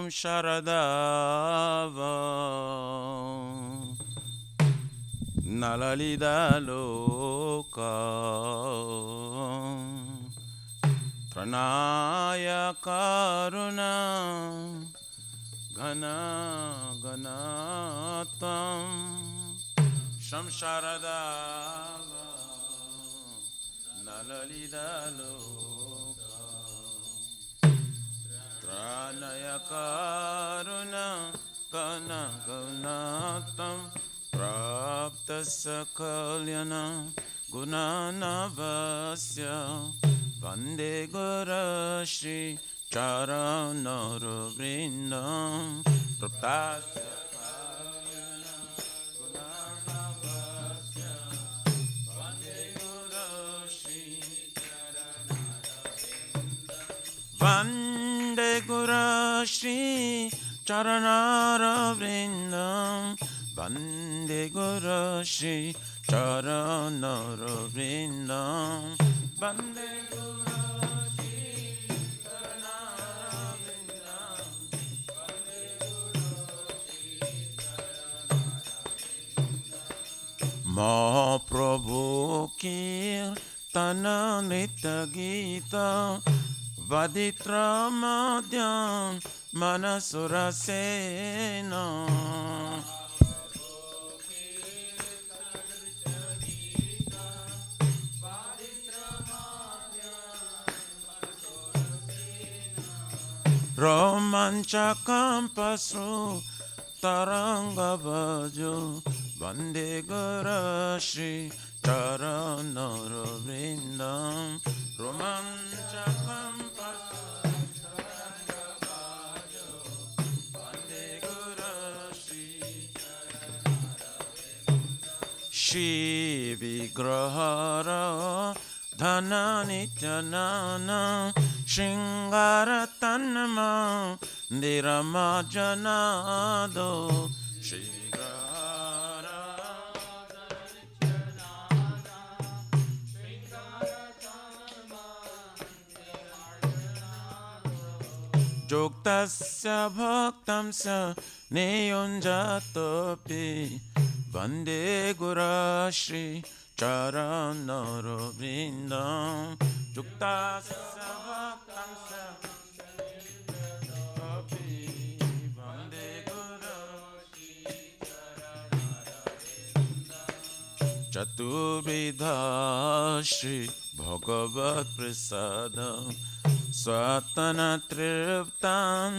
Sharadava Nalalida Loka Pranaya Karuna Gana Ganatam Shamsharadava Nalalida Loka Pranaya Karuna Gana Ganatam Praptasya Kalyana Gunanavasya Vande Guru Shri Charanara Vrindam Praptasya Kalyana Gunanavasya Vande Guru Shri Vande Guru Shri Charanara Vrindam Vande Guru Shri Charanara Vrindam Vande Guru Shri Charanara Vrindam Vande Guru Shri Charanara Mahaprabhu Kirtana Nitya Gita Vaditra Madhyam Manasura Sena Romanchakam Pasru Taranga Bhajo Vande Guru Shri Charanara Vrindam Romanchakam Pasru Taranga Bhajo Vande Guru Shri Charanara Vrindam Shri Vigrahara Dhana Nityanana Shingara Tanma Dirama Janado Shingara Nityanana Shingara Tanma Joktasya Bhaktamsya Niyonjatopi Vande Guru Shri Charanara Vrindam Juktasya Bhaktamsya Niyonjatopi Vande Guru Shri Charanara Vrindam Chaturvidha Shri Bhagavat Prasada Swatana Triptan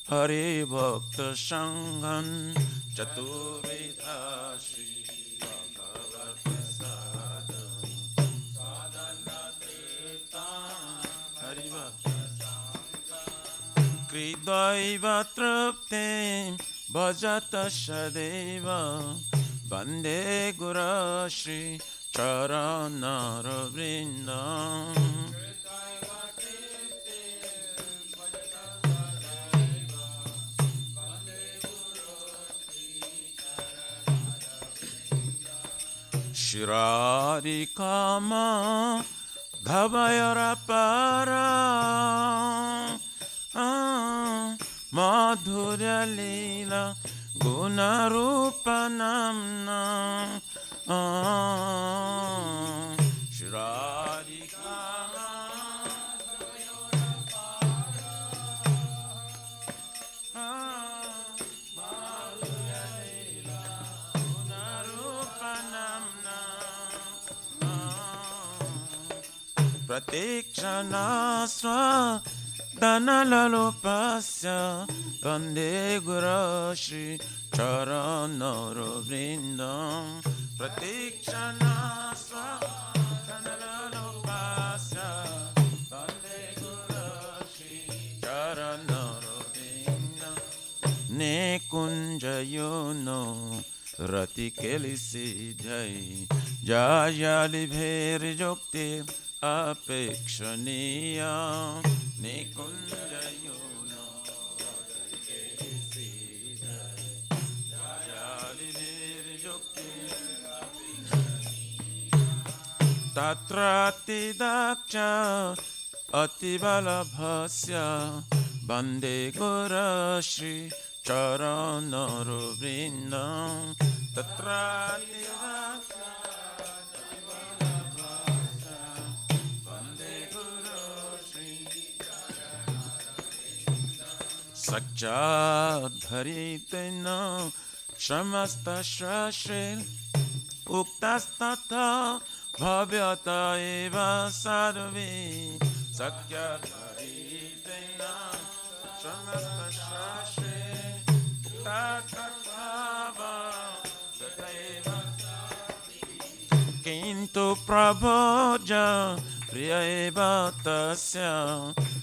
Hari Bhakta Sanghan Chaturvidha Shri Bhagavat Prasada Swatana Triptan Hari Bhakta Sanghan Kridaiva Tripte Bhajata Shadeva Vande Guru Shri Charanara Vrindam Shirarikama Dhabayarapara Madhurya Leela Gunarupanamna Shirarikama Madhurya Leela Gunarupanamna Pratikshana Dhanalalopasya Vande Guru Shri Charanara Vrindam Pratikshana Dhanalalopasya Vande Guru Shri Charanara Vrindam Ne kunjayono Rati kelisi jai Jayali bheri jokti Apekshaniya Nikunjayona Jayali Jokti Tatrati Daksha Atibala Bhasya Bande Guru Shri Charanaro Vrindam Tatra Bande Guru Shri Sakjat Bharitena Shamasta Shashri Uktastata Bhavyata Eva Sarve Sakjat Bharitena Shamasta Shashri Uktastata Bhavyata Eva Kintu Prabhoja Priya Eva Tasya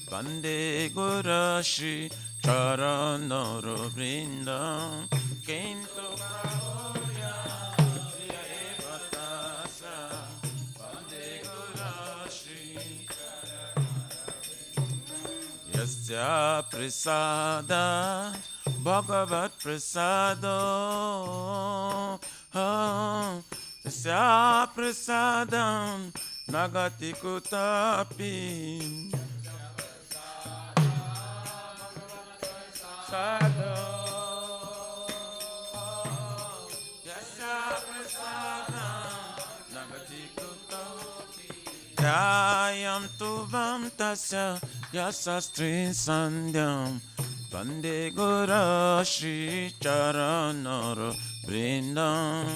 Bande Guru Shri Charanaro Vrindam Kintu Prabhoja Priya Eva Tasya Bande Guru Shri Yasya Prasada Bhagavat Prasado Yasya Prasadam Nagati Kutapi Sado Yasya Prasadam Nagati Kutapi Dhyayam Tuvam Tasya Yasastri Sandhyam Bande Guru Shri Charanaro Vrindam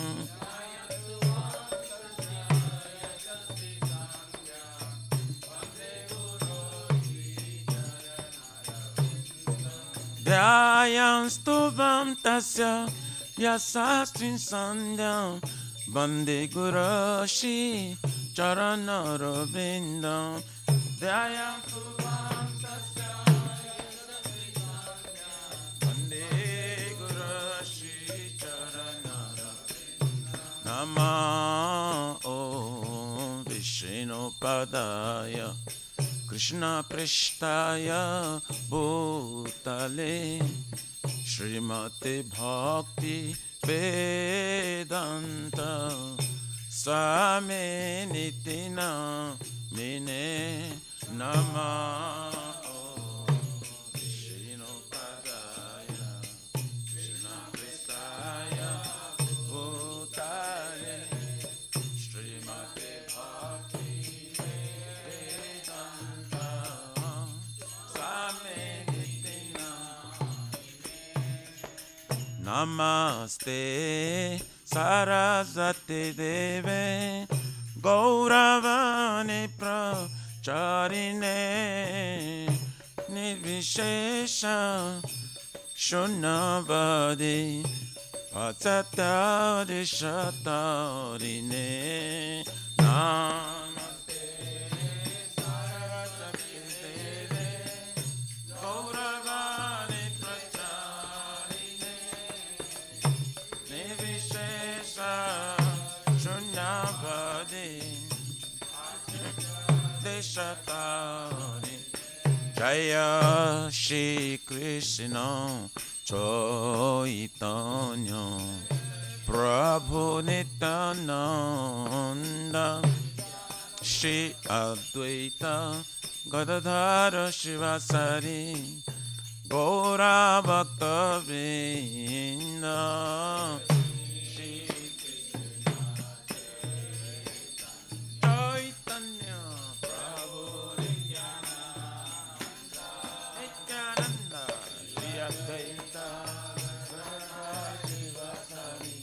Dhyayam Stuvam Tasya Yasastri Sandhyam Bande Guru Shri Charanaro Vrindam Dhyayam Stuvam Tasya Yasastri Sandhyam Bande Guru Shri Charanaro Nama Om Vishnu Padaya Krishna Prishtaya Bhutale Srimate Bhakti Vedanta Swami Nitina Mine Nama Vishnu Padaya Krishna Prishtaya Bhutale Srimate Bhakti Namaste Saraswati Deve Gauravani Pracharine Nirvishesha Shunavadi Patsatari Shatarine Namaste Saraswati Deve Gauravani Pracharine Nirvishesha Shunyavadi Deshatari Jaya Shri Krishna Chaitanya Prabhu Nityananda Shri Advaita Gadadhara Shivasari Gaura Bhakta Vrinda Shri Chaitanya Prabhu Nityananda Shri Advaita Gadadhara Shivasari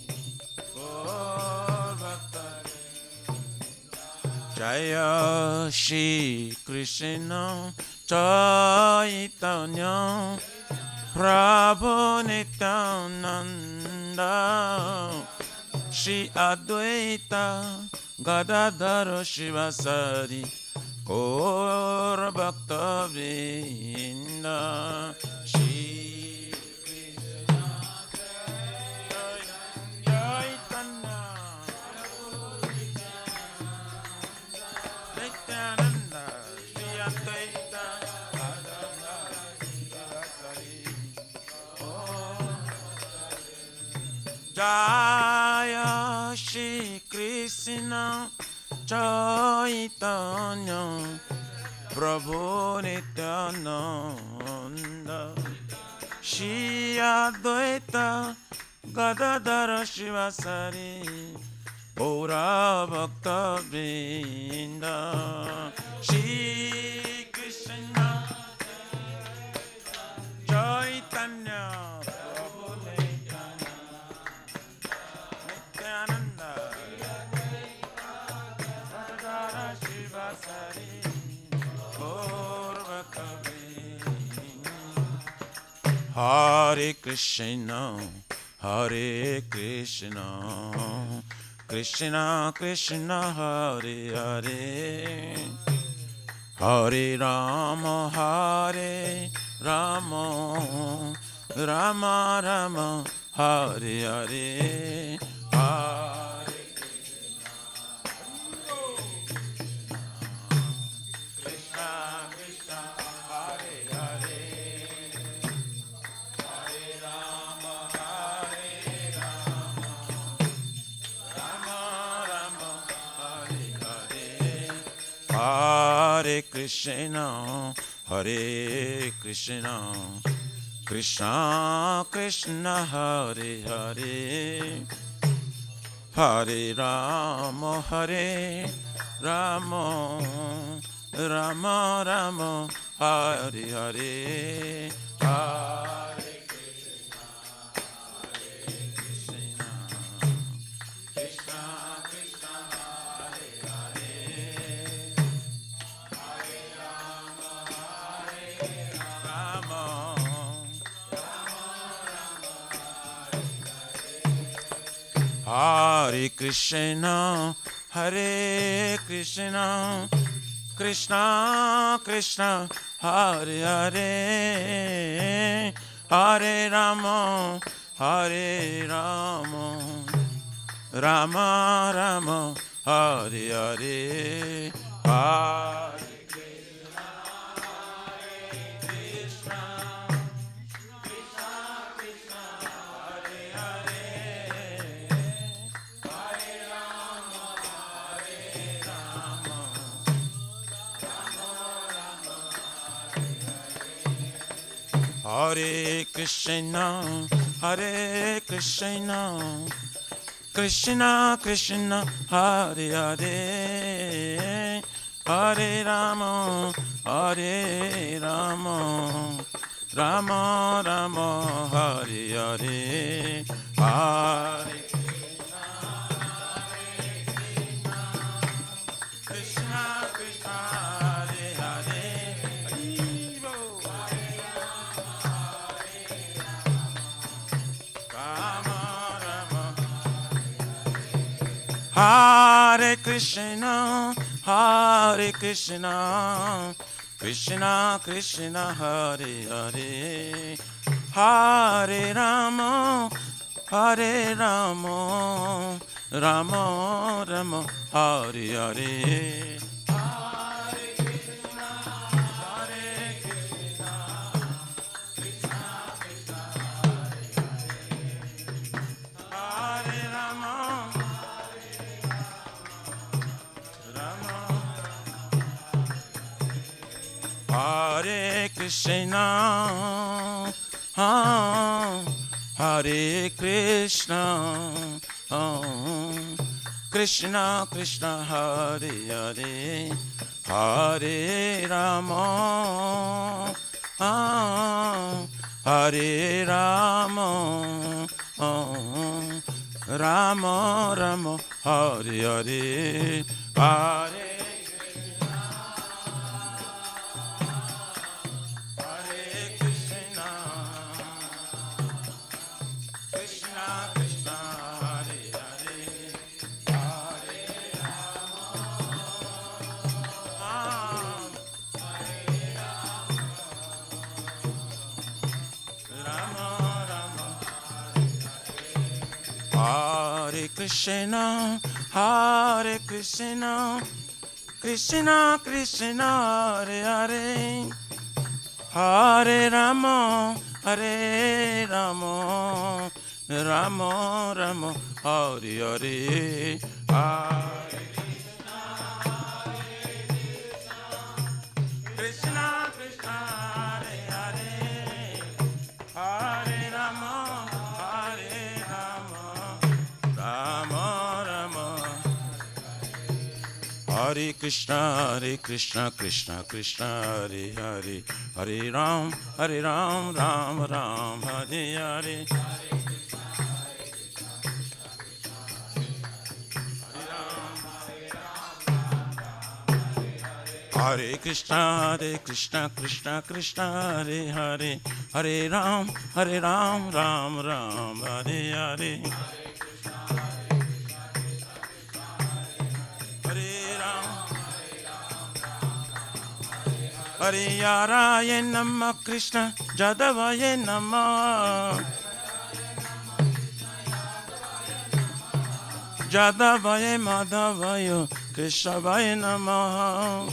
Gaura Bhakta Jaya Shri Krishna Chaitanya Prabhu Nityananda Shri Advaita Gadadhara Shivasari Gaura Bhakta Vrinda Shri Krishna Chaitanya Nityananda Shri Advaita Jaya Shri Krishna Chaitanya Prabhu Nityananda Shri Advaita Gadadhara Shivasari Gaura Bhakta Vrinda Shri Krishna Chaitanya Prabhu Nityananda Gadadhara Shivasari Gaura Bhakta Hare Krishna, Hare Krishna, Krishna Krishna, Hare Hare, Hare Rama, Hare Rama, Rama Rama, Hare Hare, Hare Krishna, Krishna, Hare Hare. Hare Krishna, Hare Krishna, Krishna Krishna, Hare Hare, Hare Rama, Hare Rama, Rama Rama, Hare Hare, Hare Hare Krishna, Hare Krishna, Krishna Krishna, Hare Hare, Hare Rama, Hare Rama, Rama Rama, Hare Hare, Hare Hare Krishna, Hare Krishna, Krishna Krishna, Hare Hare, Hare Rama, Hare Rama, Rama Rama, Hare Hare, Hare Krishna, Krishna, Hare Hare, Hare Krishna, Hare Krishna, Krishna Krishna, Hare Hare, Hare Rama, Hare Rama, Rama Rama, Hare Hare. Hare Krishna, Hare Krishna, Krishna Krishna, Hare Hare, Hare Rama, Hare Rama, Rama Rama, Hare Hare, Hare Hare Krishna, Hare Krishna, Krishna Krishna, Hare Hare, Hare Rama, Hare Rama, Rama Rama, Hare Hare, Hare Hare Krishna, Krishna Krishna, Hare Hare, Hare Ram, Ram Ram, Hare Hare. Hare Krishna, Krishna Krishna, Hare Hare, Hare Ram, Ram Ram, Hare Hare. Hare Ram, Hare Yaraya Namah Krishna, Jadavaya Namah, Jadavaya Madhavaya, Krishavaya Namah.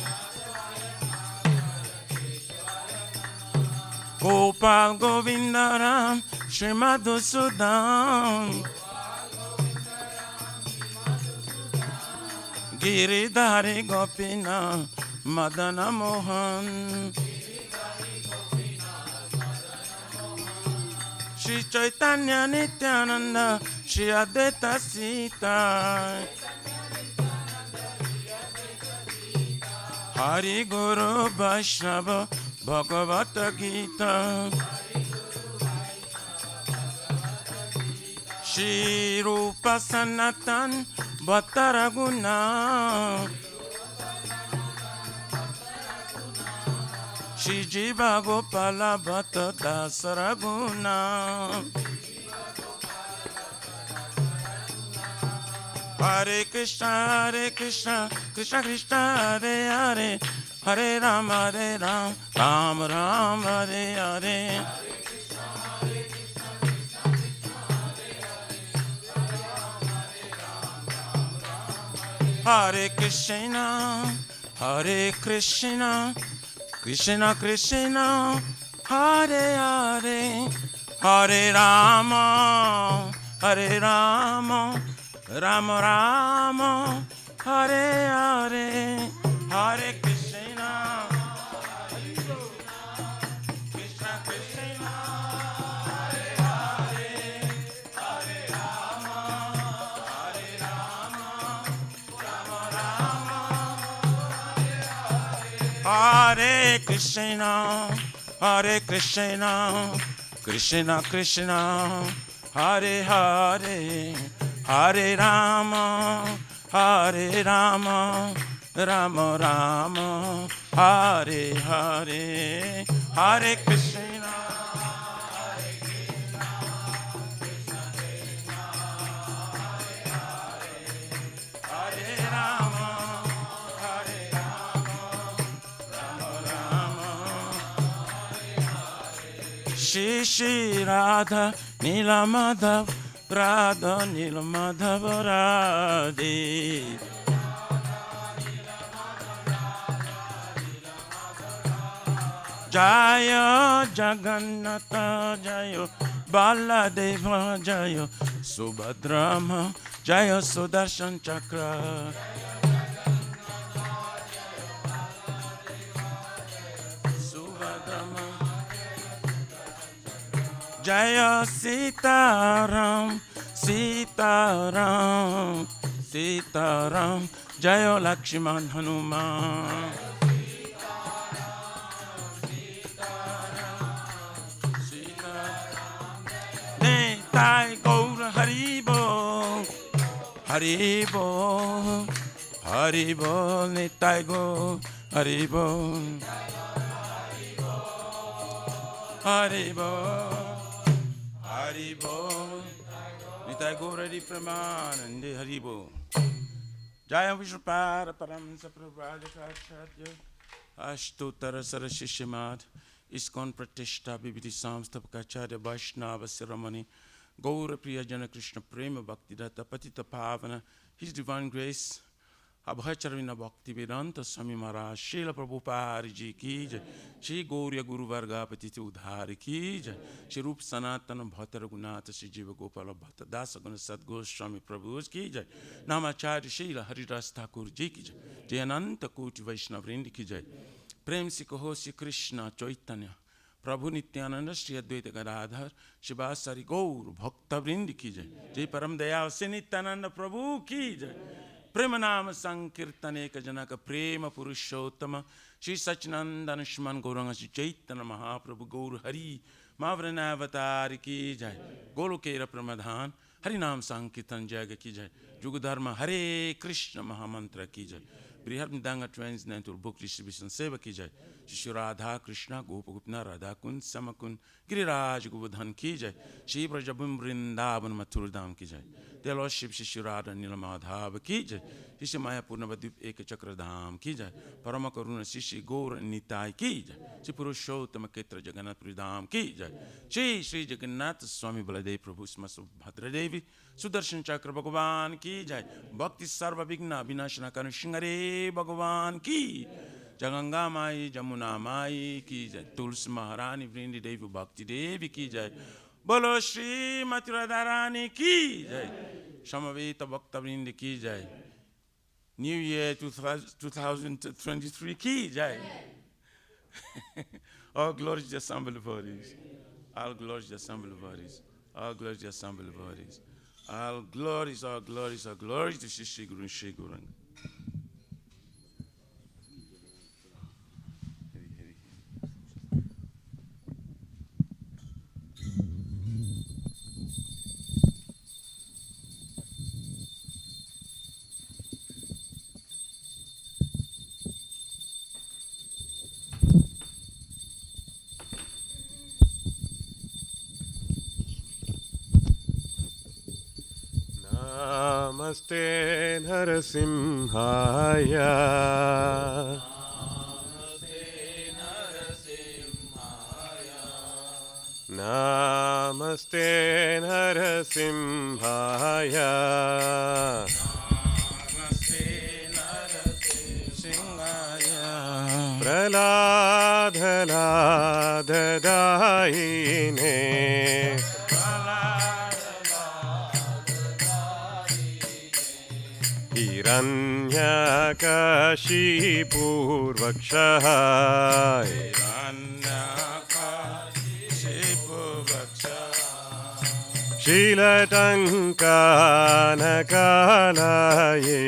Gopal Govindaram, Srimad Sudam, Giridhari Gopina, Madana Mohan, Shri Chaitanya Nityananda, Shri Advaita Sita, Hari Guru Vaishnava, Bhagavata Gita, Shri Rupa Sanatan Bhattaraguna, Shri Jiva Gopala Bhatta Dasaraguna. Hare Krishna, Krishna Krishna, Hare Hare, Hare Ram, Ram Ram, Hare Hare. Hare Krishna, Krishna Krishna, Hare Hare, Hare Rama, Ram Ram, Hare Hare, Hare Krishna, Krishna Krishna, Hare Hare, Hare Rama, Rama Rama, Hare Krishna, Krishna Krishna, Hare Hare, Hare Rama, Rama Rama, Hare Hare, Hare Krishna, Hare Rama, Shri Radha Nila Madhav, Radha Nila Madhav Radhe. Jaya Jagannatha Jaya Baladeva Jaya Subhadrama Jaya Sudarshan Chakra. Subhadrama Jaya Sitaram, Sitaram, Sitaram, Jaya Lakshman Hanuman. Nitai Gaura Haribo, Haribo, Haribo, Nitai Gaura Haribo, Haribo. Haribo, Nitai Gaura Di Pramanande Haribo. Jaya Vishnupada Paramsa Prabhadakacharya Ashtotara Sarashishimad Iskon Pratishta Bibidi Samstapakacharya Vaishnava Siramani Gaura Priyajana Krishna Prema Bhaktidatta Patita Pavana, His Divine Grace Abhacharvina Bhakti Vedanta Swami Maharaj Srila Prabhupada Ji Ki Jai, Shri Gauriya Guru Varga Patiti Udhari Ki Jai, Shri Rup Sanatana Bhattara Gunata Shri Jiva Gopala Bhatta Dasa Guna Sadguru Swami Prabhu Ki Jai, Namacharya Srila Haridas Thakur Ji Ki Jai, Jayananta Koti Vaishnavrind Ki Jai, Prem Sikoho Shri Krishna Chaitanya, Prabhu Nityananda Shri Advaita Gadadhar, Shivasari Gaur Bhakta Vrind Ki Jai, Jai Param Dayal Shri Nityananda Prabhu Ki Jai, प्रेम नाम संकीर्तन एक जनक प्रेम पुरुषोत्तम श्री सच्चिदानंद श्रीमान गौरंग श्री चैतन्य महाप्रभु गौर हरि मावरणावतार की जय। गोलोकेर प्रमधान हरि नाम संकीर्तन जय की जय। जुग धर्म हरे कृष्ण महामंत्र की जय। बृहद मृदंग ट्रांसलेटर बुक डिस्ट्रीब्यूशन सेवा की जय। श्री राधा कृष्ण गोप गोपना राधा कुंज समकुंज गिरिराज गोवर्धन की जय। श्री ब्रजभूमि वृंदावन मथुर धाम की जय। तेलो शिव श्री राधा नीलमाधव की जय। श्री मायापुर नवद्वीप एक चक्र धाम की जय। परम करुण श्री गौर निताय की जय। श्री पुरुषोत्तम क्षेत्र जगन्नाथपुरी धाम की जय। श्री श्री जगन्नाथ स्वामी बलदेव प्रभु सुभद्रा देवी सुदर्शन चक्र भगवान की जय। भक्ति सर्व विघ्न विनाशना करण सिंहरे भगवान की जय। गंगा माई जमुना माई की जय। तुलसी महारानी वृंदी देवी भक्ति देवी की जय। बोलो श्री मथुरा रानी की जय। समवेत भक्त वृंद की जय। न्यू ईयर 2023 की जय। All glory to assemble bodies. All glory to assemble bodies. All glory to assemble bodies. All glories, all glories, all glories to Shri Guru and Shri Guru. Namaste Narasimhaya. Namaste Narasimhaya. Praladhaladadaine Hiranyakashipurvakshaha Shilatankanakalaye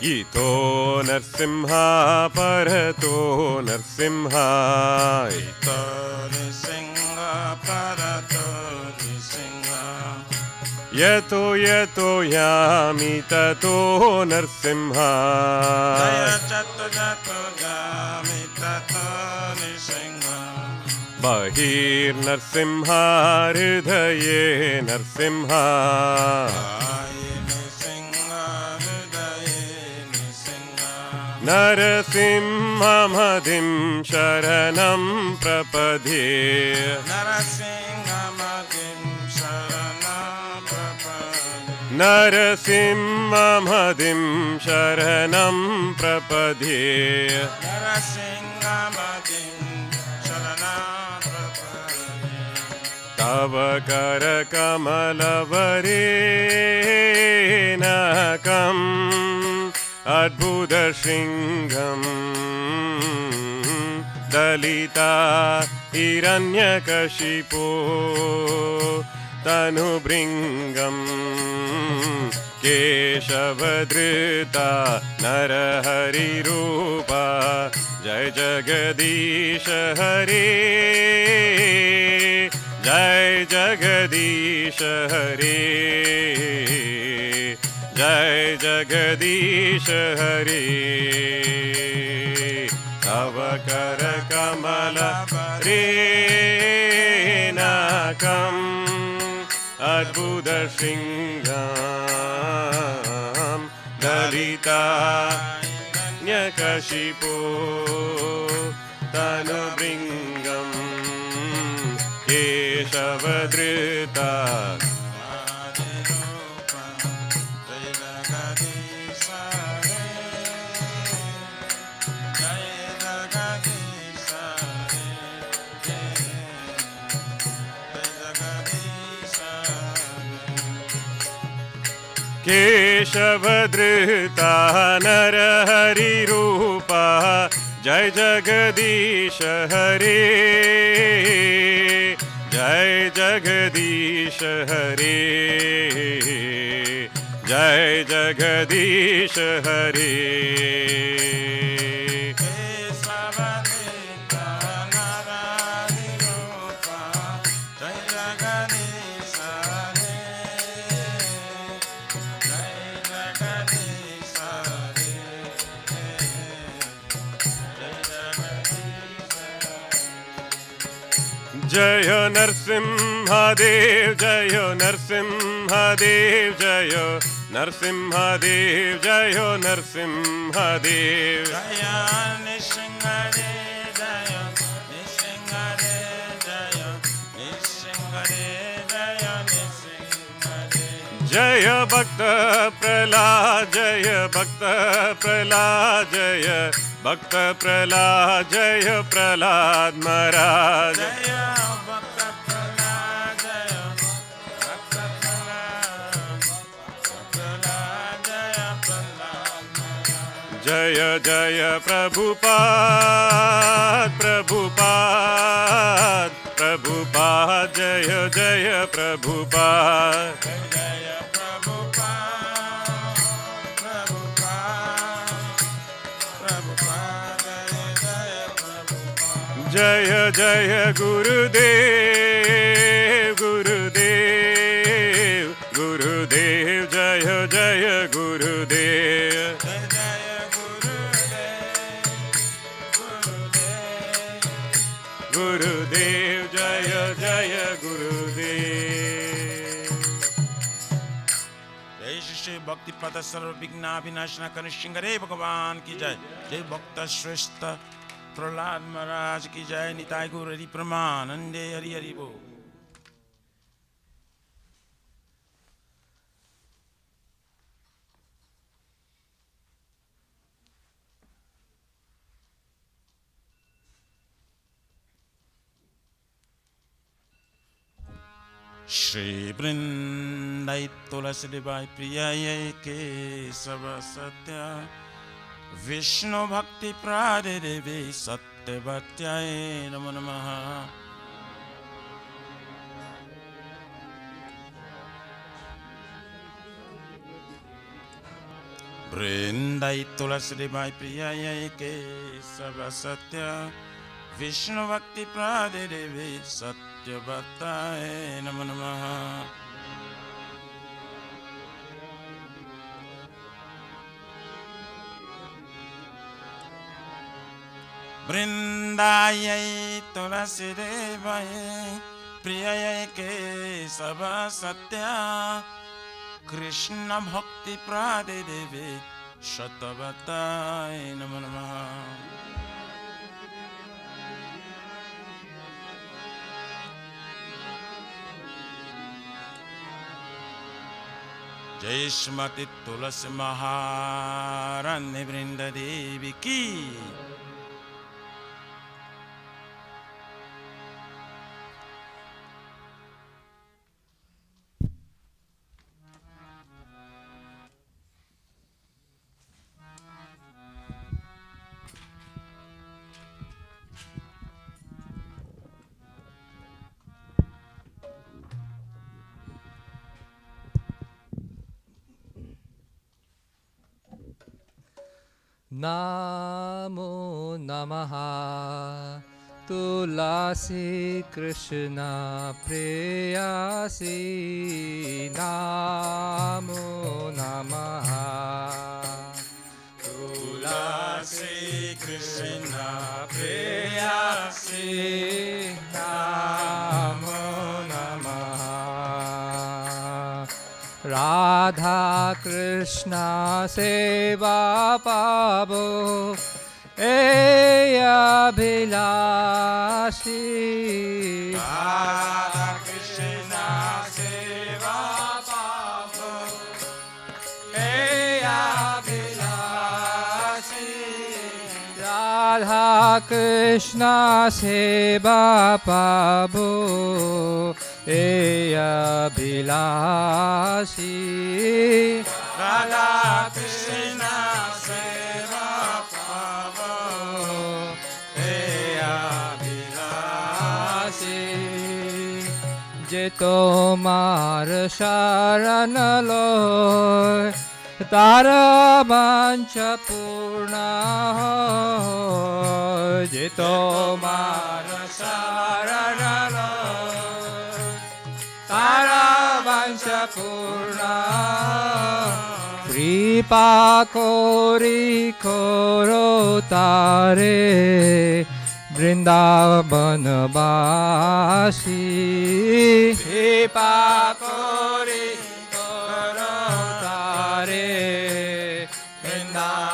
Ito Narsimha Parato Narsimha Ito Narsimha Parato Narsimha Yato Yato Yami Tato Narsimha Yato Yato Yami Tato Narsimha Bahir Narsimha Hridaye Narsimha Narasimhamadim Sharanam Prapadhe Narasimhamadim Sharanam Prapadhe Narasimhamadim Sharanam Prapadhe Narasimhamadim Sharanam Prapadhe Tava Karakamalavare-nakam Adbhuta Shringam Dalita Hiranyakashipo Tanubringam Keshavadrita Narahari Rupa Jai Jagadisha Hare Jai Jagadisha Hare Jai Jagadish Hari Tava Karakamala Renakam Adbhuta Shringam Dalita Nyakashipo Tanubringam Keshavadrita Keshavadrita Narahari Rupa Jai Jagadish Hare जय जगदीश हरे, जय जगदीश हरे। जय नरसिंहदेव, जय नरसिंहदेव, जय नरसिंहदेव, जय नरसिंहदेव। जय निसिंहदेव, जय निसिंहदेव, जय निसिंहदेव, जय निसिंहदेव। जय भक्त प्रहलाद, जय भक्त प्रहलाद, जय भक्त प्रहलाद, जय प्रहलाद महाराज। जय जय प्रभुपाद, प्रभुपाद, प्रभुपाद, जय जय प्रभुपाद। जय प्रभुपाद, प्रभुपाद, प्रभुपाद, जय प्रभुपाद। जय जय गुरुदेव, गुरुदेव, गुरुदेव, जय जय गुरुदेव। गुरुदेव, जय जय गुरुदेव। जय श्री भक्ति पद सर्व विघ्न विनाशना कनिष्ठिंगरे भगवान की जय। जय भक्त श्रेष्ठ प्रहलाद महाराज की जय। निताय गौर हरि प्रमानंदे हरि हरि बोल। श्री वृंदाई तुलसी देवाय प्रियाय केशव सत्य विष्णु भक्ति प्रादे देवी सत्यवत्याय नमो नमः। वृंदाई तुलसी देवाय प्रियाय केशव सत्य विष्णु भक्ति प्रादे देवी सत्यवत्ताय नमो नमः। वृंदायै तुलसी देवाय प्रियाय केशव सत्य कृष्ण भक्ति प्रादे देवी सत्यवत्ताय नमो नमः। जय श्रीमती तुलसी महारानी वृंद देवी की। नामो नमः तुलसी कृष्ण प्रेयसी। नामो नमः तुलसी कृष्ण प्रेयसी। नामो नमः राधा कृष्ण सेवा पावो ए अभिलाषी। राधा कृष्ण सेवा पावो ए अभिलाषी। राधा कृष्ण सेवा पावो ए अभिलाषी। राधा कृष्ण सेवा पावो ए अभिलाषी। তোমার শরণ লয় তারা বাঞ্ছা পূর্ণ হয় যে তোমার শরণ লয় তারা বাঞ্ছা পূর্ণ কৃপা করি করো তারে বৃন্দাবনবাসী কৃপা করি করো তারে বৃন্দাবনবাসী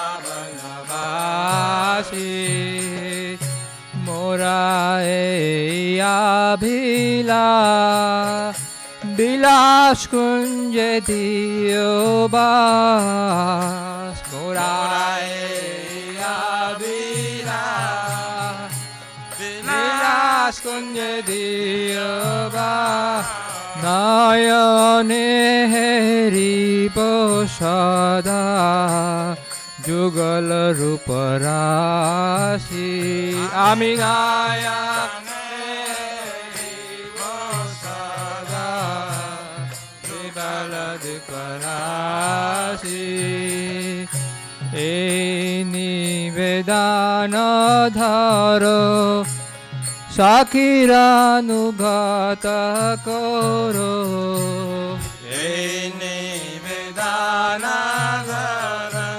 মোরা বিলাস কুঞ্জে দিও বাস মোরা বিলাস কুঞ্জে দিও বাস নয়নে হেরিব সদা যুগল রূপ রাশি আমি নয়নে হেরিব সদা যুগল রূপ রাশি এই নিবেদন ধর সাকিরানুগত করো এই নিবেদন ধরো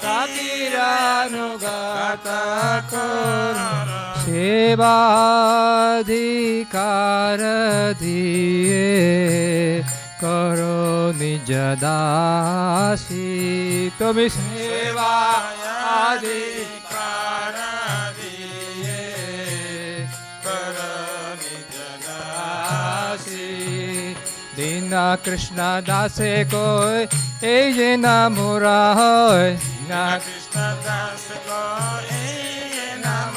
সাকিরানুগত করো সেবাধিকার দিয়ে করো নিজ দাসী তুমি সেবাধিকার দিয়ে করো নিজ দাসী দীন কৃষ্ণ দাসে কই এই যে না মোরা হয় না কৃষ্ণ দাস গো এই নাম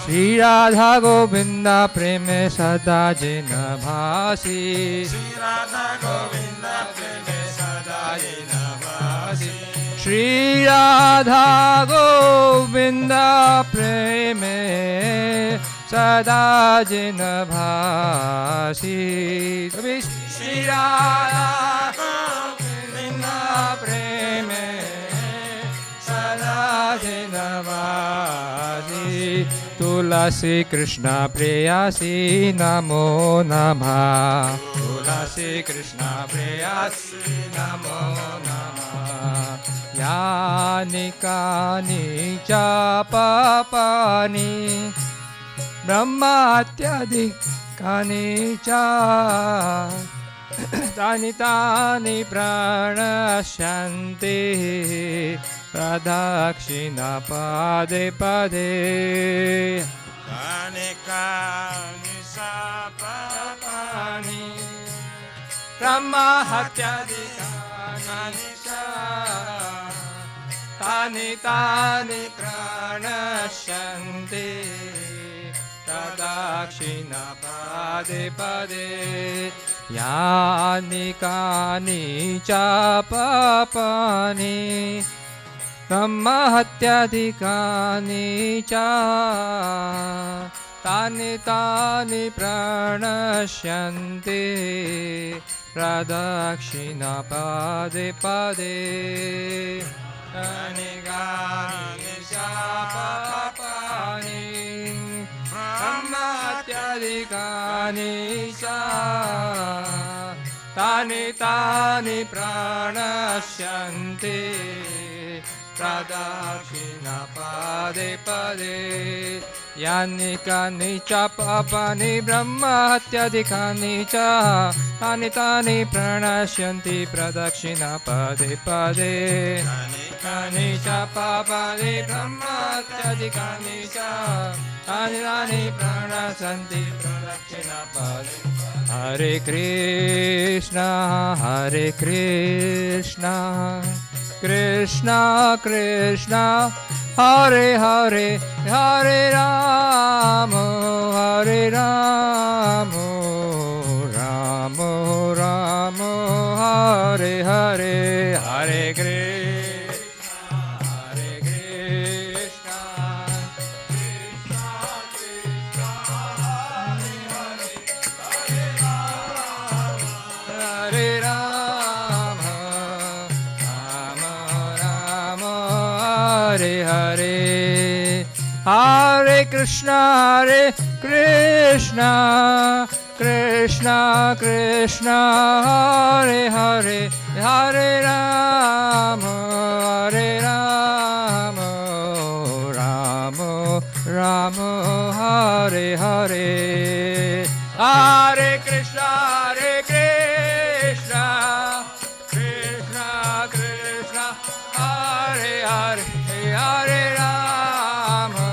শ্রী রাধা গোবিন্দ প্রেমে সদা জিন ভাসি শ্রী রাধা গোবিন্দ প্রেমে সদা জিন ভাসি শ্রী রাধা গোবিন্দ প্রেমে সদা জিন ভাসি শ্রী রাধা গোবিন্দ প্রেমে সদা জিন ভাসি তুলसी कृष्ण प्रेयसी नमो नमः तुलसी कृष्ण प्रेयसी नमो नमः यानि कानि च पापानि ब्रह्मात्यधिकानि च तानि तानि प्रणश्यन्ति प्रदक्षिणा पदे पदे कानि कानि पापानि ब्रह्महत्याधिकानि च तानि तानि प्रणश्यन्ति प्रदक्षिणा पदे पदे यानि कानि च पापानि ब्रह्महत्याधिकानि च तानि तानि प्रणश्यन्ति प्रदक्षिणा पदे पदे यानि कानि च पापानि ब्रह्महत्याधिकानि च तानि तानि प्रणश्यन्ति प्रदक्षिणा पदे पदे यानि कानि च पापानि ब्रह्महत्याधिकानि च तानि तानि प्रणश्यन्ति प्रदक्षिणा पदे पदे कानि च पापानि ब्रह्महत्याधिकानि च तानि तानि प्रणश्यन्ति प्रदक्षिणा पदे हरे Krishna Krishna Krishna Hare Hare Hare Ram Ram Ram Hare Hare Hare Krishna Hare Hare, Hare Krishna, Krishna Krishna, Hare Hare, Hare Rama, Rama, Hare Hare, Hare Krishna, Krishna Krishna, Hare Hare, Hare Rama,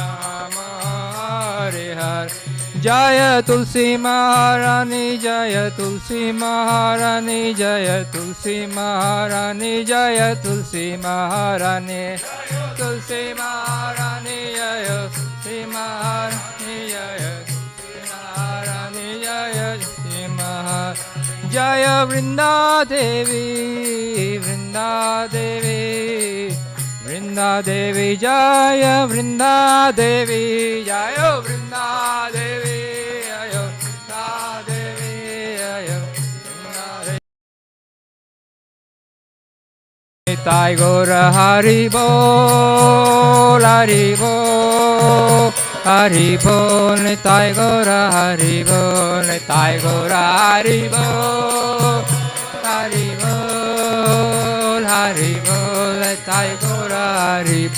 Rama, Hare Hare. Jaya Tulsi Maharani, Jaya Tulsi Maharani, Jaya Tulsi Maharani, Jaya Tulsi Maharani, Tulsi Maharani, Jaya Tulsi Maharani, Jaya Tulsi Maharani, Jaya Tulsi Maharani, Jaya Vrinda Devi, Vrinda Devi, Vrinda Devi, Jaya Vrinda Devi, Jaya Vrinda Devi, Jaya Vrinda Devi, Jaya Vrinda Devi. Nitai Gaura Hari Bol, Hari Bol, Hari Bol, Nitai Gaura Hari Bol, Nitai Gaura Hari Bol, Hari Bol, Hari Bol, Nitai Gaura Hari Bol.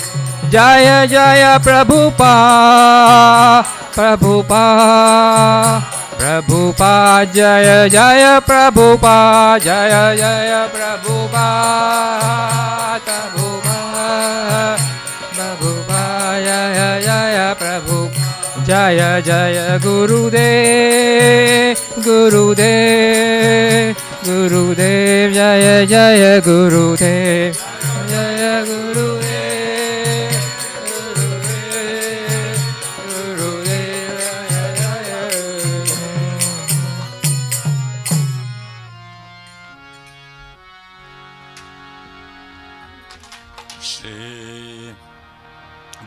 Jaya Jaya Prabhupada, Prabhupada, Prabhupada, Jaya Jaya Prabhupada, Jaya Jaya Prabhupada, Prabhupada, Prabhupada, Jaya Jaya Prabhupada, Jaya Jaya Gurudev, Gurudev, Gurudev, Jaya Jaya Gurudev, Jaya Gurudev.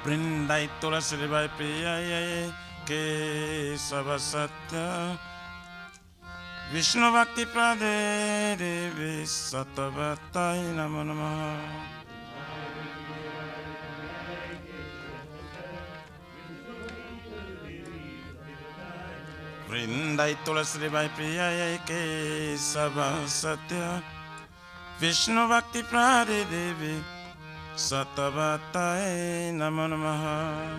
Brindai Tulasi Vai Priya Ke Savasatya Vishnu Bhakti Prade Devi Satavatai Namo Namaha. Brindai Tulasi Vai Priya Ke Savasatya Vishnu Bhakti Prade Devi Satavatai Namo Namaha.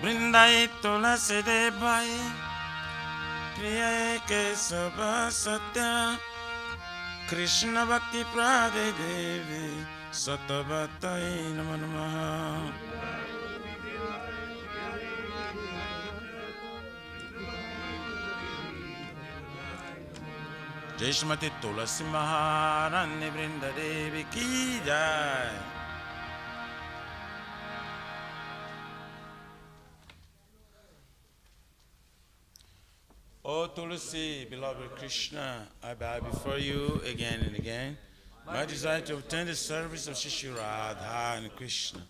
Brindai Tulasi Devai Priya Ke Savasatya Krishna Bhakti Prade Devi Satavatai Namo Namaha. Jai Shrimati Tulasi Maharani Vrinda Devi Ki Jai. O Tulasi, beloved Krishna, I bow before you again and again. My desire to obtain the service of Shri Radha and Krishna.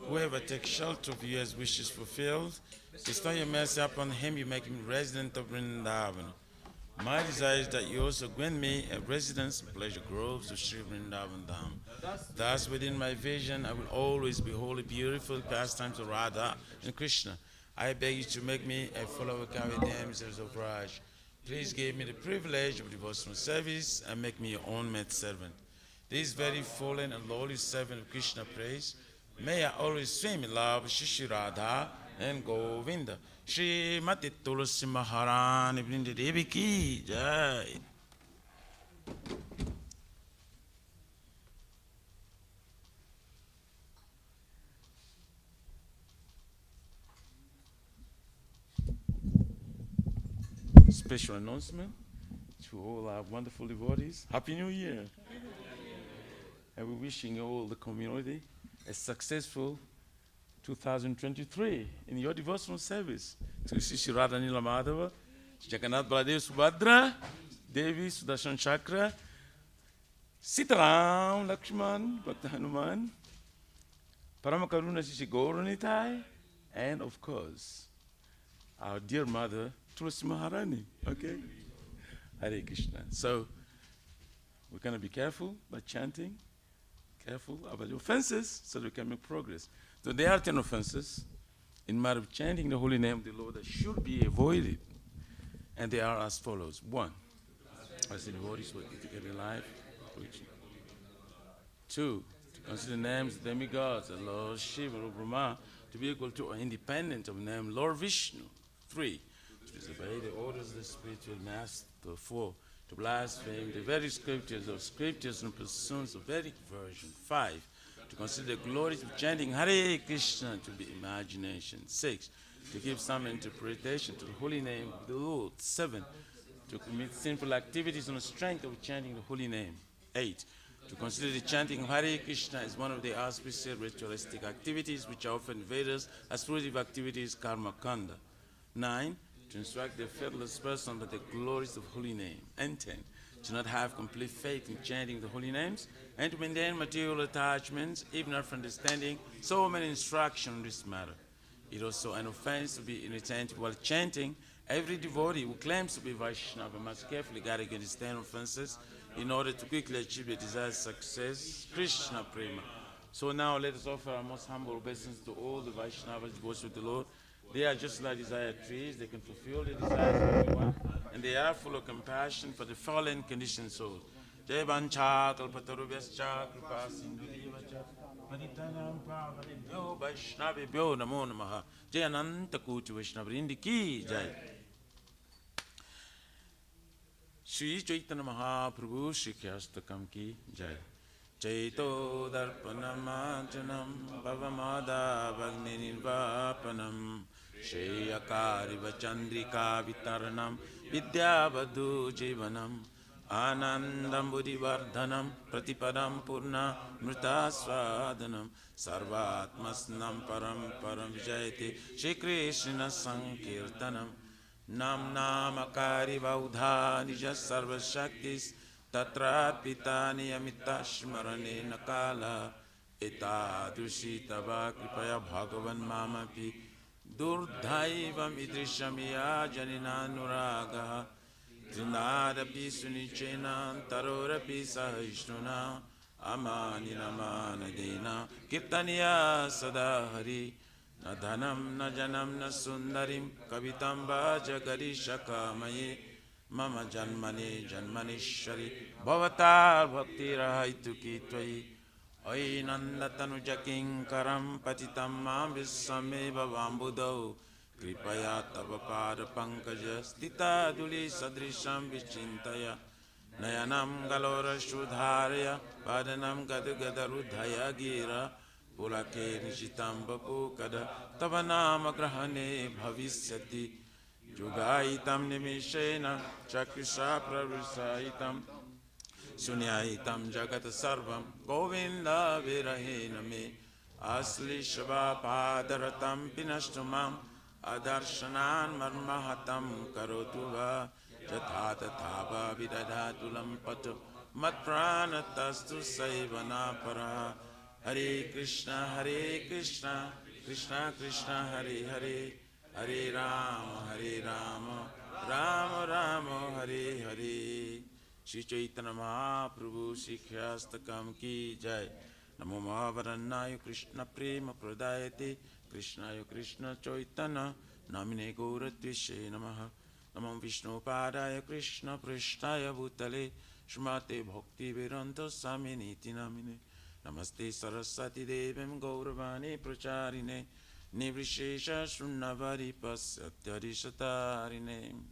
Whoever takes shelter of you as wishes fulfilled, bestow your mercy upon him, you make him resident of Vrindavan. My desire is that you also grant me a residence in pleasure groves of Sri Vrindavan Dham. Thus, within my vision, I will always be wholly beautiful pastimes of Radha and Krishna. I beg you to make me a follower of Kavya damsels of Raj. Please give me the privilege of devotional service and make me your own maid servant. This very fallen and lowly servant of Krishna praise, may I always swim in love with Shri Radha and Govinda. Shri Mati Tulasi Maharani Vrinda Devi Ki Jai. Special announcement to all our wonderful devotees. Happy New Year. And we're wishing all the community a successful 2023 in your devotional service. To Sri Radha Nila Madhava, Jagannath Baladev Subhadra, Devi Sudarshan Chakra, Sitaram Lakshman, Bhakta Hanuman, Paramakaruna Sri Gauranitai, and of course, our dear mother, Tulsi Maharani. Okay? Hare Krishna. So, we're going to be careful by chanting, careful about the offenses so that we can make progress. So there are 10 offenses in matter of chanting the holy name of the Lord that should be avoided. And they are as follows. 1, as the devotees will get together in life. 2, to consider names of demigods, the Lord Shiva or Brahma, to be equal to or independent of the name Lord Vishnu. 3, to disobey the orders of the spiritual master. 4, to blaspheme the very scriptures and pursuits of Vedic version. 5, to consider the glories of chanting Hare Krishna to be imagination. 6, to give some interpretation to the holy name of the Lord. 7, to commit sinful activities on the strength of chanting the holy name. 8, to consider the chanting of Hare Krishna as one of the auspicious ritualistic activities which are often Vedas as fruitive activities, karma kanda. 9, to instruct the faithless person about the glories of holy name. And 10, to not have complete faith in chanting the holy names and to maintain material attachments, even after understanding so many instructions on this matter. It is also an offense to be inattentive while chanting. Every devotee who claims to be Vaishnava must carefully guard against these 10 offenses in order to quickly achieve the desired success. Krishna Prema. So now let us offer our most humble obeisance to all the Vaishnavas, devotees of the Lord. They are just like desired trees. They can fulfill the desires of everyone. And they are full of compassion for the fallen conditioned souls. Jai Vancha Kalpatarubhyascha Kripa Sindhudevacha Paritanam Pavanebhyo Vaishnavebhyo Namo Namaha. Jai Ananta Koti Vaishnavrinda Ki Jai. Shri Chaitanya Mahaprabhu Shikyastakam Ki Jai. Chaito Darpanamanjanam Bhavamada Vagni Nirvapanam Sheyakariva Chandrika Vitaranam Vidyavadhu Jivanam Anandam Buddhivardhanam Pratipadam Purna Mritaswadanam Sarvatmasnam Param Param Vijayate Shri Krishna Sankirtanam Nam Namakari Vaudha Nija Sarva Shaktis Tatra Pitani Amita Shmarane Nakala Etadrushi Tava Kripaya Bhagavan Mamapi Durdhaivam Idrishamiya Janina Nuraga Trinadapi Sunichena Tarorapi Sahishnuna Amanina Manadena Kirtaniya Sadahari Nadhanam Najanam Nasundarim Kavitam Bhajagari Shakamaye Mama Janmani Janmanishari Bhavatar Bhakti Rahaituki Tvai Oi Nandatanu Jakin Karam Patitam Mam Visame Bhavambudau Kripaya Tavapada Pankaja Stita Duli Sadrisham Vichintaya Nayanam Galora Shudharya Padanam Gadagarudhaya Gira Pulake Nishitam Bapukada Tavanama Grahane Bhavisyati Yugaitam Nimishena Chakrisha Pravrisaitam Sunyaitam Jagata Sarvam Govinda Virahena Me Asli Shava Padaratam Pinashtumam Adarshanan Marmahatam Karotuva Jathata Thava Vidadhatulam Patu Matpranatastu Saivana Para Hare Krishna, Krishna Krishna, Hare Hare, Hare Rama, Rama Rama, Hare Hare. Shri Chaitanya Mahaprabhu Shikyastakam Ki Jai. Namo Mahavarannaya Krishna Prema Pradayate Krishnaya Krishna Chaitanya Namine Gauratvishe Namaha. Namo Vishnu Padaya Krishna Prishtaya Bhutale Shmate Bhakti Vedanta Saminiti Namine. Namaste Saraswati Devim Gauravani Pracharine Nivrishesha Shunnavari Pasatyadishatarine.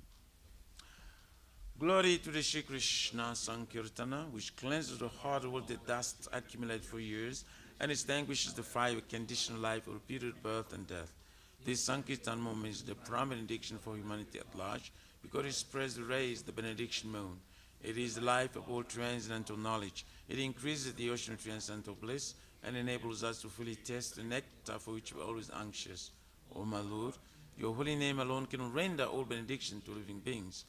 Glory to the Shri Krishna Sankirtana, which cleanses the heart of all the dust accumulated for years and extinguishes the fire of conditional life of repeated birth and death. This Sankirtan moment is the prime benediction for humanity at large because it spreads the rays, the benediction moon. It is the life of all transcendental knowledge. It increases the ocean of transcendental bliss and enables us to fully taste the nectar for which we are always anxious. O my Lord, your holy name alone can render all benediction to living beings.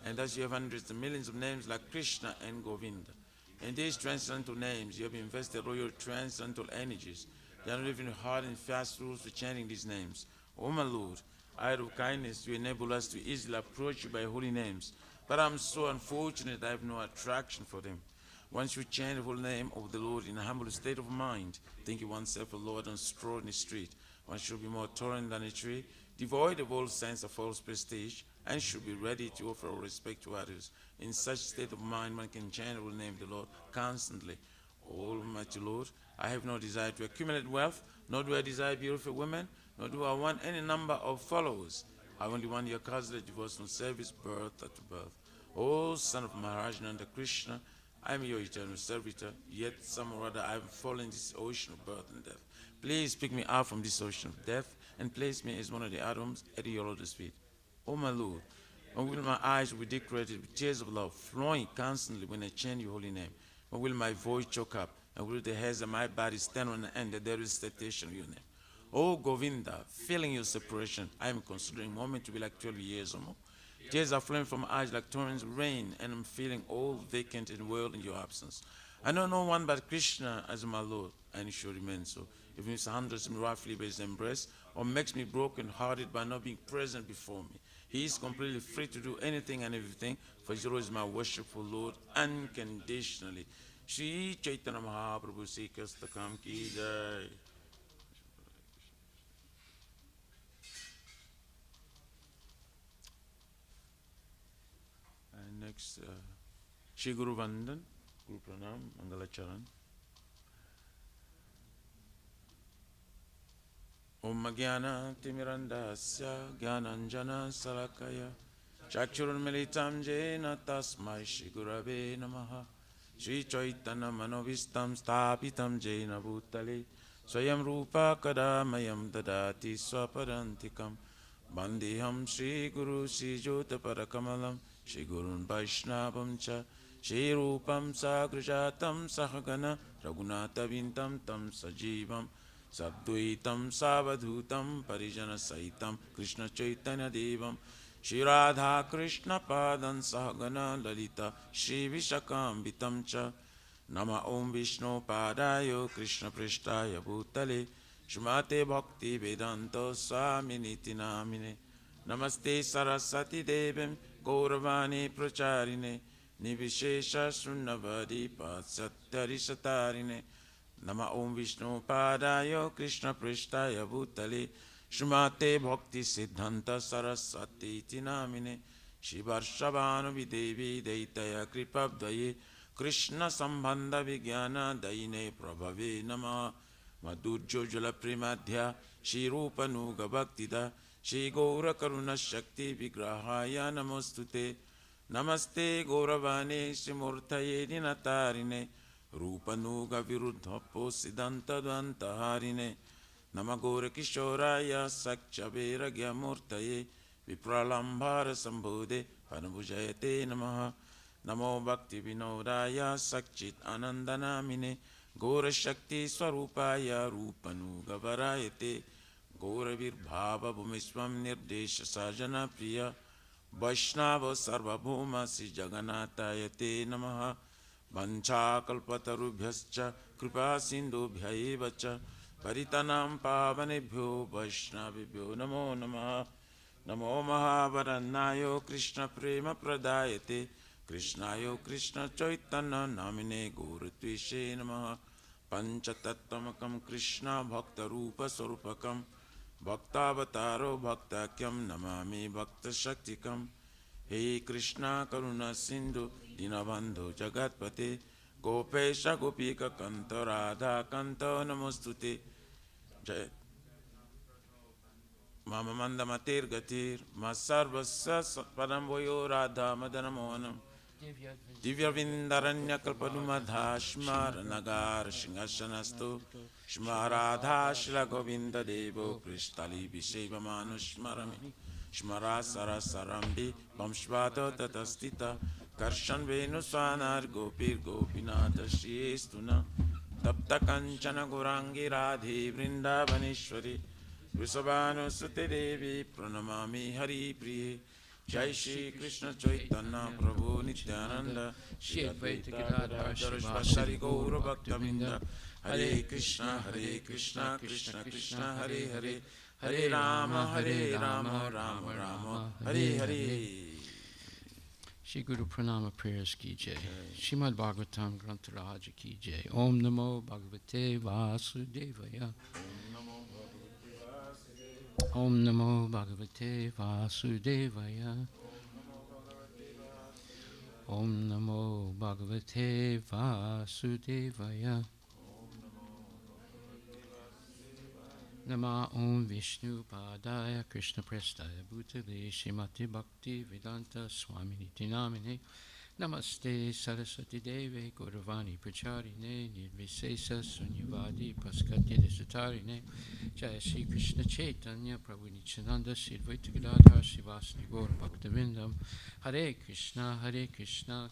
And thus you have hundreds of millions of names like Krishna and Govinda. In these transcendental names, you have invested all your transcendental energies. They are not even hard and fast rules for chanting these names. O my Lord, out of kindness, you enable us to easily approach you by holy names. But I'm so unfortunate I have no attraction for them. Once you chant the holy name of the Lord in a humble state of mind, thinking oneself a Lord and stroll in the street, one should be more tolerant than a tree, devoid of all sense of false prestige, and should be ready to offer all respect to others. In such state of mind, one can chant the holy name of the Lord constantly. Almighty Lord, I have no desire to accumulate wealth, nor do I desire beautiful women, nor do I want any number of followers. I only want your causeless devotional service, birth after birth. O Son of Maharaj Nanda Krishna, I am your eternal servitor, yet somehow or other I have fallen in this ocean of birth and death. Please pick me up from this ocean of death and place me as one of the atoms at your lotus feet. O my Lord, when will my eyes be decorated with tears of love, flowing constantly when I chant your holy name? When will my voice choke up, and will the hairs of my body stand on end that there is expectation of your name? O Govinda, feeling your separation, I am considering a moment to be like 12 years or more. Tears are flowing from my eyes like torrents of rain, and I'm feeling all vacant in the world in your absence. I know no one but Krishna as my Lord, and he should remain so. If he mishandles me roughly by his embrace, or makes me broken-hearted by not being present before me, he is completely free to do anything and everything, for his Lord is my worshipful Lord unconditionally. Shri Chaitanya Mahaprabhu Sri Kastakam Ki Jai. And next, Shri Guru Vandan, Guru Pranam, Mangala Charan. Om Jnana Timirandasya Jnananjana Salakaya Chakshurunmilitam Jena Tasmai Shri Gurave Namaha Shri Chaitanya Manovistam Stapitam Jena Bhutale Swayam Rupa Kadamayam Dadati Swapadantikam Bandiham Shri Guru Shri Jota Parakamalam Shri Gurun Vaishnavam Cha Shri Rupam Sagrajatam Sahagana Raghunatha Vintam Tam Sajivam Sadvaitam Savadhutam Parijana Saitam Krishna Chaitanya Devam Shri Radha Krishna Padan Sahagana Lalita Shri Vishakambitam Cha Nama Om Vishnu Padayo Krishna Prishtaya Bhutale Shrimate Bhakti Vedanta Swaminiti Namine Namaste Saraswati Devim Gauravani Pracharine Nivishesha Shunnavadi Patsatari Satarine Nama Om Vishnu Padayo Krishna Prishtaya Bhutale Shrimate Bhakti Siddhanta Saraswati Tinamine Shivarshavanu Videvi Deitaya Kripabdaye Krishna Sambandha Vijnana Daine Prabhave Nama Madhurjo Jala Primadhya Shri Rupa Nuga Bhaktida Shri Gaura Karuna Shakti Vigrahaya Namostute Namaste Gauravane Shri Murtaye Dinatarine Rupanuga Viruddha Posidanta Dvantaharine Namagora Kishoraya Sakchavera Gyamurtaye Vipralambhara Sambhude Panabhujayate Namaha Namo Bhakti Vinodaya Sakchit Anandanamine Gora Shakti Swarupaya Rupanuga Varayate Gora Virbhava Bhumishwam Nirdesha Sajana Priya Vaishnava Sarvabhuma Si Jaganatayate Namaha Vanchakalpatarubhyascha Kripa Sindhubhya Cha Paritanam Pavanebhyo Vaishnavibhyo Namo Namaha Namo Mahavaranayo Krishna Prema Pradayate Krishnayo Krishna Chaitanya Namine Gurutvishe Namaha Panchatattvamakam Krishna Bhakta Rupa Sarupakam Bhaktavataro Bhaktakyam Namami Bhakta Shaktikam Hey Krishna Karuna Sindhu Dinabandhu Jagatpate Gopesha Gopika Kanta Radha Kanta Namostute Jai Mama Mandamatir Gatir Masarvasa Paramboyo Radha Madanamonam Divya Vindaranya Kalpadumadha Shmar Nagar Shingasanastu Shmaradha Shila Govinda Devo Krishtali Visheva Manushmarami Shmara Sarasarambi Vamshvato Tatastita Karshan Venuswanar Gopir Gopinata Shriestuna Tapta Kanchana Gurangi Radhi Vrindavaneshwari Vrisabhanu Sute Devi Pranamami Hari Priye Jai Shri Krishna Chaitanya Prabhu Nityananda Shri Advaita Gadadhara Shivasari Gaura Bhaktavinda Hare Krishna Krishna Krishna Hare Hare Hare Rama, Hare Rama, Rama Rama, Hare Hare. Shri Guru Pranama prayers ki jai. Shrimad Bhagavatam Granth Raja ki jai. Om Namo Bhagavate Vasudevaya. Om Namo Bhagavate Vasudevaya. Om Namo Bhagavate Vasudevaya. Nama Om Vishnu Padaya Krishna Prestaya Bhutale Shrimati Bhakti Vedanta Swami Niti Namine Namaste Saraswati Deve Gauravani Pracharine Nirvisesa Sunyavadi Paskatya Desatarine Jaya Shri Krishna Chaitanya Prabhu Nityananda Shri Advaita Gadadhar Srivasadi Gaur Bhaktivinoda Hare Krishna Krishna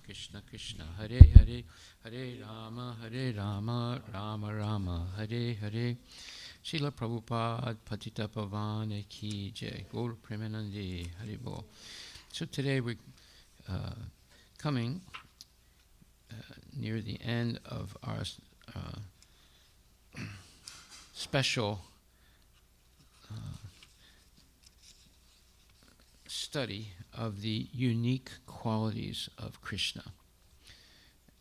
Krishna Hare Hare Hare Rama Rama Rama Hare Hare Srila Prabhupada Patita Pavane Ki Jai Gaur Premanandi Haribol. So today we're coming near the end of our special study of the unique qualities of Krishna.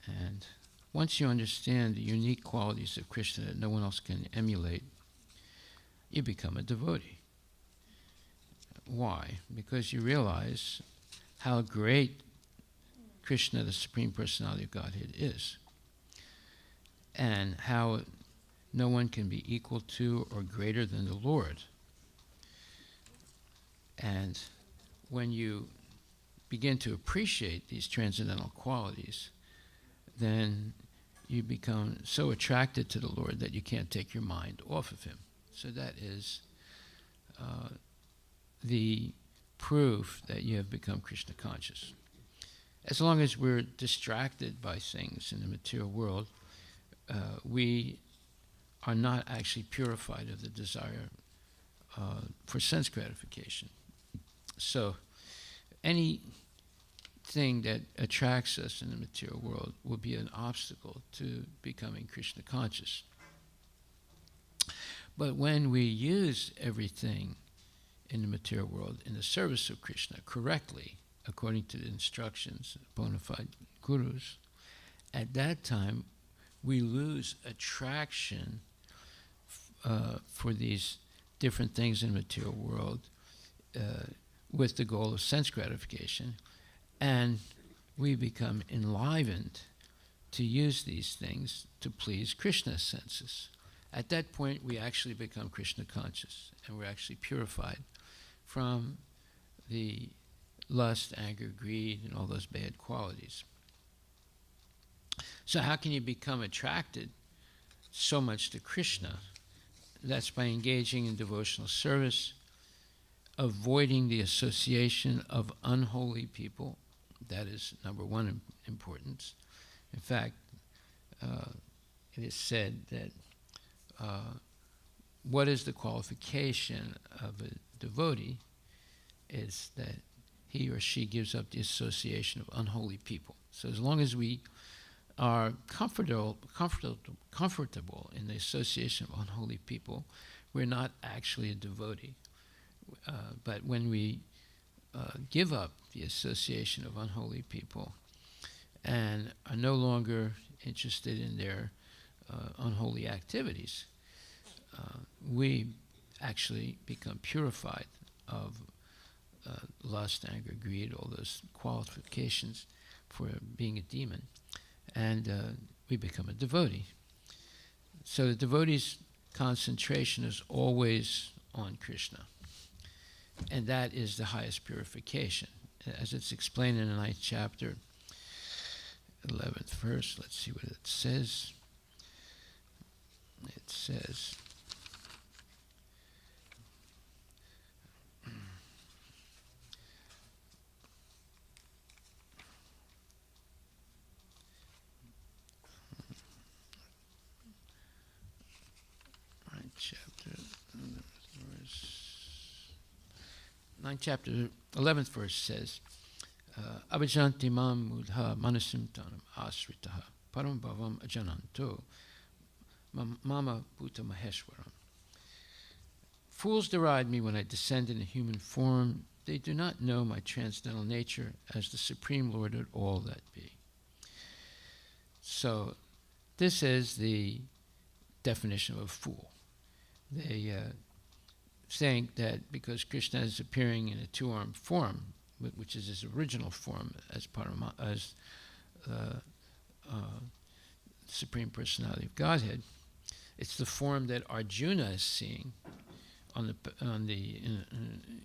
And once you understand the unique qualities of Krishna that no one else can emulate, you become a devotee. Why? Because you realize how great Krishna, the Supreme Personality of Godhead, is, and how no one can be equal to or greater than the Lord. And when you begin to appreciate these transcendental qualities, then you become so attracted to the Lord that you can't take your mind off of Him. So that is the proof that you have become Krishna conscious. As long as we're distracted by things in the material world, we are not actually purified of the desire for sense gratification. So anything that attracts us in the material world will be an obstacle to becoming Krishna conscious. But when we use everything in the material world in the service of Krishna correctly, according to the instructions of bona fide gurus, at that time we lose attraction for these different things in the material world with the goal of sense gratification, and we become enlivened to use these things to please Krishna's senses. At that point, we actually become Krishna conscious, and we're actually purified from the lust, anger, greed, and all those bad qualities. So how can you become attracted so much to Krishna? That's by engaging in devotional service, avoiding the association of unholy people. That is number one importance. In fact, it is said that what is the qualification of a devotee is that he or she gives up the association of unholy people. So as long as we are comfortable in the association of unholy people, we're not actually a devotee. But when we give up the association of unholy people and are no longer interested in their unholy activities, we actually become purified of lust, anger, greed, all those qualifications for being a demon, and we become a devotee. So the devotee's concentration is always on Krishna, and that is the highest purification. As it's explained in the 9th chapter, 11th verse, let's see what it says. It says, ninth chapter, 11th verse says, Avajanti mam mudha manasimtanam asritaha param bhavam ajananto mama bhuta maheshwaram. Fools deride me when I descend in a human form. They do not know my transcendental nature as the Supreme Lord of all that be. So this is the definition of a fool. They saying that because Krishna is appearing in a two-armed form, which is his original form as Supreme Personality of Godhead, it's the form that Arjuna is seeing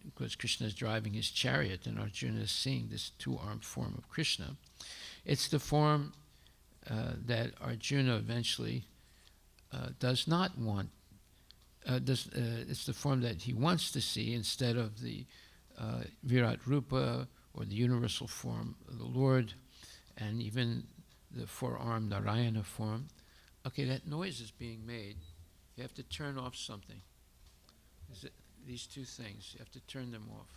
because Krishna is driving his chariot and Arjuna is seeing this two-armed form of Krishna. It's the form that Arjuna eventually does not want. It's the form that he wants to see instead of the Virat Rupa or the universal form of the Lord, and even the four-armed Narayana form. Okay, that noise is being made. You have to turn off something. These two things, you have to turn them off.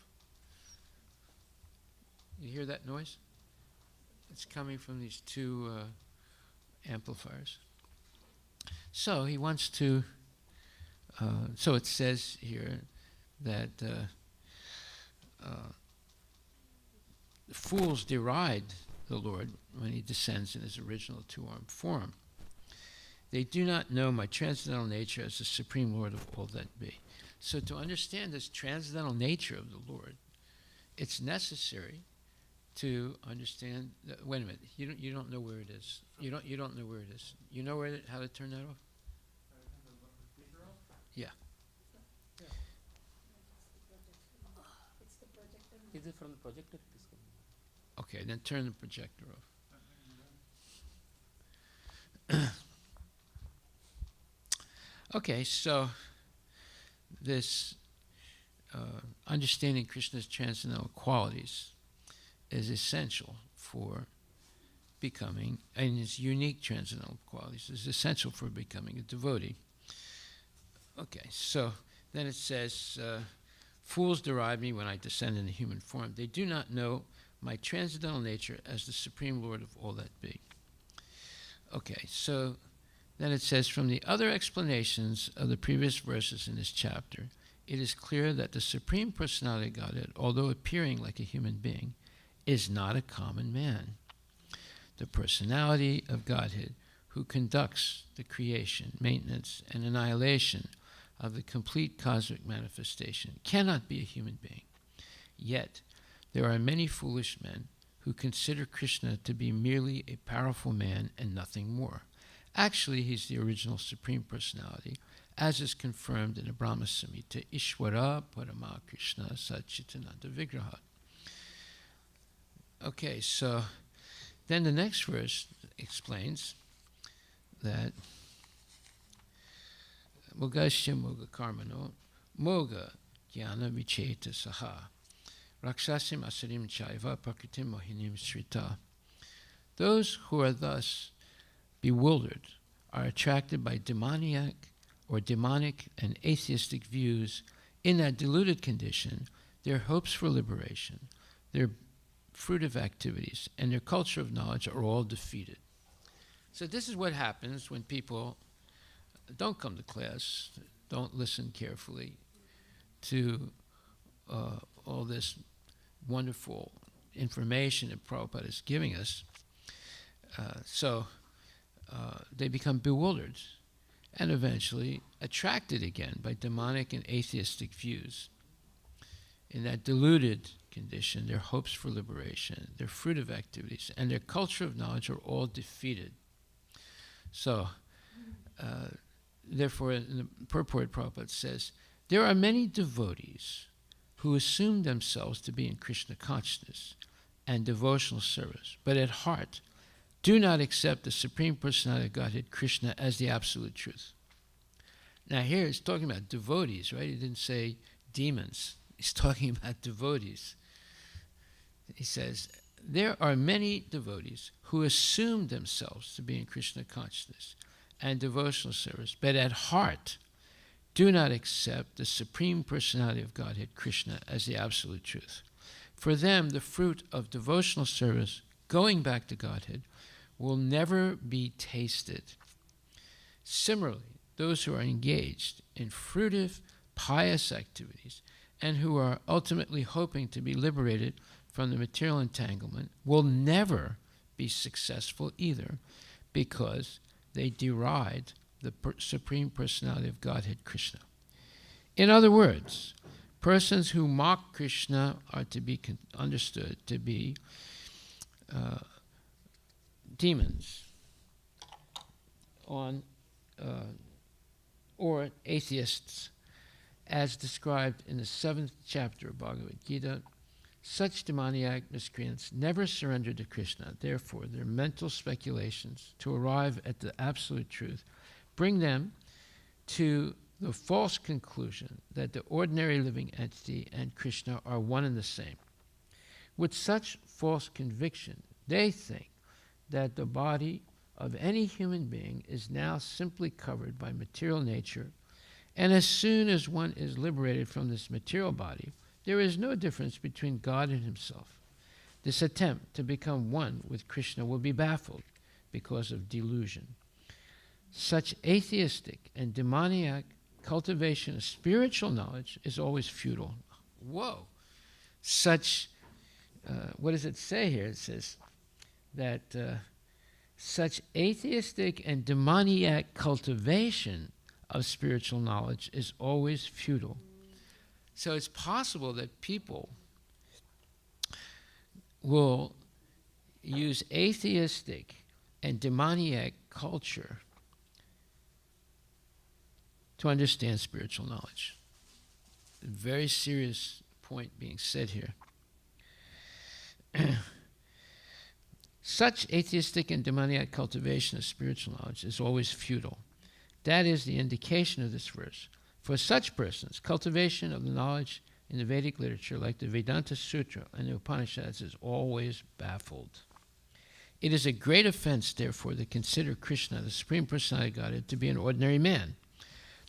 You hear that noise? It's coming from these two amplifiers. So he wants to, so it says here that fools deride the Lord when he descends in his original two-armed form. They do not know my transcendental nature as the Supreme Lord of all that be. So to understand this transcendental nature of the Lord, it's necessary to understand. Wait a minute, you don't know where it is. You don't know where it is. You know how to turn that off? Yeah. Is it from the projector? Okay, then turn the projector off. Okay, so this understanding Krishna's transcendental qualities is essential for becoming, and his unique transcendental qualities is essential for becoming a devotee. Okay, so then it says, fools deride me when I descend in a human form. They do not know my transcendental nature as the Supreme Lord of all that be. Okay, so then it says, from the other explanations of the previous verses in this chapter, it is clear that the Supreme Personality of Godhead, although appearing like a human being, is not a common man. The personality of Godhead, who conducts the creation, maintenance, and annihilation of the complete cosmic manifestation, cannot be a human being. Yet, there are many foolish men who consider Krishna to be merely a powerful man and nothing more. Actually, he's the original Supreme Personality, as is confirmed in the Brahma Samhita, Ishvara Parama Krishna Satchitananda Vigraha. Okay, so then the next verse explains that Mogasya Moga Karmano Moga Jnana Vicheta Saha Rakshasim Asarim Chaiva Prakritim Mohinim Srita. Those who are thus bewildered are attracted by demoniac or demonic and atheistic views. In that deluded condition, their hopes for liberation, their fruitive activities, and their culture of knowledge are all defeated. So this is what happens when people don't come to class, don't listen carefully to all this wonderful information that Prabhupada is giving us. So they become bewildered and eventually attracted again by demonic and atheistic views. In that deluded condition, their hopes for liberation, their fruitive activities, and their culture of knowledge are all defeated. So, therefore, in the purport, Prabhupada says, there are many devotees who assume themselves to be in Krishna consciousness and devotional service, but at heart do not accept the Supreme Personality of Godhead, Krishna, as the absolute truth. Now here he's talking about devotees, right? He didn't say demons. He's talking about devotees. He says, there are many devotees who assume themselves to be in Krishna consciousness and devotional service, but at heart do not accept the Supreme Personality of Godhead, Krishna, as the absolute truth. For them, the fruit of devotional service, going back to Godhead, will never be tasted. Similarly, those who are engaged in fruitive, pious activities and who are ultimately hoping to be liberated from the material entanglement will never be successful either, because they deride the Supreme Personality of Godhead, Krishna. In other words, persons who mock Krishna are to be understood to be demons or atheists, as described in the 7th chapter of Bhagavad Gita. Such demoniac miscreants never surrender to Krishna. Therefore, their mental speculations to arrive at the absolute truth bring them to the false conclusion that the ordinary living entity and Krishna are one and the same. With such false conviction, they think that the body of any human being is now simply covered by material nature, and as soon as one is liberated from this material body, there is no difference between God and himself. This attempt to become one with Krishna will be baffled because of delusion. Such atheistic and demoniac cultivation of spiritual knowledge is always futile. Whoa! What does it say here? It says that such atheistic and demoniac cultivation of spiritual knowledge is always futile. So it's possible that people will use atheistic and demoniac culture to understand spiritual knowledge. A very serious point being said here. Such atheistic and demoniac cultivation of spiritual knowledge is always futile. That is the indication of this verse. For such persons, cultivation of the knowledge in the Vedic literature, like the Vedanta Sutra and the Upanishads, is always baffled. It is a great offense, therefore, to consider Krishna, the Supreme Personality of Godhead, to be an ordinary man.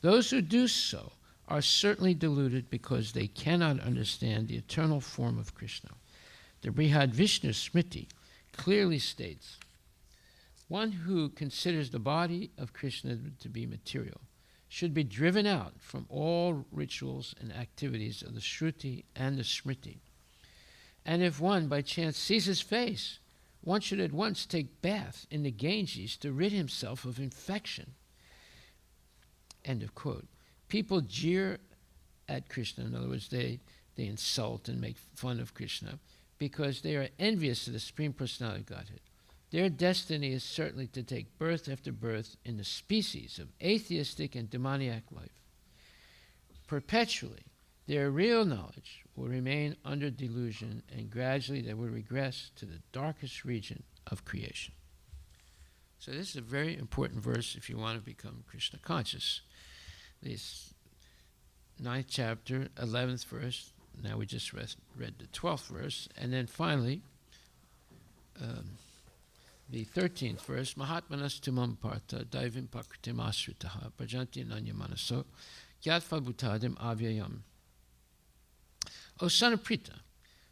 Those who do so are certainly deluded because they cannot understand the eternal form of Krishna. The Brihad Vishnu Smriti clearly states, one who considers the body of Krishna to be material should be driven out from all rituals and activities of the Shruti and the Smriti. And if one by chance sees his face, one should at once take bath in the Ganges to rid himself of infection. End of quote. People jeer at Krishna. In other words, they insult and make fun of Krishna because they are envious of the Supreme Personality of Godhead. Their destiny is certainly to take birth after birth in the species of atheistic and demoniac life. Perpetually, their real knowledge will remain under delusion, and gradually they will regress to the darkest region of creation. So this is a very important verse if you want to become Krishna conscious. This 9th chapter, 11th verse, now we just read the 12th verse, and then finally, the 13th verse, Mahatmanas tumam partha daivim pakritim asritaha prajanti nanya manaso gyatva bhutadim avyayam. O son of Pritha,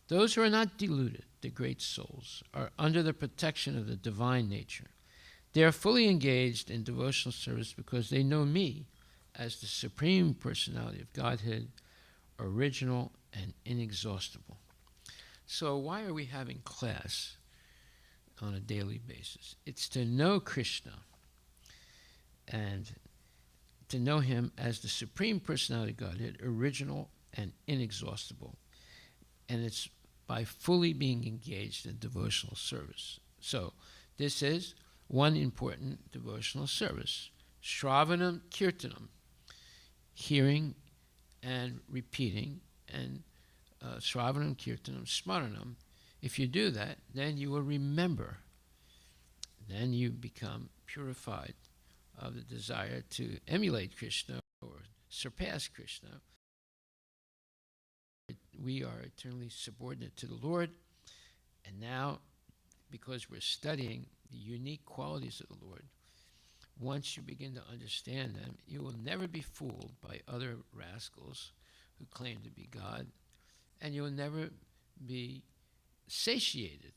those who are not deluded, the great souls, are under the protection of the divine nature. They are fully engaged in devotional service because they know me as the Supreme Personality of Godhead, original and inexhaustible. So why are we having class on a daily basis? It's to know Krishna and to know him as the Supreme Personality of Godhead, original and inexhaustible. And it's by fully being engaged in devotional service. So this is one important devotional service. Shravanam Kirtanam, hearing and repeating, and Shravanam Kirtanam Smaranam. If you do that, then you will remember. Then you become purified of the desire to emulate Krishna or surpass Krishna. We are eternally subordinate to the Lord, and now, because we're studying the unique qualities of the Lord, once you begin to understand them, you will never be fooled by other rascals who claim to be God, and you will never be satiated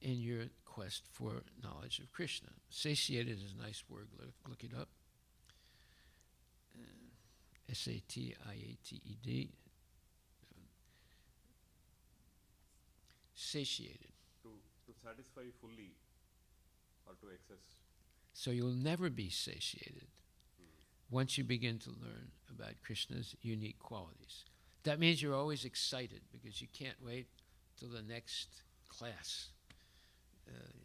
in your quest for knowledge of Krishna. Satiated is a nice word, look it up. S-A-T-I-A-T-E-D, satiated. To satisfy fully or to excess. So you'll never be satiated once you begin to learn about Krishna's unique qualities. That means you're always excited because you can't wait till the next class,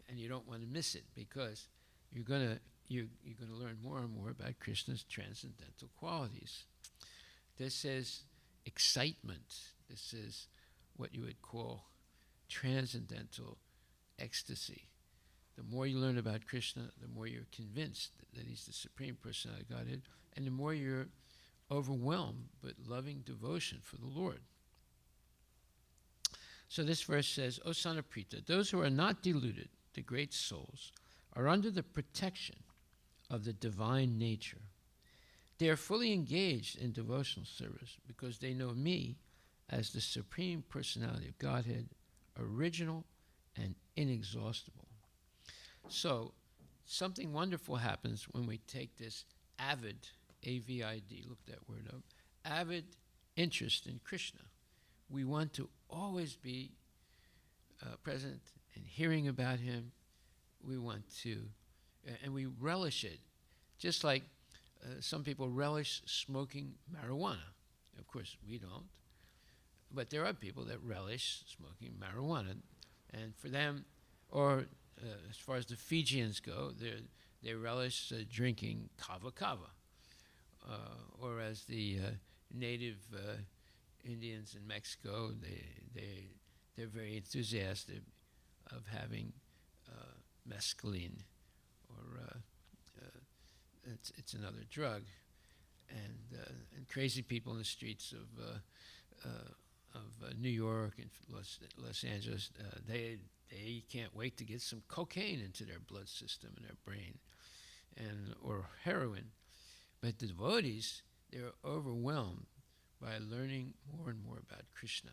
and you don't want to miss it because you're gonna learn more and more about Krishna's transcendental qualities. This is excitement. This is what you would call transcendental ecstasy. The more you learn about Krishna, the more you're convinced that he's the Supreme Personality of Godhead, and the more you're overwhelmed with loving devotion for the Lord. So this verse says, O son of Prita, those who are not deluded, the great souls, are under the protection of the divine nature. They are fully engaged in devotional service because they know me as the Supreme Personality of Godhead, original and inexhaustible. So, something wonderful happens when we take this avid, A-V-I-D, look that word up, avid interest in Krishna. We want to always be present and hearing about him. We want to, and we relish it, just like some people relish smoking marijuana. Of course, we don't. But there are people that relish smoking marijuana. And for them, or as far as the Fijians go, they relish drinking kava. Or as the native Indians in Mexico, they're very enthusiastic of having mescaline, or it's another drug. And crazy people in the streets of New York and Los Angeles, they can't wait to get some cocaine into their blood system and their brain, or heroin. But the devotees, they're overwhelmed by learning more and more about Krishna.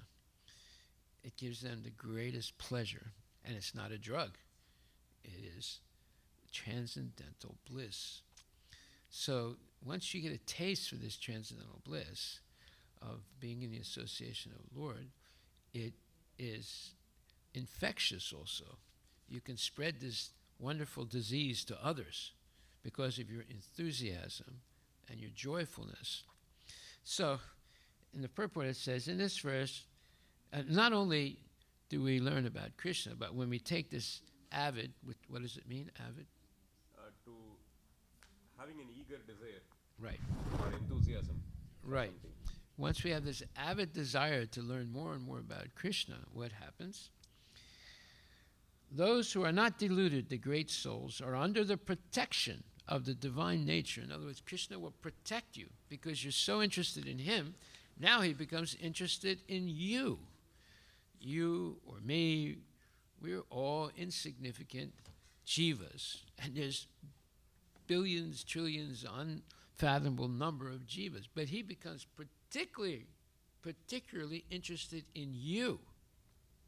It gives them the greatest pleasure, and it's not a drug. It is transcendental bliss. So once you get a taste for this transcendental bliss of being in the association of the Lord, it is infectious also. You can spread this wonderful disease to others because of your enthusiasm and your joyfulness. So in the purport it says, in this verse, not only do we learn about Krishna, but when we take this avid, what does it mean, avid? To having an eager desire. Right. Or enthusiasm. Right. Once we have this avid desire to learn more and more about Krishna, what happens? Those who are not deluded, the great souls, are under the protection of the divine nature. In other words, Krishna will protect you because you're so interested in him. Now he becomes interested in you. You or me, we're all insignificant jivas. And there's billions, trillions, unfathomable number of jivas. But he becomes particularly interested in you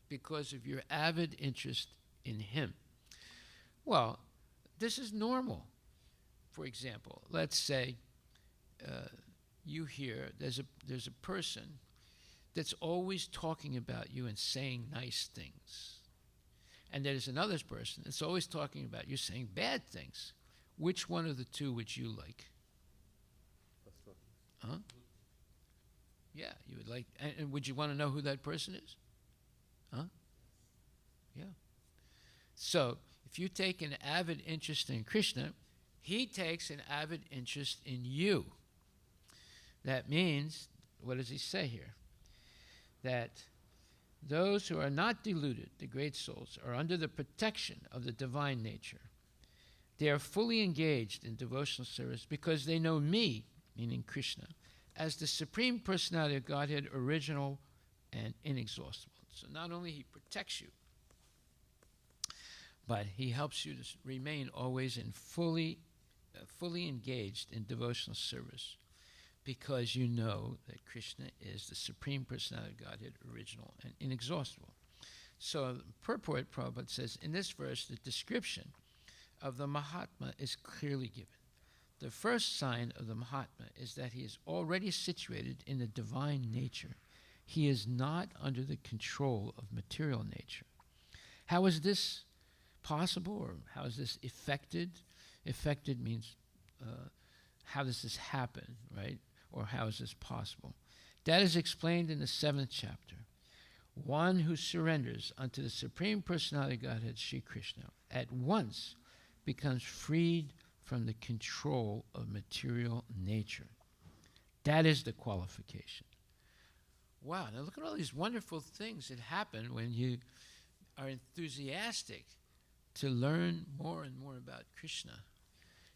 because of your avid interest in him. Well, this is normal. For example, let's say you hear there's a person that's always talking about you and saying nice things. And there's another person that's always talking about you saying bad things. Which one of the two would you like? First one. Huh? Yeah, you would like, and would you want to know who that person is? Huh? Yeah. So, if you take an avid interest in Krishna, he takes an avid interest in you. That means, what does he say here? That those who are not deluded, the great souls, are under the protection of the divine nature. They are fully engaged in devotional service because they know me, meaning Krishna, as the Supreme Personality of Godhead, original and inexhaustible. So not only he protects you, but he helps you to remain always in fully engaged in devotional service because you know that Krishna is the Supreme Personality of Godhead, original and inexhaustible. So purport, Prabhupada says, in this verse, the description of the Mahatma is clearly given. The first sign of the Mahatma is that he is already situated in the divine nature. He is not under the control of material nature. How is this possible, or how is this effected? Effected means how does this happen, right? Or how is this possible? That is explained in the 7th chapter. One who surrenders unto the Supreme Personality of Godhead, Sri Krishna, at once becomes freed from the control of material nature. That is the qualification. Wow, now look at all these wonderful things that happen when you are enthusiastic to learn more and more about Krishna.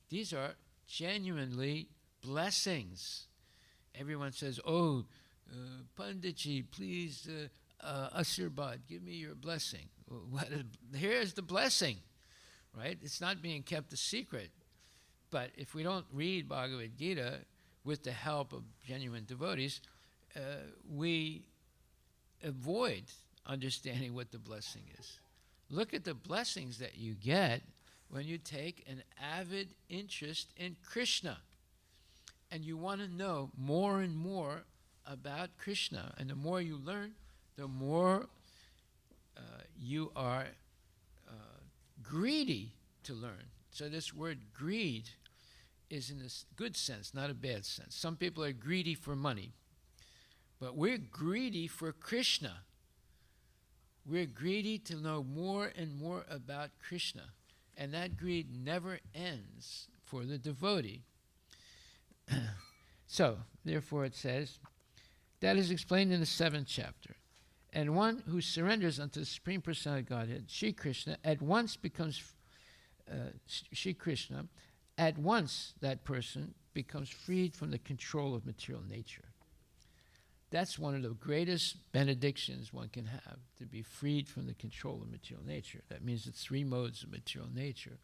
These are genuinely blessings. Everyone says, oh, Panditji, please, Asirbad, give me your blessing. Here's the blessing, right? It's not being kept a secret. But if we don't read Bhagavad Gita with the help of genuine devotees, we avoid understanding what the blessing is. Look at the blessings that you get when you take an avid interest in Krishna and you want to know more and more about Krishna. And the more you learn, the more you are greedy to learn. So this word greed is in a good sense, not a bad sense. Some people are greedy for money, but we're greedy for Krishna. We're greedy to know more and more about Krishna, and that greed never ends for the devotee. So, therefore it says, that is explained in the 7th chapter. And one who surrenders unto the Supreme Personality of Godhead, Sri Krishna, at once becomes Sri Krishna, at once that person becomes freed from the control of material nature. That's one of the greatest benedictions one can have, to be freed from the control of material nature. That means the 3 modes of material nature,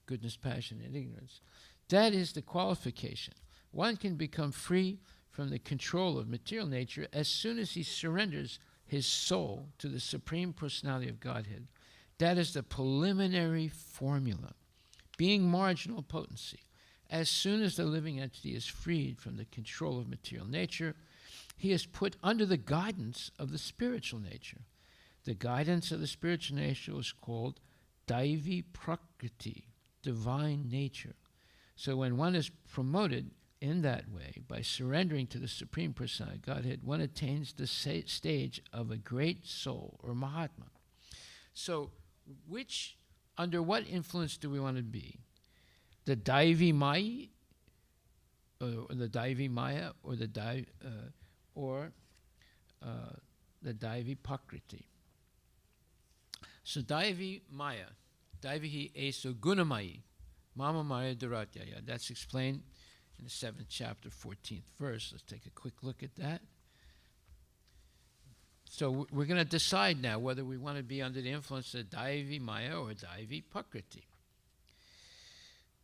goodness, passion, and ignorance. That is the qualification. One can become free from the control of material nature as soon as he surrenders his soul to the Supreme Personality of Godhead. That is the preliminary formula. Being marginal potency, as soon as the living entity is freed from the control of material nature, he is put under the guidance of the spiritual nature. The guidance of the spiritual nature is called Daivi Prakriti, divine nature. So when one is promoted in that way, by surrendering to the Supreme Personality of Godhead, one attains the stage of a great soul, or Mahatma. So under what influence do we want to be? The Daivi Maya, or the Daivi Maya, or the Daivi Prakriti. So Daivi Maya, Daivi Eso Gunamayi, Mama Maya Duratyaya. That's explained in the 7th chapter, 14th verse. Let's take a quick look at that. So we're going to decide now whether we want to be under the influence of Daivi Maya or Daivi Prakriti.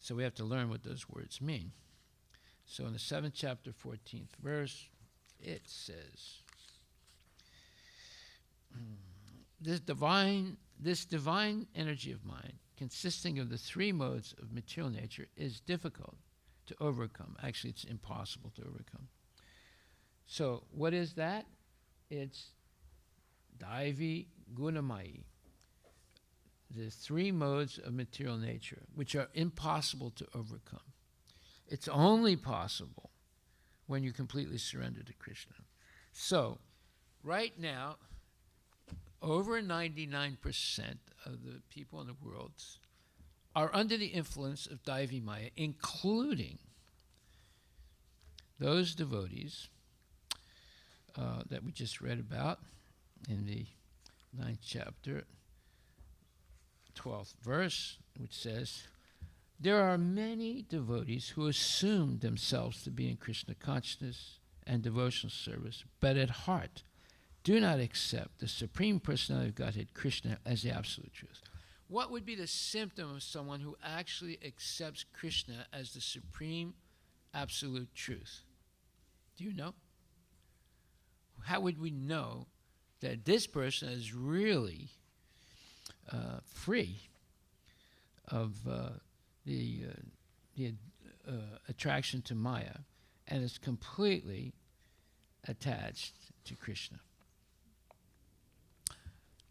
So we have to learn what those words mean. So in the 7th chapter, 14th verse, it says, this divine energy of mind, consisting of the 3 modes of material nature, is difficult to overcome. Actually, it's impossible to overcome. So what is that? It's Daivi Gunamayi, the 3 modes of material nature, which are impossible to overcome. It's only possible when you completely surrender to Krishna. So, right now, over 99% of the people in the world are under the influence of Daivi Maya, including those devotees that we just read about in the 9th chapter, 12th verse, which says, there are many devotees who assume themselves to be in Krishna consciousness and devotional service, but at heart do not accept the Supreme Personality of Godhead, Krishna, as the absolute truth. What would be the symptom of someone who actually accepts Krishna as the supreme absolute truth? Do you know? How would we know that this person is really free of the attraction to Maya and is completely attached to Krishna.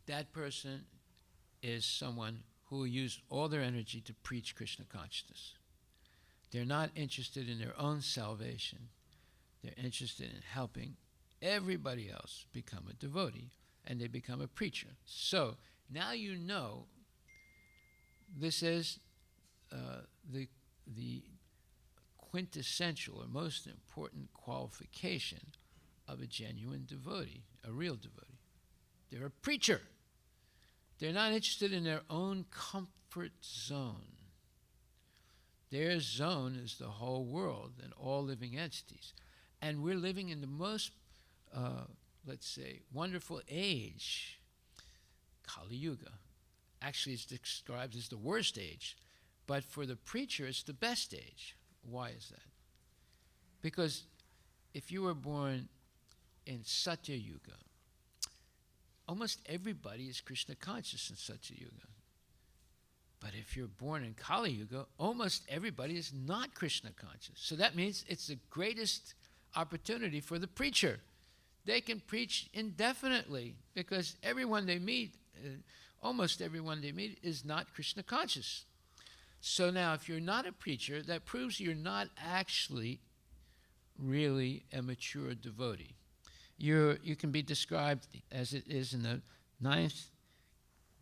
That person is someone who will use all their energy to preach Krishna consciousness. They're not interested in their own salvation. They're interested in helping everybody else become a devotee, and they become a preacher. So now you know this is the quintessential or most important qualification of a genuine devotee, a real devotee. They're a preacher. They're not interested in their own comfort zone. Their zone is the whole world and all living entities. And we're living in the most, let's say, wonderful age, Kali Yuga. Actually, it's described as the worst age. But for the preacher, it's the best age. Why is that? Because if you were born in Satya Yuga, almost everybody is Krishna conscious in Satya Yuga. But if you're born in Kali Yuga, almost everybody is not Krishna conscious. So that means it's the greatest opportunity for the preacher. They can preach indefinitely because everyone they meet, almost everyone they meet, is not Krishna conscious. So now if you're not a preacher, that proves you're not actually really a mature devotee. You can be described as it is in the 9th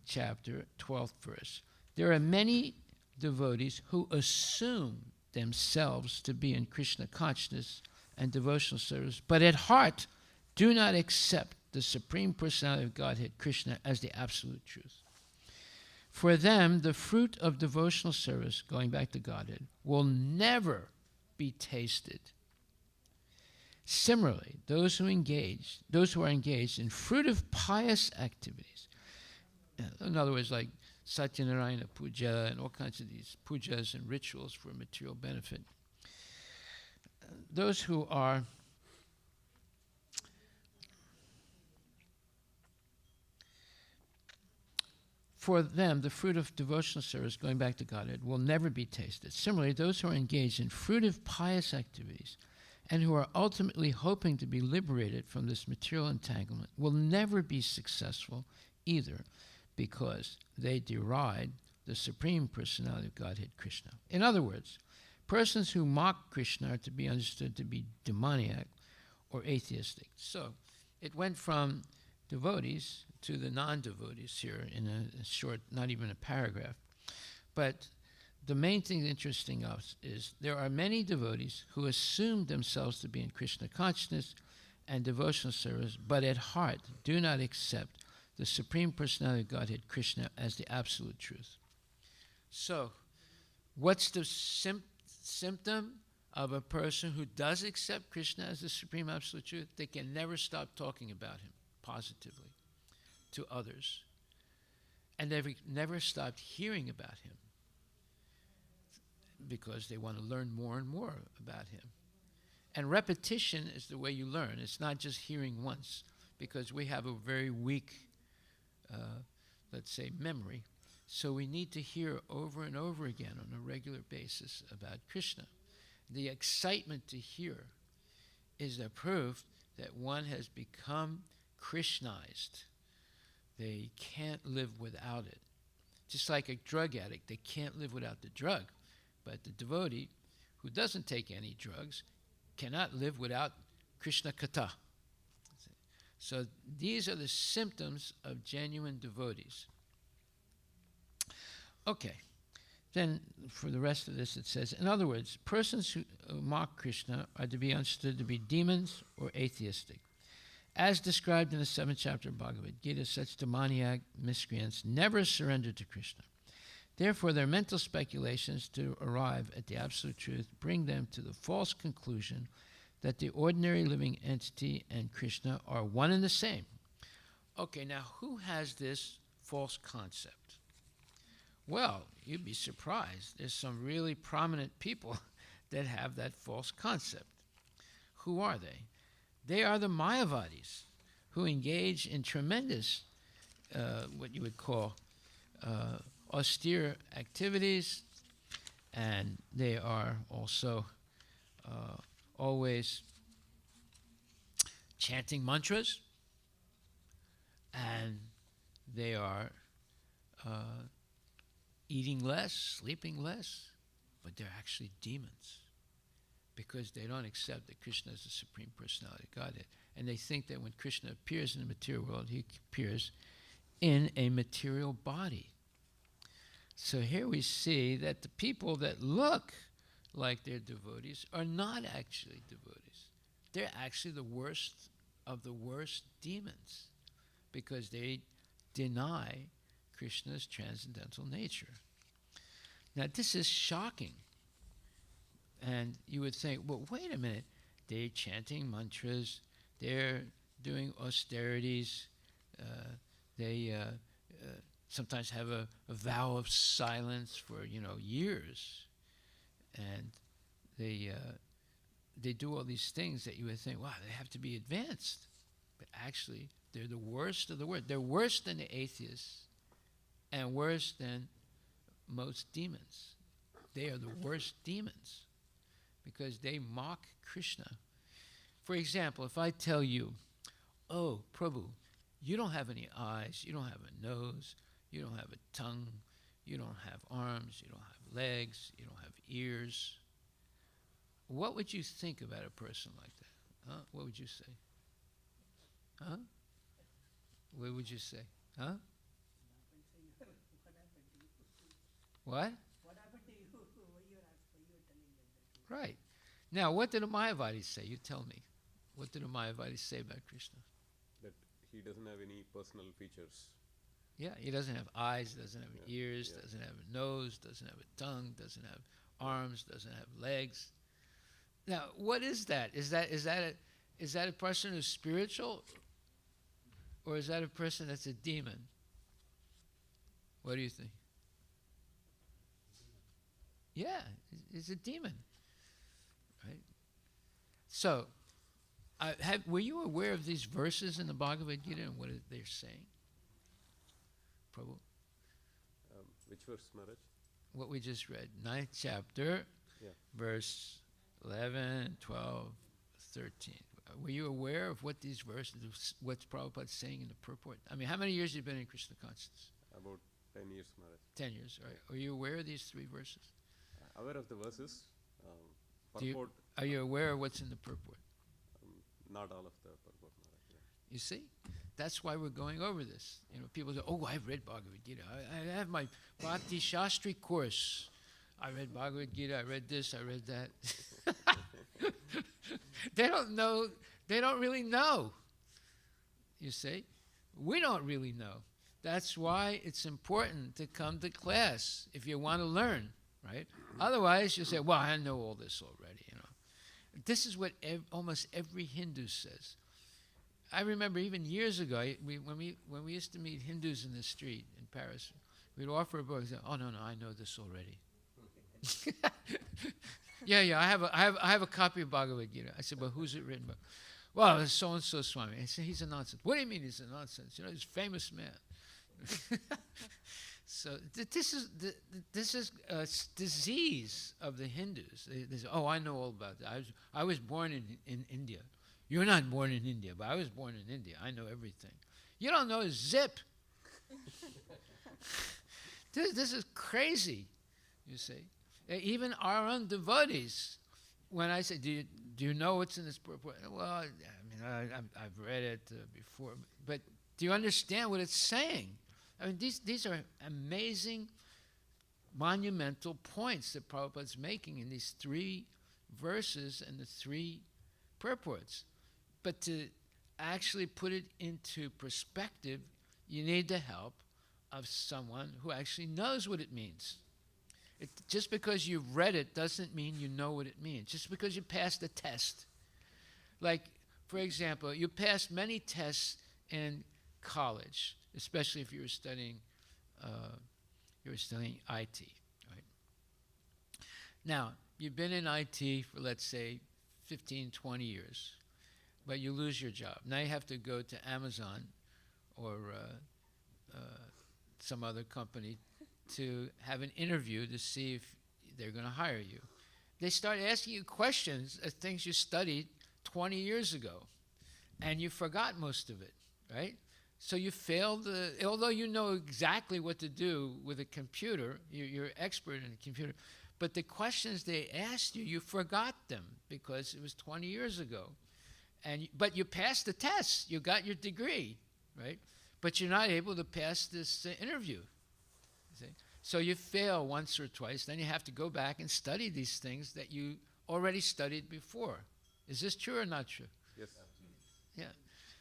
chapter, 12th verse. There are many devotees who assume themselves to be in Krishna consciousness and devotional service, but at heart do not accept the Supreme Personality of Godhead, Krishna, as the absolute truth. For them, the fruit of devotional service, going back to Godhead, will never be tasted. Similarly, those who are engaged in fruitive pious activities, in other words, like Satyanarayana Puja and all kinds of these pujas and rituals for material benefit, those who are for them, the fruit of devotional service, going back to Godhead, will never be tasted. Similarly, those who are engaged in fruitive pious activities and who are ultimately hoping to be liberated from this material entanglement will never be successful either, because they deride the Supreme Personality of Godhead, Krishna. In other words, persons who mock Krishna are to be understood to be demoniac or atheistic. So it went from devotees to the non-devotees here in a short, not even a paragraph. But the main thing interesting us is there are many devotees who assume themselves to be in Krishna consciousness and devotional service, but at heart do not accept the Supreme Personality of Godhead, Krishna, as the absolute truth. So, what's the symptom of a person who does accept Krishna as the Supreme Absolute Truth? They can never stop talking about him positively to others. And they've never stopped hearing about him because they want to learn more and more about him. And repetition is the way you learn. It's not just hearing once, because we have a very weak, let's say, memory. So we need to hear over and over again on a regular basis about Krishna. The excitement to hear is a proof that one has become Krishnized. They can't live without it. Just like a drug addict, they can't live without the drug. But the devotee who doesn't take any drugs cannot live without Krishna Katha. So these are the symptoms of genuine devotees. Okay, then for the rest of this it says, in other words, persons who mock Krishna are to be understood to be demons or atheistic. As described in the 7th chapter of Bhagavad Gita, such demoniac miscreants never surrender to Krishna. Therefore, their mental speculations to arrive at the absolute truth bring them to the false conclusion that the ordinary living entity and Krishna are one and the same. Okay, now who has this false concept? Well, you'd be surprised. There's some really prominent people that have that false concept. Who are they? They are the Mayavadis, who engage in tremendous, what you would call austere activities and they are also always chanting mantras, and they are eating less, sleeping less, but they're actually demons because they don't accept that Krishna is the Supreme Personality of Godhead. And they think that when Krishna appears in the material world, he appears in a material body. So here we see that the people that look like they're devotees are not actually devotees. They're actually the worst of the worst demons because they deny Krishna's transcendental nature. Now, this is shocking. And you would think, well, wait a minute. They're chanting mantras. They're doing austerities. They sometimes have a vow of silence for, years. And they do all these things that you would think, wow, they have to be advanced. But actually, they're the worst of the worst. They're worse than the atheists and worse than most demons. They are the worst demons because they mock Krishna. For example, if I tell you, oh, Prabhu, you don't have any eyes, you don't have a nose, you don't have a tongue, you don't have arms, you don't have legs, you don't have ears, what would you think about a person like that? Huh? What would you say? Huh? What would you say? Huh? What? What happened to you? You were telling them that. Right. Now, what did the Mayavadis say? You tell me. What did the Mayavadis say about Krishna? That he doesn't have any personal features. Yeah, he doesn't have eyes, doesn't have ears, doesn't have a nose, doesn't have a tongue, doesn't have arms, doesn't have legs. Now, what is that? Is that a person who's spiritual, or is that a person that's a demon? What do you think? Yeah, it's a demon, right? So, were you aware of these verses in the Bhagavad Gita and what they're saying? Prabhu? Which verse, Maharaj? What we just read, 9th chapter, Yeah. verse 11, 12, 13. Were you aware of what these verses, what's Prabhupada saying in the purport? I mean, how many years have you been in Krishna consciousness? About 10 years, Maharaj. 10 years, all right. Are you aware of these three verses? Aware of the verses. Purport, Are you aware of what's in the purport? not all of the purport, Maharaj. Yeah. You see? That's why we're going over this. People say, oh, I've read Bhagavad Gita. I have my Bhakti Shastri course. I read Bhagavad Gita, I read this, I read that. They don't know, they don't really know. You see? We don't really know. That's why it's important to come to class if you want to learn, right? Otherwise, you say, well, I know all this already, This is what almost every Hindu says. I remember even years ago, when we used to meet Hindus in the street in Paris, we'd offer a book and say, oh, no, I know this already. Yeah, I have a copy of Bhagavad Gita. I said, well, who's it written by? Well, it's so-and-so Swami. I said, he's a nonsense. What do you mean he's a nonsense? He's a famous man. So this is a disease of the Hindus. They say, oh, I know all about that. I was born in India. You're not born in India, but I was born in India. I know everything. You don't know zip. This is crazy, you see. Even our own devotees, when I say, do you know what's in this purport? Well, I mean, I've read it before, but do you understand what it's saying? I mean, these are amazing, monumental points that Prabhupada's making in these three verses and the three purports. But to actually put it into perspective, you need the help of someone who actually knows what it means. Just because you've read it doesn't mean you know what it means. Just because you passed a test. Like, for example, you passed many tests in college, especially if you were studying IT, right? Now, you've been in IT for, let's say, 15, 20 years, but you lose your job. Now you have to go to Amazon or some other company to have an interview to see if they're going to hire you. They start asking you questions of things you studied 20 years ago, and you forgot most of it, right? So you failed, although you know exactly what to do with a computer, you're expert in a computer, but the questions they asked you, you forgot them because it was 20 years ago. But you passed the test, you got your degree, right? But you're not able to pass this interview. See? So you fail once or twice, then you have to go back and study these things that you already studied before. Is this true or not true? Yes. Yeah.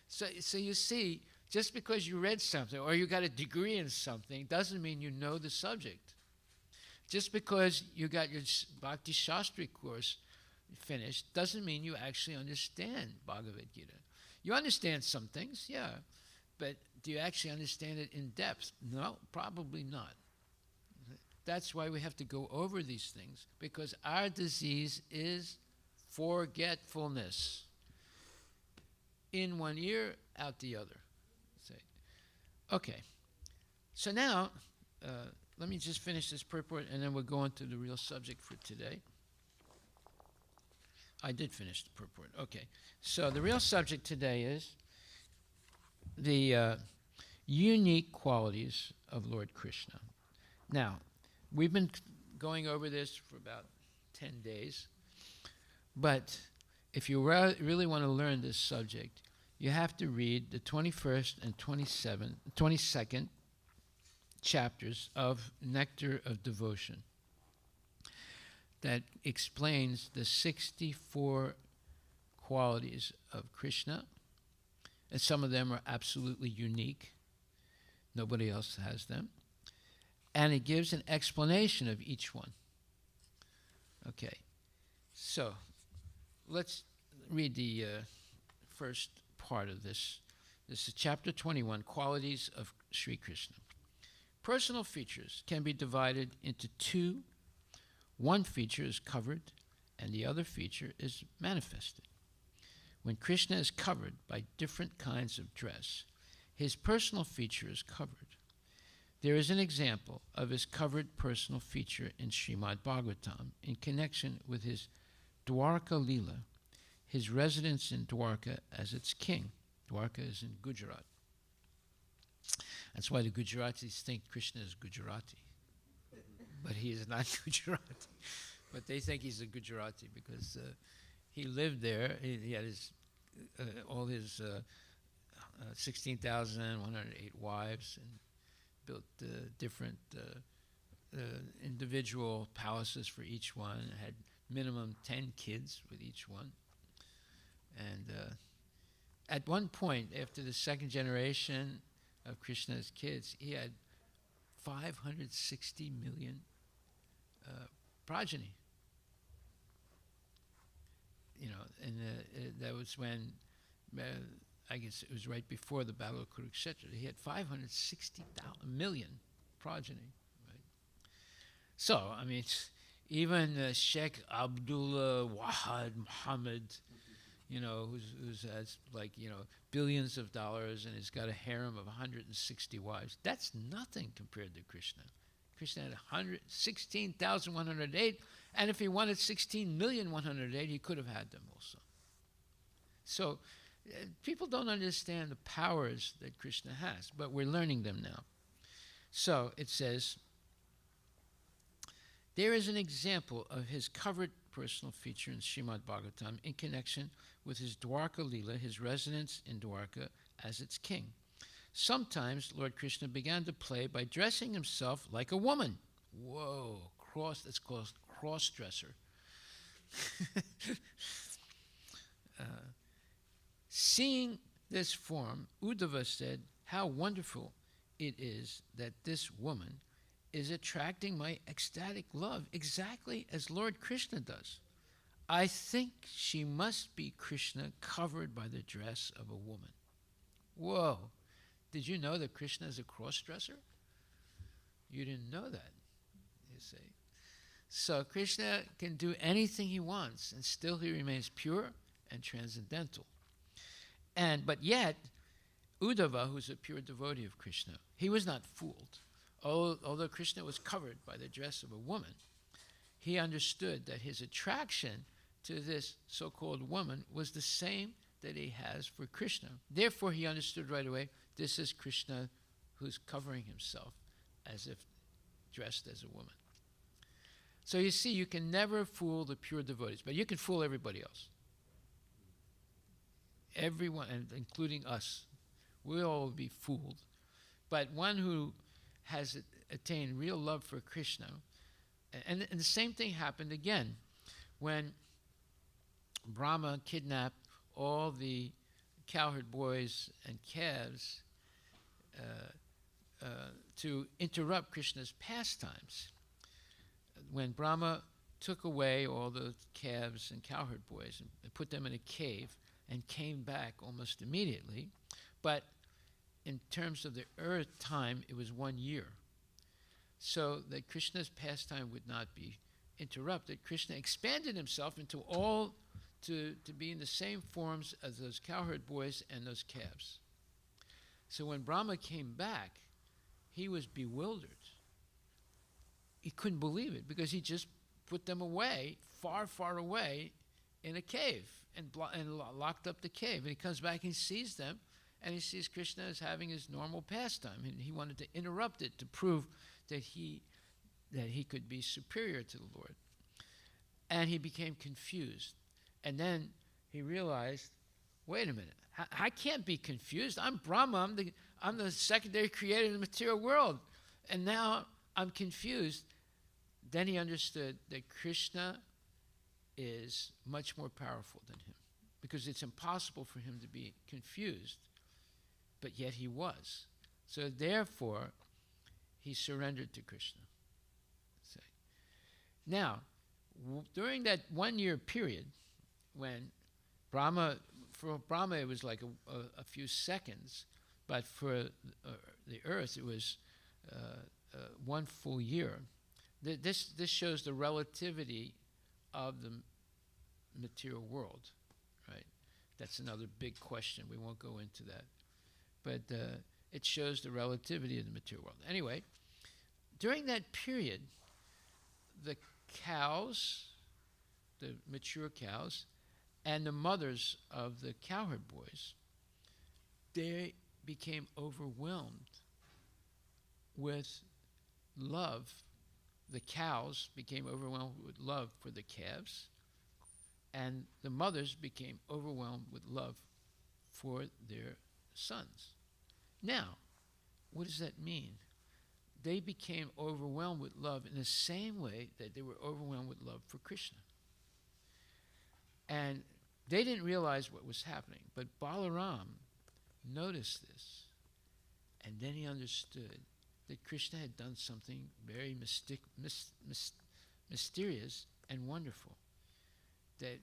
So you see, just because you read something or you got a degree in something doesn't mean you know the subject. Just because you got your Bhakti Shastri course finished doesn't mean you actually understand Bhagavad Gita. You understand some things, yeah, but do you actually understand it in depth? No, probably not. That's why we have to go over these things, because our disease is forgetfulness. In one ear, out the other. Okay, so now let me just finish this purport and then we'll go on to the real subject for today. I did finish the purport. Okay, so the real subject today is the unique qualities of Lord Krishna. Now, we've been going over this for about 10 days, but if you really want to learn this subject, you have to read the 21st and 22nd chapters of Nectar of Devotion that explains the 64 qualities of Krishna, and some of them are absolutely unique. Nobody else has them. And it gives an explanation of each one. Okay, so let's read the first part of this. This is chapter 21, Qualities of Sri Krishna. Personal features can be divided into two. One feature is covered and the other feature is manifested. When Krishna is covered by different kinds of dress, his personal feature is covered. There is an example of his covered personal feature in Srimad Bhagavatam in connection with his Dwarka Leela, his residence in Dwarka as its king. Dwarka is in Gujarat. That's why the Gujaratis think Krishna is Gujarati. But he is not Gujarati. But they think he's a Gujarati because he lived there. He had all his 16,108 wives and built different individual palaces for each one. Had minimum 10 kids with each one. And at one point, after the second generation of Krishna's kids, he had 560 million progeny. You know, and that was when, I guess it was right before the Battle of Kurukshetra. He had 560 million progeny. Right? So, I mean, even Sheikh Abdullah Wahid Muhammad, you know, who's has like, you know, billions of dollars and has got a harem of 160 wives. That's nothing compared to Krishna. Krishna had 16,108, and if he wanted 16,108,000, he could have had them also. So people don't understand the powers that Krishna has, but we're learning them now. So it says, there is an example of his covered personal feature in Srimad Bhagavatam in connection with his Dwarka Leela, his residence in Dwarka as its king. Sometimes Lord Krishna began to play by dressing himself like a woman. Whoa, it's called cross-dresser. Seeing this form, Uddhava said, how wonderful it is that this woman is attracting my ecstatic love exactly as Lord Krishna does. I think she must be Krishna covered by the dress of a woman. Whoa. Did you know that Krishna is a cross-dresser? You didn't know that, you see. So Krishna can do anything he wants, and still he remains pure and transcendental. But yet, Uddhava, who's a pure devotee of Krishna, he was not fooled. Although Krishna was covered by the dress of a woman, he understood that his attraction to this so-called woman was the same that he has for Krishna. Therefore, he understood right away, this is Krishna who's covering himself as if dressed as a woman. So you see, you can never fool the pure devotees, but you can fool everybody else. Everyone, and including us, we'll all be fooled. But one who has attained real love for Krishna, and the same thing happened again when Brahma kidnapped all the cowherd boys and calves to interrupt Krishna's pastimes. When Brahma took away all the calves and cowherd boys and put them in a cave and came back almost immediately, but in terms of the earth time, it was 1 year. So that Krishna's pastime would not be interrupted, Krishna expanded himself into all to be in the same forms as those cowherd boys and those calves. So when Brahma came back, he was bewildered. He couldn't believe it because he just put them away, far, far away in a cave and locked up the cave. And he comes back and he sees them and he sees Krishna as having his normal pastime. And he wanted to interrupt it to prove that he could be superior to the Lord. And he became confused. And then he realized, wait a minute, I can't be confused. I'm Brahma. I'm the secondary creator of the material world. And now I'm confused. Then he understood that Krishna is much more powerful than him because it's impossible for him to be confused, but yet he was. So therefore, he surrendered to Krishna. Now, during that 1 year period, when for Brahma it was like a few seconds, but for the earth it was 1 full year. This shows the relativity of the material world, right? That's another big question. We won't go into that. But it shows the relativity of the material world. Anyway, during that period, the cows, the mature cows, and the mothers of the cowherd boys, they became overwhelmed with love. The cows became overwhelmed with love for the calves, and the mothers became overwhelmed with love for their sons. Now, what does that mean? They became overwhelmed with love in the same way that they were overwhelmed with love for Krishna. And they didn't realize what was happening, but Balaram noticed this, and then he understood that Krishna had done something very mysterious and wonderful. That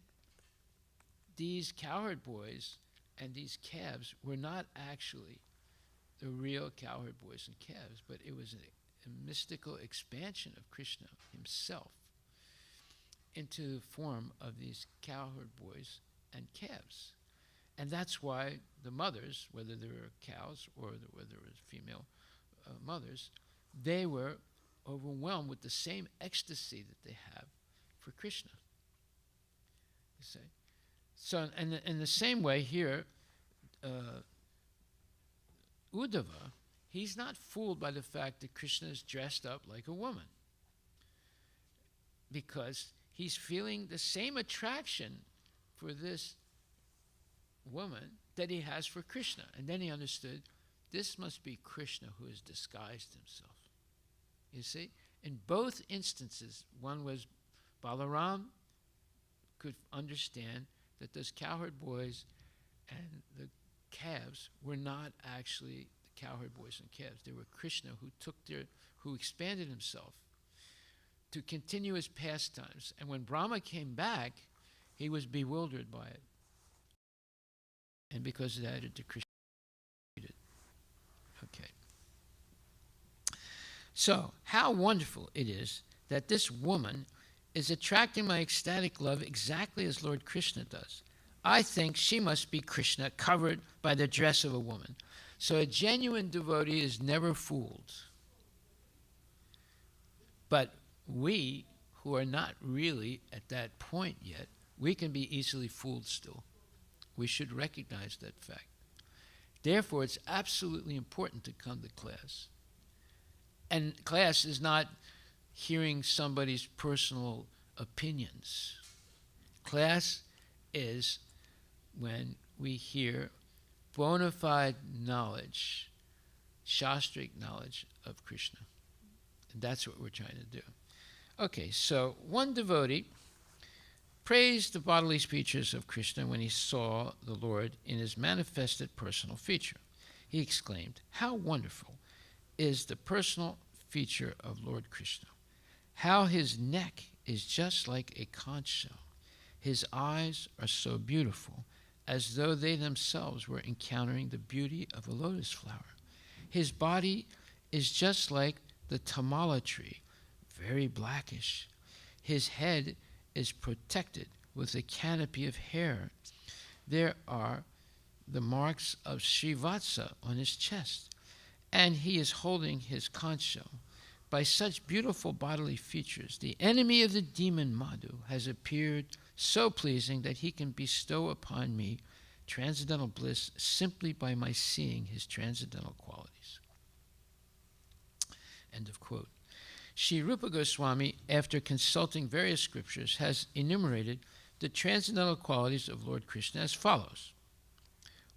these cowherd boys and these calves were not actually the real cowherd boys and calves, but it was a mystical expansion of Krishna himself into the form of these cowherd boys and calves. And that's why the mothers, whether they were cows or whether it was female mothers, they were overwhelmed with the same ecstasy that they have for Krishna. You see? So in the same way here, Uddhava, he's not fooled by the fact that Krishna is dressed up like a woman, because he's feeling the same attraction for this woman that he has for Krishna. And then he understood, this must be Krishna who has disguised himself. You see? In both instances, one was Balaram could understand that those cowherd boys and the calves were not actually the cowherd boys and calves. They were Krishna who expanded himself to continue his pastimes. And when Brahma came back, he was bewildered by it. And because of that, it Krishna. Okay. So, how wonderful it is that this woman is attracting my ecstatic love exactly as Lord Krishna does. I think she must be Krishna covered by the dress of a woman. So a genuine devotee is never fooled. But we who are not really at that point yet, we can be easily fooled still. We should recognize that fact. Therefore, it's absolutely important to come to class. And class is not hearing somebody's personal opinions. Class is when we hear bona fide knowledge, shastric knowledge of Krishna. And that's what we're trying to do. Okay, so one devotee praised the bodily features of Krishna when he saw the Lord in his manifested personal feature. He exclaimed, "How wonderful is the personal feature of Lord Krishna! How his neck is just like a conch shell. His eyes are so beautiful, as though they themselves were encountering the beauty of a lotus flower. His body is just like the tamala tree, very blackish. His head is protected with a canopy of hair. There are the marks of Srivatsa on his chest, and he is holding his conch shell. By such beautiful bodily features, the enemy of the demon Madhu has appeared so pleasing that he can bestow upon me transcendental bliss simply by my seeing his transcendental qualities." End of quote. Sri Rupa Goswami, after consulting various scriptures, has enumerated the transcendental qualities of Lord Krishna as follows.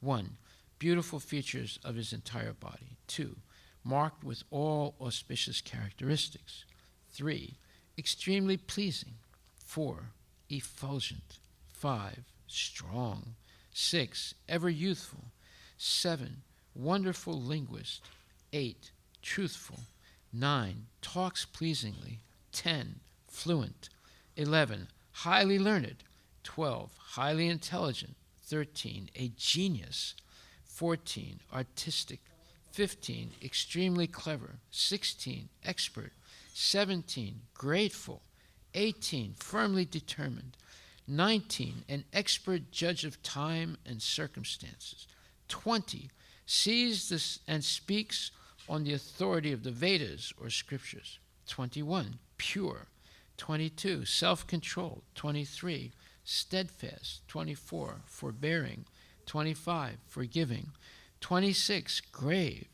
1. Beautiful features of his entire body. 2. Marked with all auspicious characteristics. 3. Extremely pleasing. 4. Effulgent. 5. Strong. 6. Ever youthful. 7. Wonderful linguist. 8. Truthful. 9. Talks pleasingly. 10. Fluent. 11. Highly learned. 12. Highly intelligent. 13. A genius. 14. Artistic. 15. Extremely clever. 16. Expert. 17. Grateful. 18. Firmly determined. 19. An expert judge of time and circumstances. 20. Sees this and speaks on the authority of the Vedas or scriptures. 21. Pure. 22. Self-controlled. 23. Steadfast. 24. Forbearing. 25. Forgiving. 26. Grave.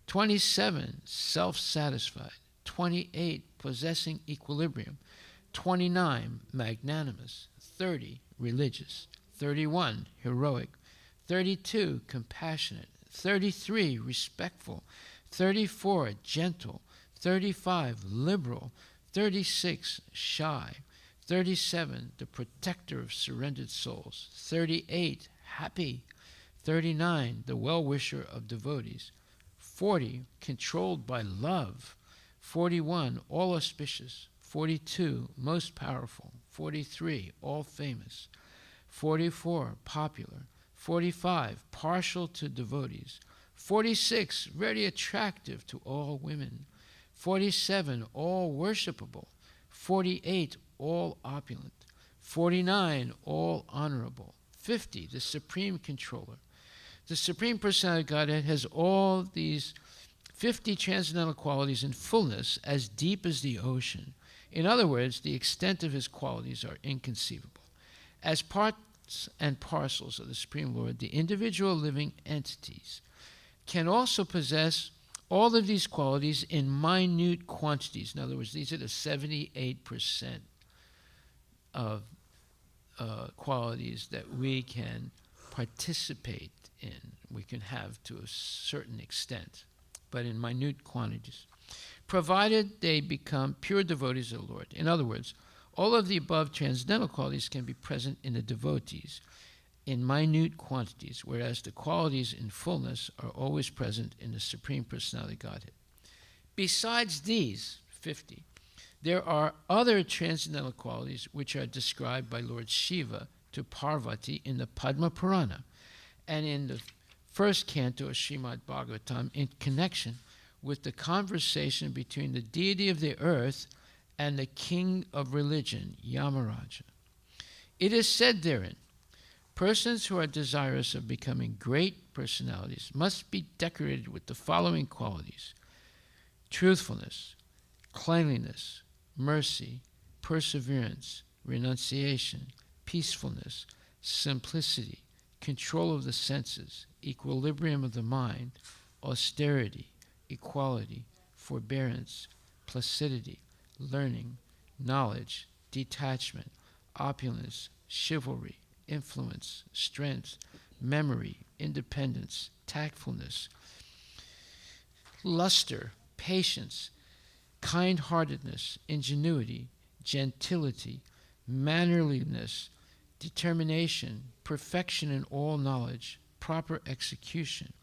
27. Self-satisfied. 28. Possessing equilibrium. 29. Magnanimous. 30. Religious. 31. Heroic. 32. Compassionate. 33. Respectful. 34. Gentle. 35. Liberal. 36. Shy. 37. The protector of surrendered souls. 38. Happy. 39. The well-wisher of devotees. 40. Controlled by love. 41. All auspicious. 42. Most powerful. 43. All famous. 44. Popular. 45. Partial to devotees. 46. Very attractive to all women. 47. All worshipable. 48. All opulent. 49. All honorable. 50. The supreme controller. The Supreme Personality of Godhead has all these 50 transcendental qualities in fullness as deep as the ocean. In other words, the extent of his qualities are inconceivable. As parts and parcels of the Supreme Lord, the individual living entities can also possess all of these qualities in minute quantities. In other words, these are the 78% of qualities that we can participate in, we can have to a certain extent, but in minute quantities, provided they become pure devotees of the Lord. In other words, all of the above transcendental qualities can be present in the devotees in minute quantities, whereas the qualities in fullness are always present in the Supreme Personality of Godhead. Besides these 50, there are other transcendental qualities which are described by Lord Shiva to Parvati in the Padma Purana and in the first canto of Srimad Bhagavatam in connection with the conversation between the deity of the earth and the king of religion, Yamaraja. It is said therein, persons who are desirous of becoming great personalities must be decorated with the following qualities: truthfulness, cleanliness, mercy, perseverance, renunciation, peacefulness, simplicity, control of the senses, equilibrium of the mind, austerity, equality, forbearance, placidity, learning, knowledge, detachment, opulence, chivalry, influence, strength, memory, independence, tactfulness, luster, patience, kind-heartedness, ingenuity, gentility, mannerliness, determination, perfection in all knowledge, proper execution,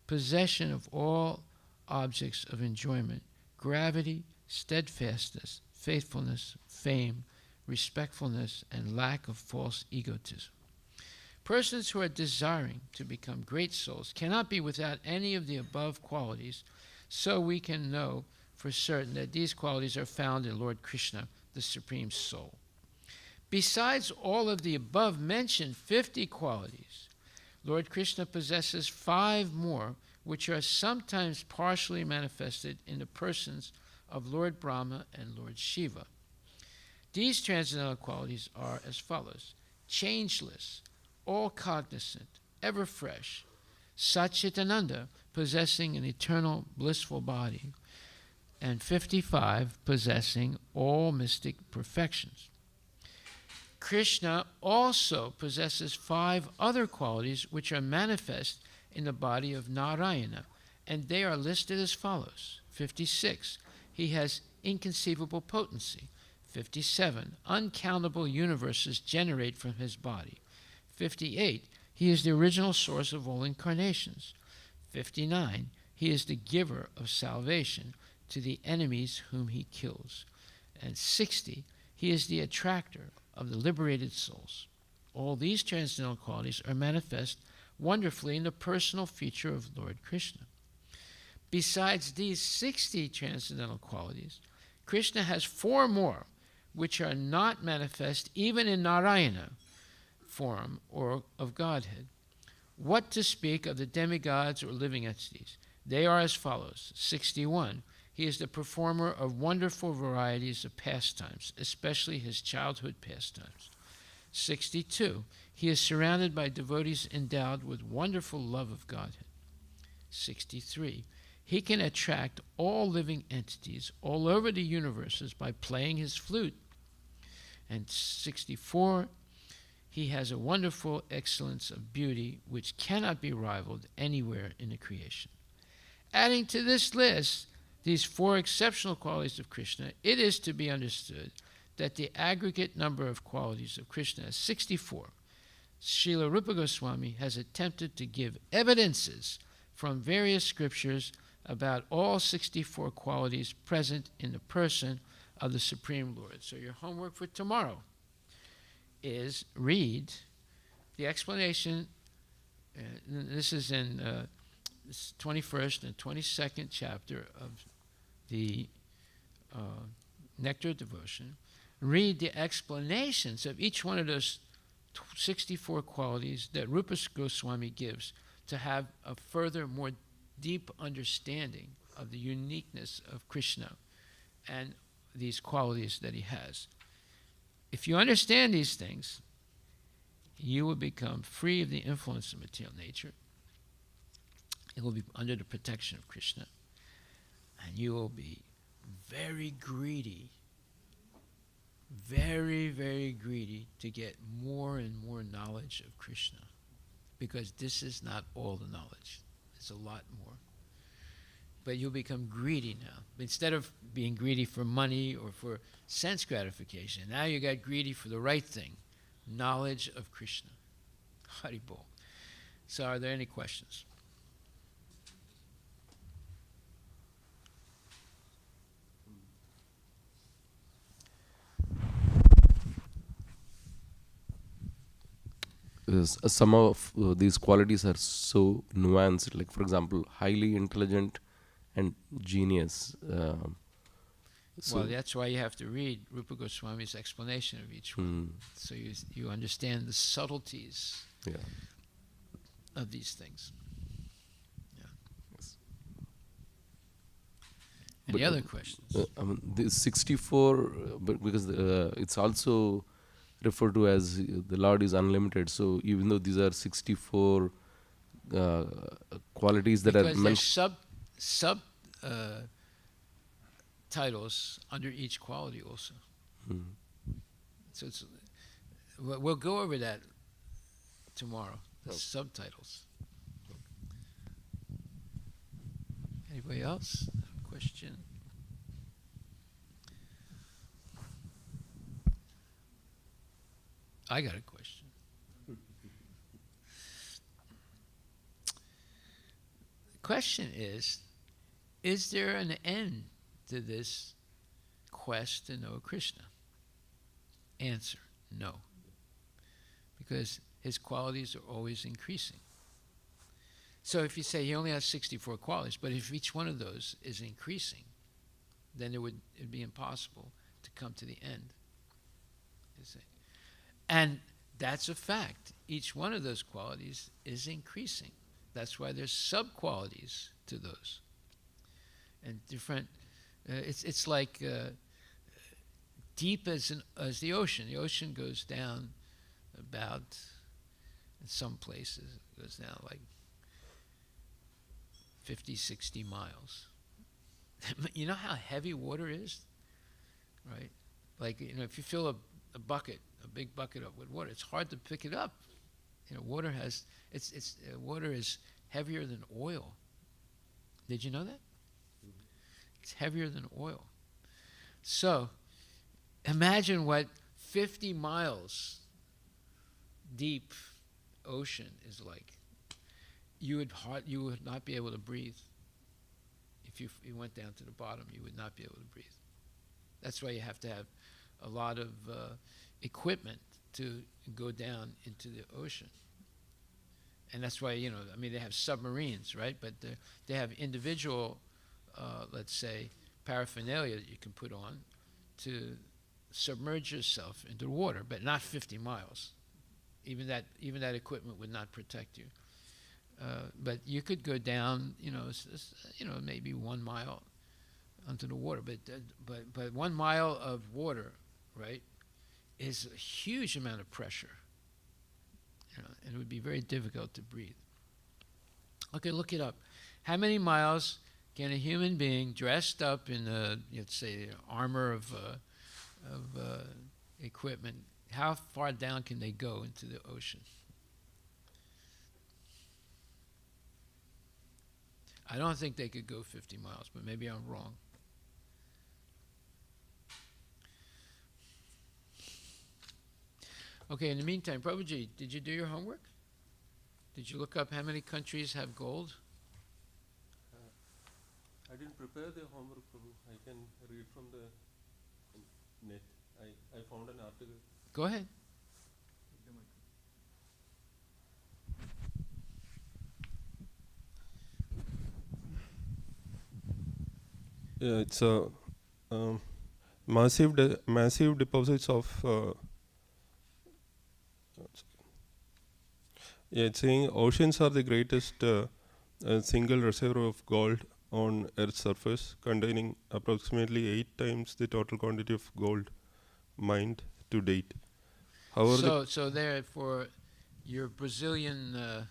possession of all objects of enjoyment, gravity, steadfastness, faithfulness, fame, respectfulness, and lack of false egotism. Persons who are desiring to become great souls cannot be without any of the above qualities, so we can know for certain that these qualities are found in Lord Krishna, the Supreme Soul. Besides all of the above mentioned 50 qualities, Lord Krishna possesses 5 more, which are sometimes partially manifested in the persons of Lord Brahma and Lord Shiva. These transcendental qualities are as follows: changeless, all-cognizant, ever-fresh, Satchitananda, possessing an eternal blissful body, and 55, possessing all mystic perfections. Krishna also possesses 5 other qualities which are manifest in the body of Narayana, and they are listed as follows. 56, he has inconceivable potency. 57, uncountable universes generate from his body. 58, he is the original source of all incarnations. 59, he is the giver of salvation to the enemies whom he kills. And 60, he is the attractor of the liberated souls. All these transcendental qualities are manifest wonderfully in the personal feature of Lord Krishna. Besides these 60 transcendental qualities, Krishna has 4 more which are not manifest even in Narayana form or of Godhead. What to speak of the demigods or living entities? They are as follows. 61, he is the performer of wonderful varieties of pastimes, especially his childhood pastimes. 62, he is surrounded by devotees endowed with wonderful love of Godhead. 63, he can attract all living entities all over the universes by playing his flute. And 64, he has a wonderful excellence of beauty which cannot be rivaled anywhere in the creation. Adding to this list these 4 exceptional qualities of Krishna, it is to be understood that the aggregate number of qualities of Krishna is 64. Srila Rupa Goswami has attempted to give evidences from various scriptures about all 64 qualities present in the person of the Supreme Lord. So your homework for tomorrow is read the explanation. This is in this 21st and 22nd chapter of the Nectar Devotion. Read the explanations of each one of those 64 qualities that Rupa Goswami gives to have a further, more deep understanding of the uniqueness of Krishna and these qualities that he has. If you understand these things, you will become free of the influence of material nature. It will be under the protection of Krishna. And you will be very greedy, very, very greedy to get more and more knowledge of Krishna. Because this is not all the knowledge. It's a lot more. But you'll become greedy now. Instead of being greedy for money or for sense gratification, now you got greedy for the right thing, knowledge of Krishna. Hari Bol. So are there any questions? Some of these qualities are so nuanced, like for example, highly intelligent and genius. Well, that's why you have to read Rupa Goswami's explanation of each one, so you understand the subtleties of these things. Yeah. Yes. Any other questions? I mean, the 64, but because it's also referred to as the Lord is unlimited. So even though these are 64 qualities that Because are there's mentioned, sub titles under each quality also. So it's we'll go over that tomorrow. The subtitles. Anybody else? Question? I got a question. The question is there an end to this quest to know Krishna? Answer, no. Because his qualities are always increasing. So if you say he only has 64 qualities, but if each one of those is increasing, then it'd be impossible to come to the end. You see? And that's a fact. Each one of those qualities is increasing. That's why there's sub-qualities to those. And different, it's like deep as the ocean. The ocean goes down about, in some places, it goes down like 50, 60 miles. You know how heavy water is, right? Like, if you fill a bucket, a big bucket up with water, it's hard to pick it up. Water is heavier than oil. Did you know that? It's heavier than oil. So, imagine what 50 miles deep ocean is like. You would not be able to breathe. If you went down to the bottom, you would not be able to breathe. That's why you have to have a lot of equipment to go down into the ocean. And that's why, they have submarines, right? But they have individual, let's say, paraphernalia that you can put on to submerge yourself into the water, but not 50 miles. Even that equipment would not protect you. But you could go down, maybe 1 mile onto the water. But 1 mile of water, right, is a huge amount of pressure. And it would be very difficult to breathe. Okay, look it up. How many miles can a human being dressed up in, let's say, armor of equipment, how far down can they go into the ocean? I don't think they could go 50 miles, but maybe I'm wrong. Okay, in the meantime, Prabhuji, did you do your homework? Did you look up how many countries have gold? I didn't prepare the homework, Prabhu. I can read from the net. I found an article. Go ahead. Yeah, it's a massive deposits of. It's saying oceans are the greatest single reservoir of gold on Earth's surface, containing approximately 8 times the total quantity of gold mined to date. However, So therefore, your Brazilian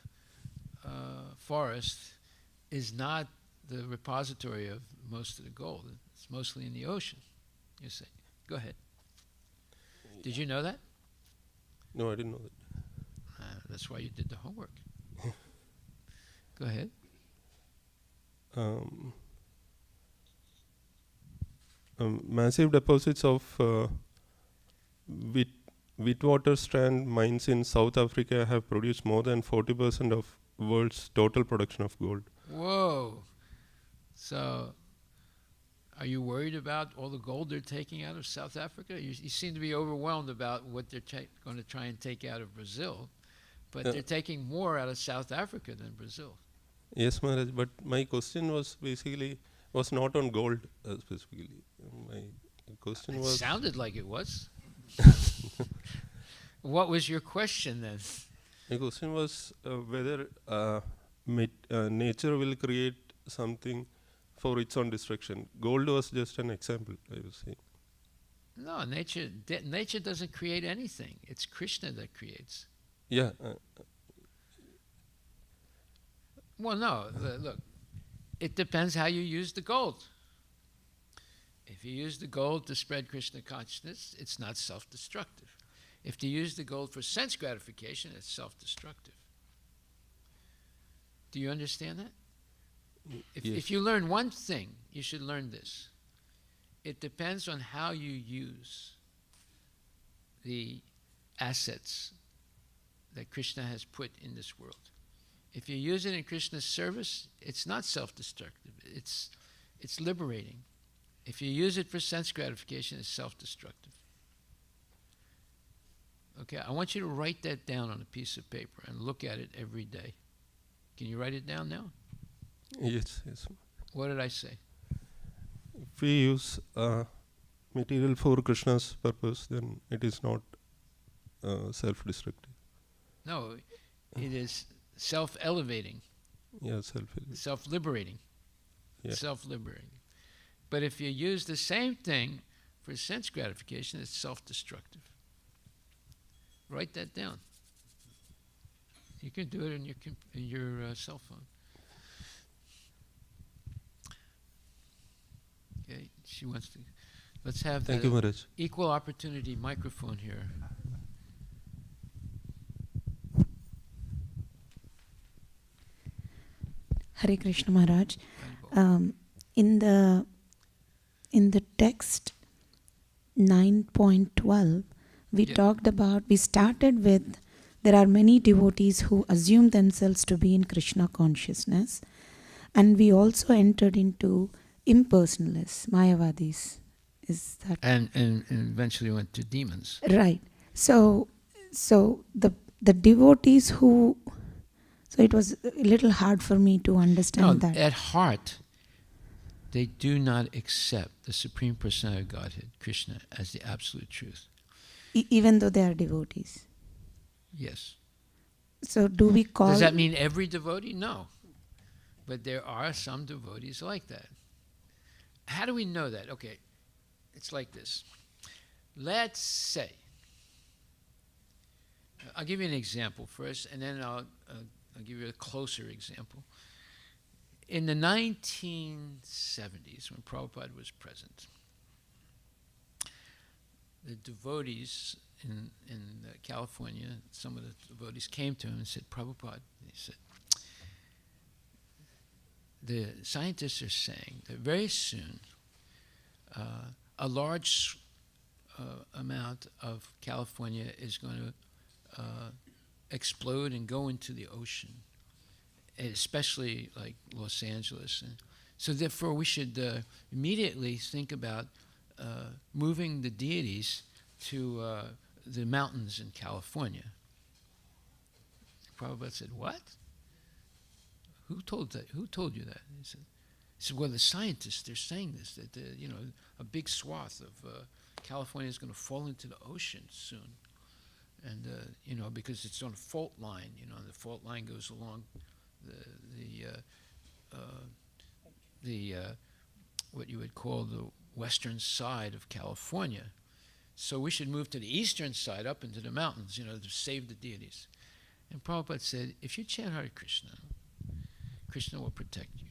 forest is not the repository of most of the gold. It's mostly in the ocean, you say. Go ahead. Did you know that? no, I didn't know that. That's why you did the homework. Go ahead. Massive deposits of Witwater strand mines in South Africa have produced more than 40% of world's total production of gold. Whoa. So, are you worried about all the gold they're taking out of South Africa? You seem to be overwhelmed about what they're going to try and take out of Brazil, but they're taking more out of South Africa than Brazil. Yes, Maharaj, but my question was not on gold specifically. My question It was... sounded like it was. What was your question then? My question was whether nature will create something for its own destruction. Gold was just an example, I was saying. No, nature doesn't create anything. It's Krishna that creates. Yeah, Well, no, look, it depends how you use the gold. If you use the gold to spread Krishna consciousness, it's not self-destructive. If you use the gold for sense gratification, it's self-destructive. Do you understand that? Yes. If you learn one thing, you should learn this. It depends on how you use the assets that Krishna has put in this world. If you use it in Krishna's service, it's not self-destructive. It's liberating. If you use it for sense gratification, it's self-destructive. Okay, I want you to write that down on a piece of paper and look at it every day. Can you write it down now? yes. What did I say? If we use material for Krishna's purpose, then it is not self-destructive. No, it is self-elevating, Yeah, self-liberating, Yeah. self-liberating. But if you use the same thing for sense gratification, it's self-destructive. Write that down. You can do it in your cell phone. Okay, she wants to. Let's have Thank the you, Maharaj. equal opportunity microphone here. Hare Krishna Maharaj. In the text 9.12, we talked about, we started with, there are many devotees who assume themselves to be in Krishna consciousness, and we also entered into impersonalists, Mayavadis. Is that And eventually went to demons. right? So the devotees who, so it was a little hard for me to understand that. At heart, they do not accept the Supreme Personality of Godhead, Krishna, as the absolute truth. Even though they are devotees. Yes. So do we call... Does that mean every devotee? No. But there are some devotees like that. How do we know that? Okay, it's like this. Let's say, I'll give you an example first, and then I'll give you a closer example. In the 1970s, when Prabhupada was present, the devotees in California, some of the devotees came to him and said, Prabhupada, he said, the scientists are saying that very soon a large amount of California is going to explode and go into the ocean, especially like Los Angeles. And so therefore we should immediately think about moving the deities to the mountains in California. Prabhupada said, what? Who told you that? He said, well, the scientists, they're saying this, that a big swath of California is going to fall into the ocean soon. And, because it's on a fault line, and the fault line goes along the what you would call the western side of California. So we should move to the eastern side, up into the mountains, to save the deities. And Prabhupada said, if you chant Hare Krishna, Krishna will protect you.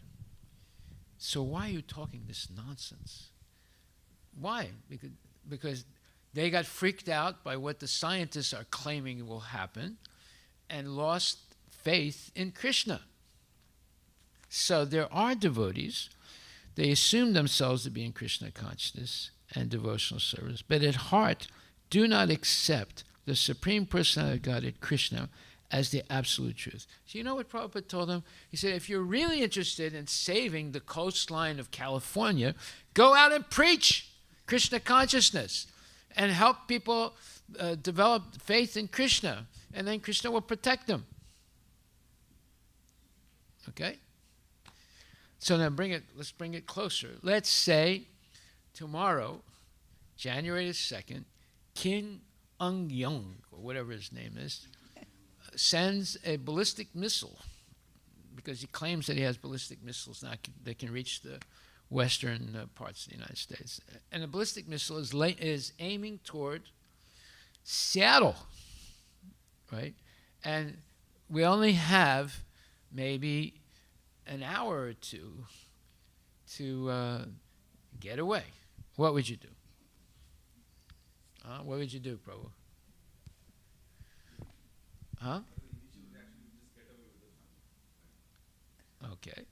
So why are you talking this nonsense? Why? Because they got freaked out by what the scientists are claiming will happen and lost faith in Krishna. So there are devotees, they assume themselves to be in Krishna consciousness and devotional service, but at heart do not accept the Supreme Personality of Godhead, Krishna, as the absolute truth. So you know what Prabhupada told them? He said, if you're really interested in saving the coastline of California, go out and preach Krishna consciousness and help people develop faith in Krishna, and then Krishna will protect them. Okay? So now let's bring it closer. Let's say tomorrow, January the 2nd, Kim Ung-yong, or whatever his name is, sends a ballistic missile because he claims that he has ballistic missiles now that can reach the western parts of the United States. And the ballistic missile is aiming toward Seattle, right? And we only have maybe an hour or two to get away. What would you do? What would you do, Prabhu? Huh? Okay.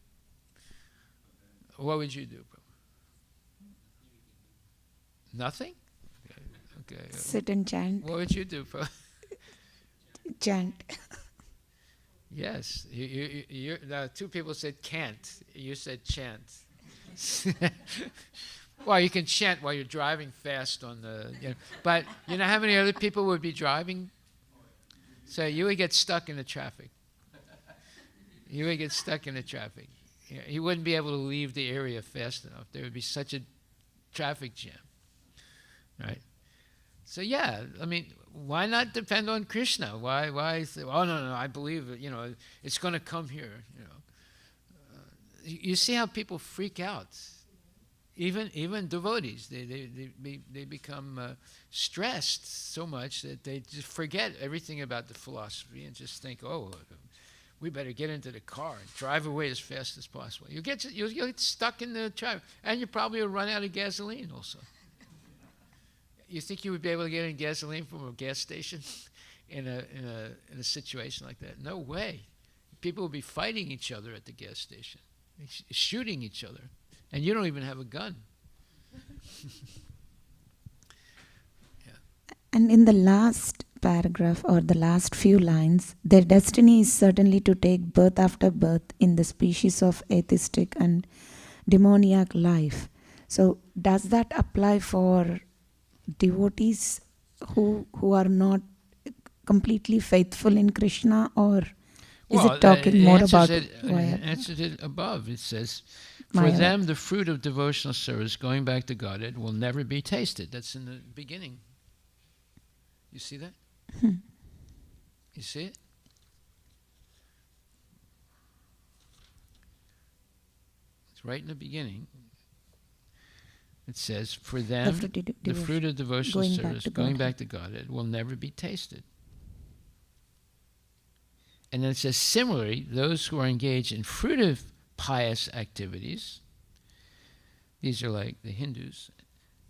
What would you do, Prabhu? Nothing? Okay. Sit and chant. What would you do, Prabhu? Chant. Yes. Two people said can't. You said chant. Well, you can chant while you're driving fast on the. But you know how many other people would be driving? So you would get stuck in the traffic. You would get stuck in the traffic. You wouldn't be able to leave the area fast enough. There would be such a traffic jam, right? So yeah, I mean, why not depend on Krishna? Why say, oh no, I believe it. It's going to come here. You see how people freak out. Even devotees, they become stressed so much that they just forget everything about the philosophy and just think, oh, we better get into the car and drive away as fast as possible. You'll get stuck in the traffic, and you probably will run out of gasoline also. You think you would be able to get in gasoline from a gas station in a situation like that? No way. People will be fighting each other at the gas station, shooting each other. And you don't even have a gun. Yeah. And in the last paragraph or the last few lines, their destiny is certainly to take birth after birth in the species of atheistic and demoniac life. So does that apply for devotees who are not completely faithful in Krishna, or is it talking more about It answers it above. It says, for Maya? them, the fruit of devotional service, going back to Godhead, will never be tasted. That's in the beginning. You see that? You see it? It's right in the beginning. It says, for them, the fruit of devotional service, going back to Godhead, will never be tasted. And then it says, similarly, those who are engaged in fruitive pious activities, these are like the Hindus,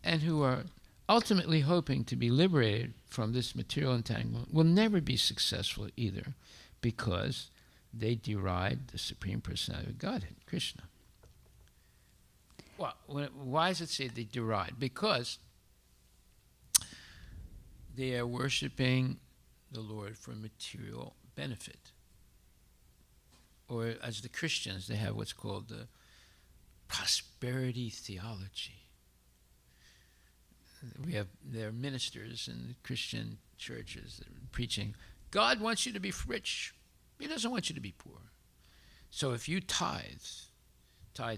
and who are ultimately hoping to be liberated from this material entanglement, will never be successful either, because they deride the Supreme Personality of Godhead, Krishna. Well, why does it say they deride? Because they are worshiping the Lord for material benefit. Or as the Christians, they have what's called the prosperity theology. There are ministers in the Christian churches that are preaching, God wants you to be rich. He doesn't want you to be poor. So if you tithe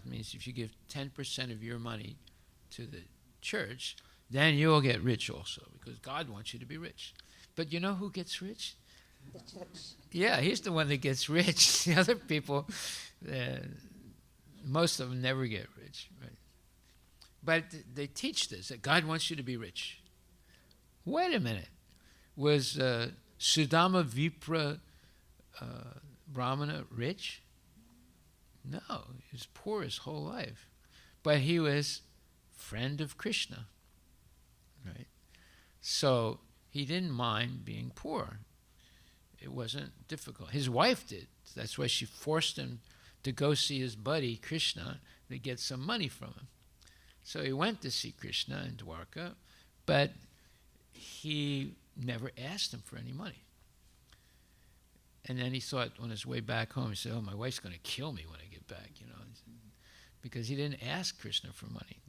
means if you give 10% of your money to the church, then you'll get rich also, because God wants you to be rich. But you know who gets rich? the church? Yeah, he's the one that gets rich. The other people, most of them never get rich, right? But they teach this, that God wants you to be rich. Wait a minute. Was Sudama Vipra Brahmana rich? No, he was poor his whole life. But he was friend of Krishna, right? So he didn't mind being poor. It wasn't difficult. His wife did. That's why she forced him to go see his buddy Krishna to get some money from him. So he went to see Krishna in Dwarka, but he never asked him for any money. And then he thought on his way back home, he said, oh, my wife's going to kill me when I get back, because he didn't ask Krishna for money.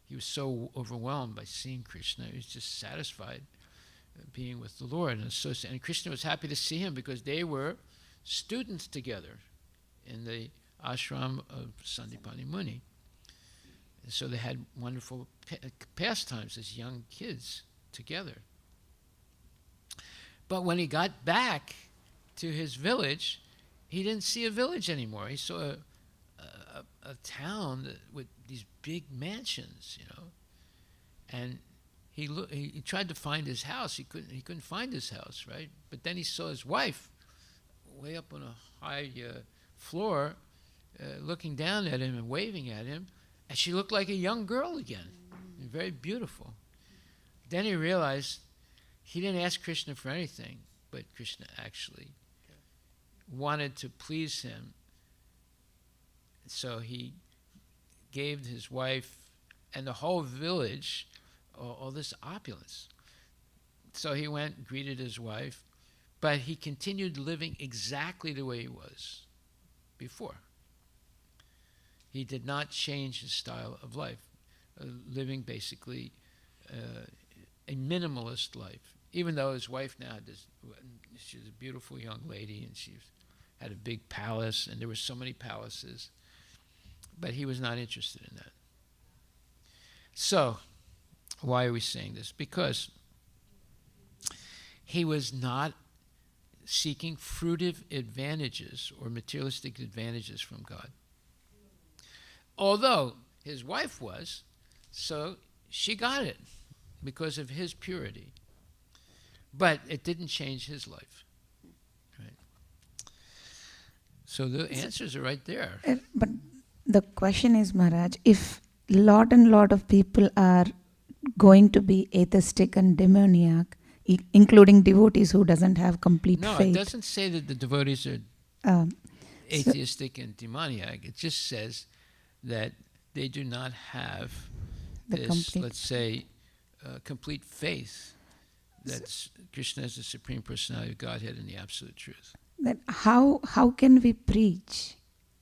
He was so overwhelmed by seeing Krishna, he was just satisfied being with the Lord. And Krishna was happy to see him because they were students together in the ashram of Sandipani Muni. And so they had wonderful pastimes as young kids together. But when he got back to his village, he didn't see a village anymore. He saw a town with these big mansions, and he tried to find his house. He couldn't find his house, right? But then he saw his wife way up on a high floor, looking down at him and waving at him, and she looked like a young girl again, very beautiful. Then he realized he didn't ask Krishna for anything, but Krishna actually wanted to please him. So he gave his wife and the whole village all this opulence. So he went, greeted his wife, but he continued living exactly the way he was before. He did not change his style of life, living basically a minimalist life. Even though his wife now had this, she was a beautiful young lady, and she had a big palace, and there were so many palaces, but he was not interested in that. So, why are we saying this? Because he was not seeking fruitive advantages or materialistic advantages from God. Although his wife was, so she got it because of his purity. But it didn't change his life. Right? So the answers are right there. But the question is, Maharaj, if lot of people are going to be atheistic and demoniac, including devotees who doesn't have complete No, faith. it doesn't say that the devotees are atheistic and demoniac. It just says that they do not have this, let's say, complete faith that Krishna is the Supreme Personality of Godhead and the Absolute Truth. Then how can we preach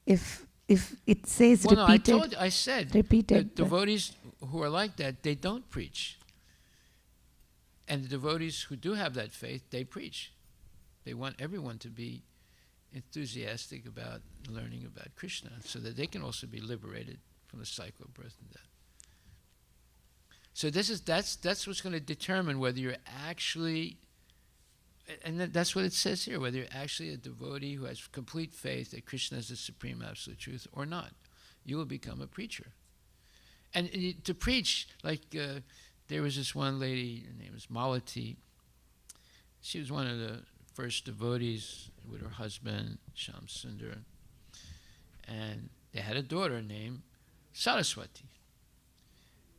if it says Well, repeated? No, I said repeated. that devotees who are like that, they don't preach. And the devotees who do have that faith, they preach. They want everyone to be enthusiastic about learning about Krishna so that they can also be liberated from the cycle of birth and death. So that's what's going to determine whether you're actually, and that's what it says here, whether you're actually a devotee who has complete faith that Krishna is the Supreme Absolute Truth or not. You will become a preacher. And to preach, like there was this one lady, her name was Malati. She was one of the first devotees with her husband, Shyam Sundar. And they had a daughter named Saraswati.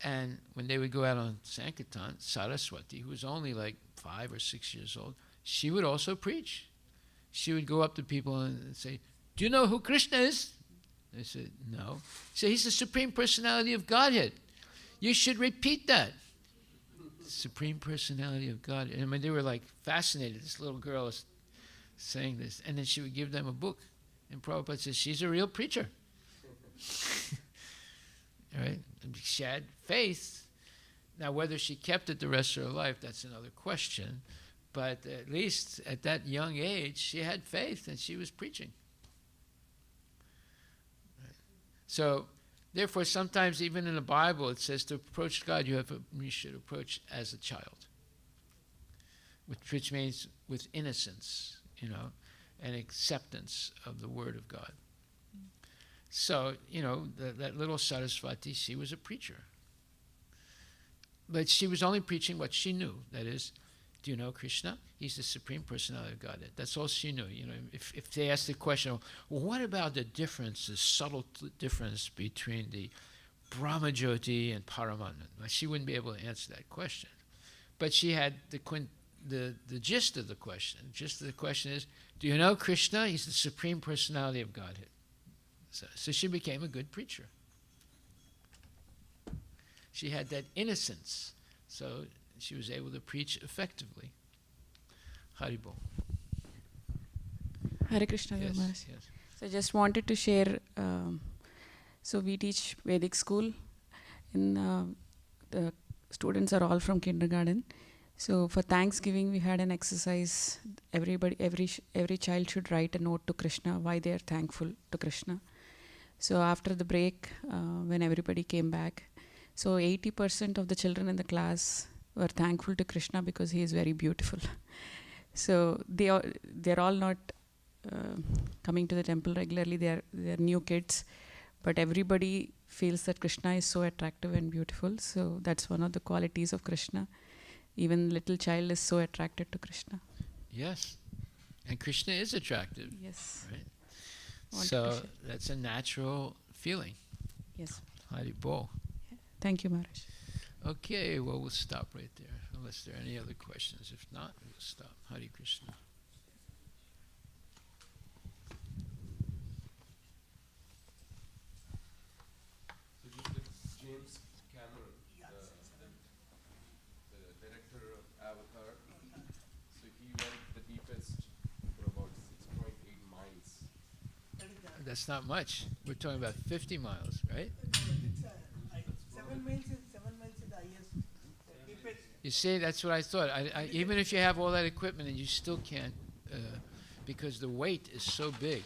And when they would go out on Sankirtan, Saraswati, who was only like 5 or 6 years old, she would also preach. She would go up to people and say, "Do you know who Krishna is?" They said, "No." She said, "He's the Supreme Personality of Godhead. You should repeat that." Supreme Personality of Godhead. And I mean, they were like fascinated. This little girl is saying this. And then she would give them a book. And Prabhupada says, "She's a real preacher." All right? She had faith. Now, whether she kept it the rest of her life, that's another question. But at least at that young age, she had faith and she was preaching. Right? So, therefore, sometimes even in the Bible, it says to approach God, you should approach as a child, which means with innocence, and acceptance of the Word of God. So, that little Saraswati, she was a preacher. But she was only preaching what she knew. That is, do you know Krishna? He's the Supreme Personality of Godhead. That's all she knew. If they asked the question, well, what about the difference, the subtle difference between the Brahmajyoti and Paramatma? Well, she wouldn't be able to answer that question. But she had the gist of the question. The gist of the question is, do you know Krishna? He's the Supreme Personality of Godhead. So she became a good preacher. She had that innocence, so she was able to preach effectively. Haribol. Hare Krishna, Yes, Maharaj. yes. So I just wanted to share, so we teach Vedic school, and the students are all from kindergarten. So for Thanksgiving, we had an exercise. Every child should write a note to Krishna, why they are thankful to Krishna. So after the break, when everybody came back, so 80% of the children in the class were thankful to Krishna because he is very beautiful. So they're all not coming to the temple regularly. They are new kids, but everybody feels that Krishna is so attractive and beautiful. So that's one of the qualities of Krishna. Even little child is so attracted to Krishna. Yes. And Krishna is attractive. Yes. Right? Wanted to So share. that's a natural feeling. Yes. Hari Bol. Thank you, Maharaj. Okay, well, we'll stop right there, unless there are any other questions. If not, we'll stop. Hari Krishna. James Cameron, the director of Avatar. So he went the deepest for about 6.8 miles. That's not much. We're talking about 50 miles, right? 7 miles is the highest. You see, that's what I thought. Even if you have all that equipment, and you still can't, because the weight is so big,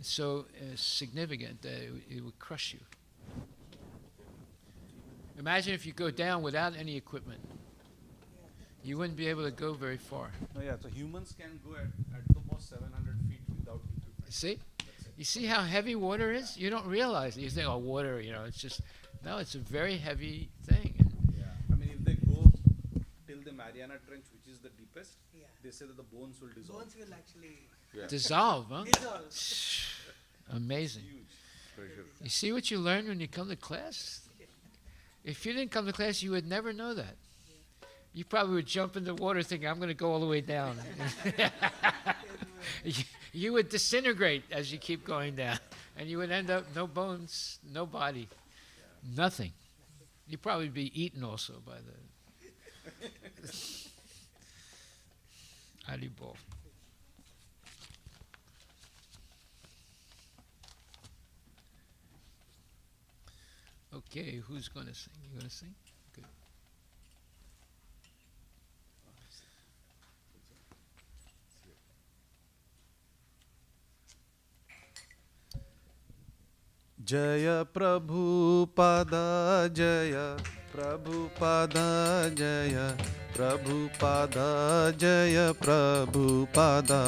so significant that it would crush you. Imagine if you go down without any equipment. You wouldn't be able to go very far. No, yeah, so humans can go at the most 700 feet without equipment. See? You see how heavy water is? You don't realize it. You think, oh, water, it's just, no, it's a very heavy thing. Yeah, I mean, if they go till the Mariana Trench, which is the deepest, Yeah. they say that the bones will dissolve. Bones will actually Dissolve, huh? dissolve. Amazing. Pressure. You see what you learn when you come to class? If you didn't come to class, you would never know that. You probably would jump in the water thinking, I'm going to go all the way down. You would disintegrate as you keep going down. And you would end up no bones, no body, nothing. You'd probably be eaten also by the... Hari Bol. Okay, who's going to sing? You going to sing? Good. Jaya Prabhupada Jaya Prabhupada Jaya Prabhupada Jaya Prabhupada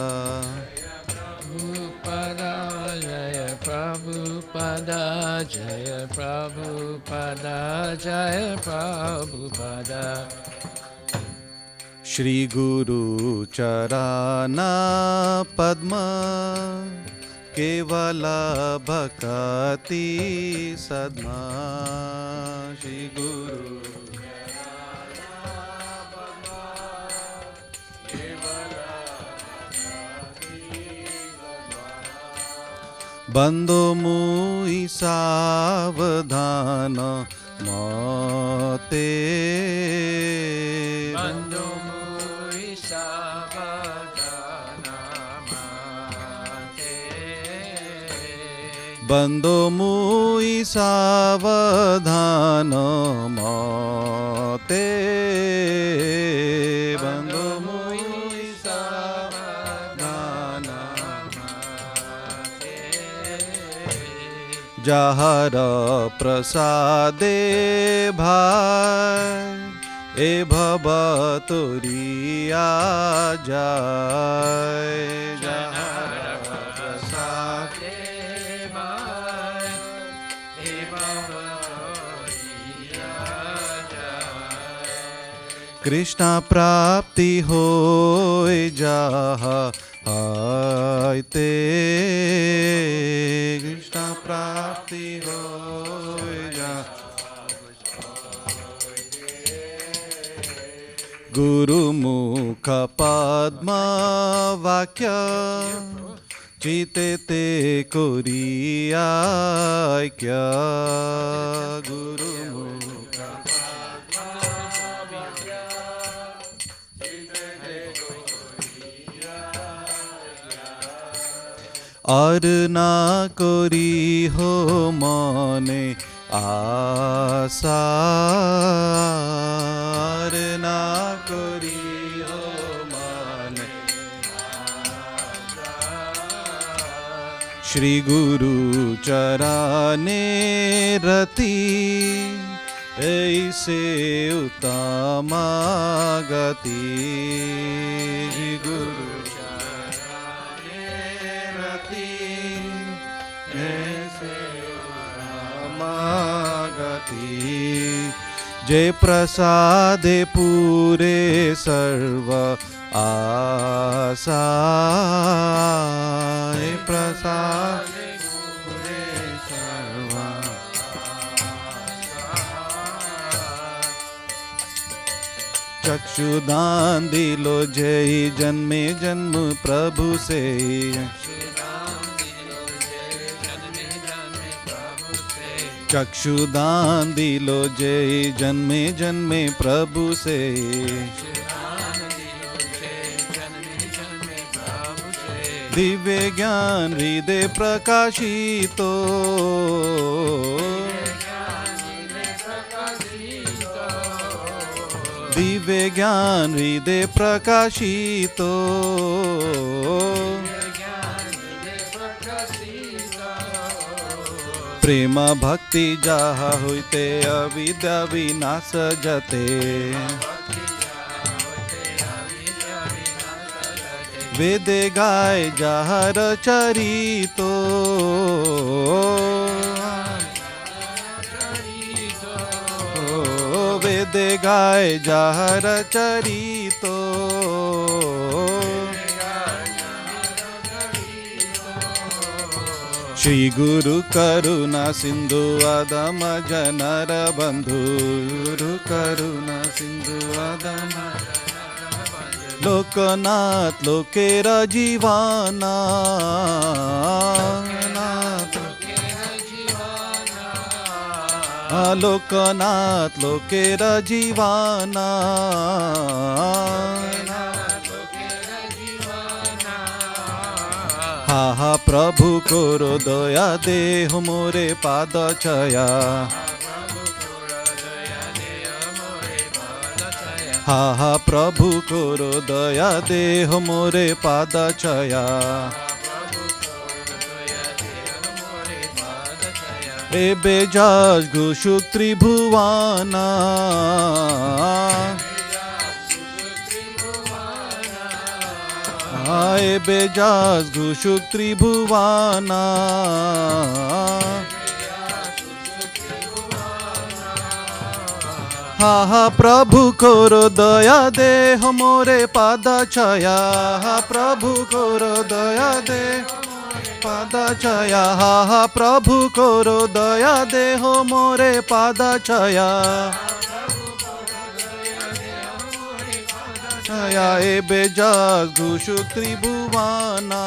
Prabhupada Jaya Prabhupada Jaya Prabhupada Jaya Prabhupada Shri Guru Charana Padma Kevala Bhakati Sadma Shri Guru Bando mui savadhana mate Bando mui savadhana mate Bando mui savadhana mate Bando mui savadhana Jahara prasade bhai e bhava turiya jai Jahara prasade bhai e bhava turiya jai Krishna prapti hoy jaha aite Krishna prapti hoy jaha Guru mukha padma vakya chite te koriya kya Guru mukha और ना करी हो मने आशा और ना करी हो मने श्री गुरु चरणे रति ऐसे उत्तम गति गुरु गति जे प्रसादे पूरे सर्व आशा हे प्रसादे पूरे सर्व चक्षुदान दिलो जय जन्मे जन्म प्रभु से चक्षुदान दिलो जय जन्मे जन्मे प्रभु से दिव्य ज्ञान हृदय प्रकाशितो दिव्य ज्ञान हृदय प्रकाशितो प्रेम भक्ति जाहा होते अविद्या विनाश जते वेदे गाय जाहर चरितो वेदे गाय जाहर चरितो श्री गुरु करुणा सिंधु आदम जनर बंधु गुरु करुणा सिंधु आदम लोकनाथ लोकेर जीवाना लोकनाथ लोकेर जीवाना हा हा प्रभु कोरो दया देह मोरे पाद छया हा हा प्रभु कोरो दया देह मोरे पाद छया एबे जस घुषुक त्रिभुवाना एबे जस घुषुक त्रिभुवाना हा हा प्रभु कोरो दया देह मोरे पाद छया हा प्रभु कोरो दया दे पाद छया हा हा प्रभु कोरो दया देह मोरे पाद छया छया एबे जस घुषुक त्रिभुवाना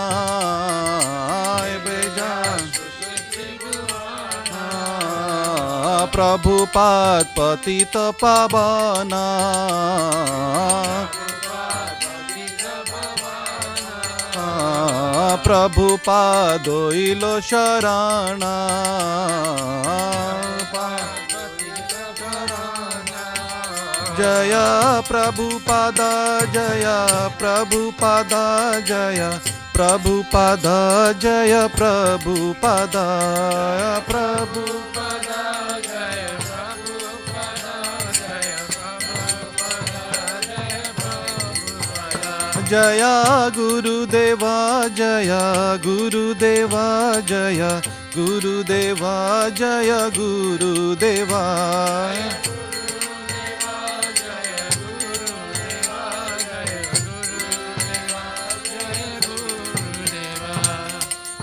एबे जस प्रभुपाद पतित पावना प्रभुपाद होइलो शरणा जय प्रभुपाद जय प्रभुपाद जय प्रभुपाद जय प्रभुपाद प्रभुपाद जय गुरुदेवा जय गुरुदेवा जय गुरुदेवा जय गुरुदेवा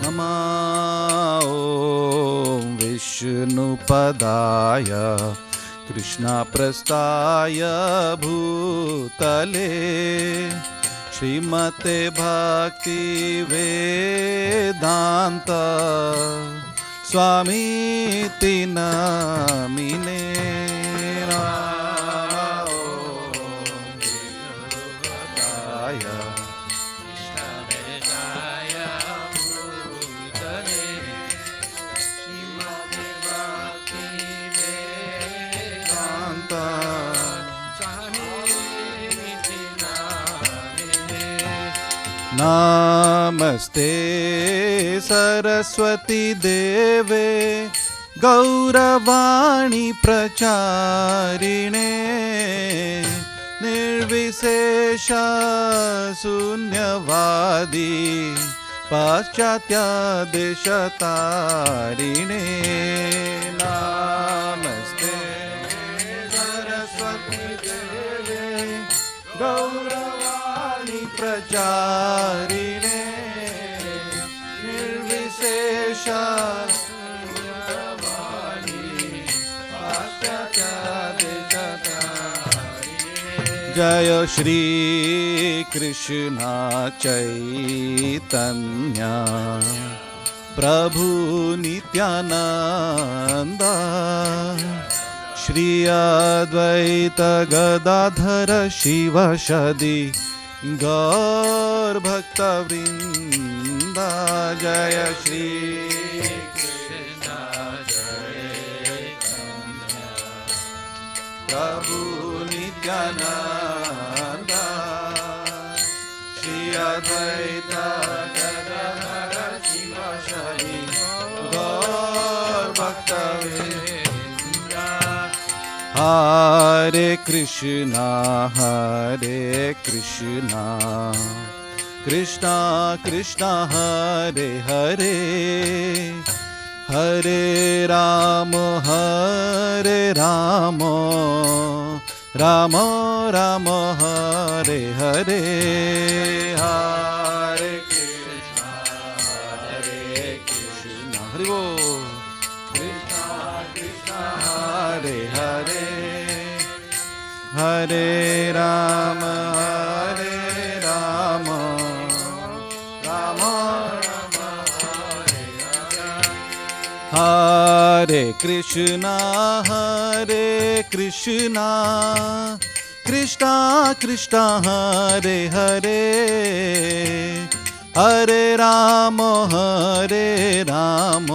नमः ॐ विष्णुपदाय कृष्णप्रस्थाय भूतले श्रीमते भक्ति वेदांत स्वामीति नामिने नमस्ते सरस्वती देवे गौरवाणी प्रचारिणे निर्विशेष शून्यवादी पाश्चात्य देशतारिणे नमस्ते सरस्वती देवे गौरवाणी प्रचारिणे निर्विशेष जय श्री कृष्ण चैतन्य प्रभु नित्यानंद श्री अद्वैत गदाधर शिव सदि गौर भक्त वृंद जय श्री प्रभु नित्यानंद श्री अद्वैत गदाधर शिव सदि गौर भक्त वृंद हरे कृष्णा कृष्णा कृष्णा हरे हरे हरे राम राम राम हरे हरे हरे कृष्णा हरि बोल कृष्णा कृष्णा हरे हरे हरे राम राम राम हरे कृष्णा कृष्णा कृष्णा हरे हरे हरे राम राम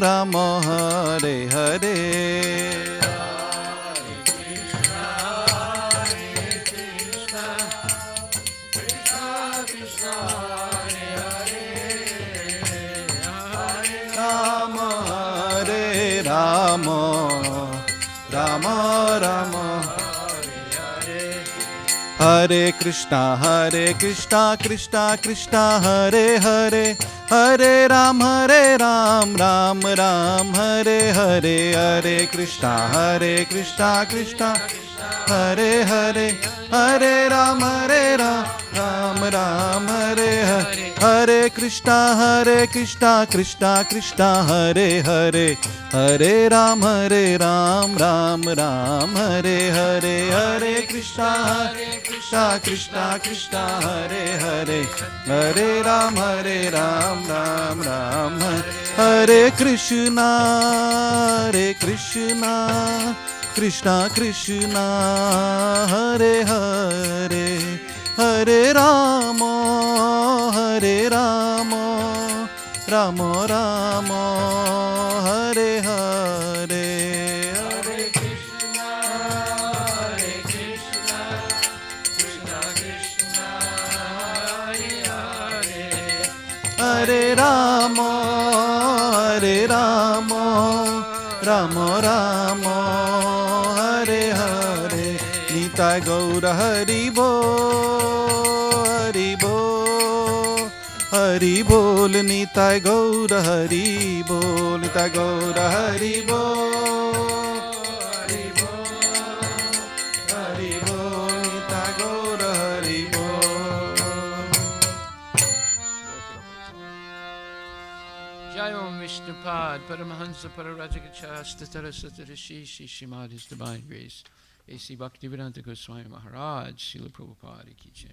राम हरे हरे राम हरे राम राम राम हरे कृष्णा कृष्णा कृष्णा हरे हरे हरे राम राम राम हरे हरे हरे कृष्णा कृष्णा हरे हरे हरे राम राम राम हरे हरे हरे कृष्णा कृष्णा हरे हरे हरे राम राम राम हरे हरे हरे कृष्णा कृष्णा हरे हरे हरे राम राम राम हरे कृष्णा कृष्णा कृष्णा हरे हरे हरे राम राम राम हरे हरे हरे कृष्णा कृष्णा कृष्णा हरे हरे हरे राम राम राम हरे हरे निताय गौर हरि बोल निताय गौर हरि बोल निताय गौर हरि बोल निताय गौर हरि बोल Jai Om Vishnupad Paramahansa Pararajakacha Statara Satarishi Shimad His Divine Grace A.C. Bhaktivedanta Goswami Maharaj Srila Prabhupada Ki Jai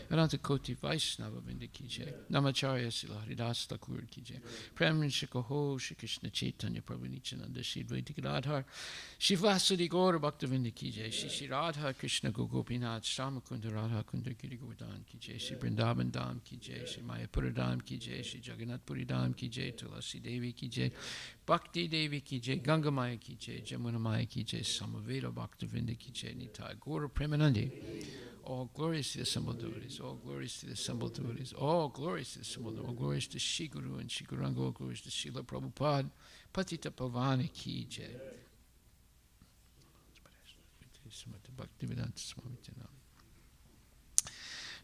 Vedanta Koti Vaishnava Vrinda Ki Jai Namacharya Srila Haridas Thakur Ki Jai Prem Shikoho Shri Krishna Chaitanya Prabhu Nityananda Shri Advaita Gadadhar Shri Vasudi Gaura Bhaktivinoda Ki Jai Shri Radha Krishna Gopinath Shyamakunda Radha Kunda Giri Govardhan Ki Jai Shri Vrindavan Dham Ki Jai Shri Mayapura Dham Ki Jai Shri Jagannath Puri Dham Ki Jai Tulasi Devi Ki Jai Bhakti Devi Ki Jai Ganga Maya Ki Jai Jamuna Maya Ki Jai Samaveda Bhaktivinoda Ki Jai Nitai Gaura Premanandi. All glories to the assembled devotees, all glories to the assembled devotees, all glories to the assembled devotees, all glories to Shri Guru and Shri Guranga, all glories to Srila Prabhupada, Patita Pavani Ki Jai.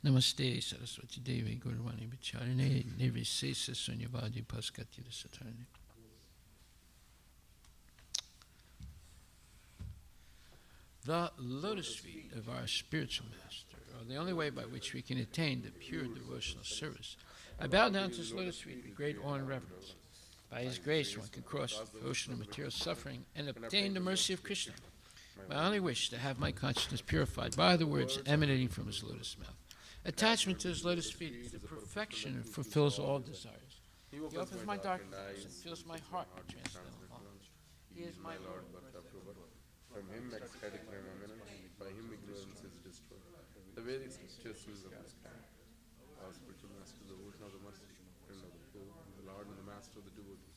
Namaste Saraswati Devi Gurvani Vicharine Nirvisesa Sunyavadi Paskati Satarne. The lotus feet of our spiritual master are the only way by which we can attain the pure devotional service. I bow down to his lotus feet with great awe and reverence. By his grace one can cross the ocean of material suffering and obtain the mercy of Krishna. My only wish is to have my consciousness purified by the words emanating from his lotus mouth. Attachment to his lotus feet is the perfection and fulfills all desires. He opens my darkness and fills my heart with transcendental knowledge. He is my Lord. From him ecstatic preeminence, by him ignorance is destroyed. The Vedic scriptures use of this kind. Our spiritual master, the ocean of the mercy, friend of the poor, the Lord and the master of the devotees.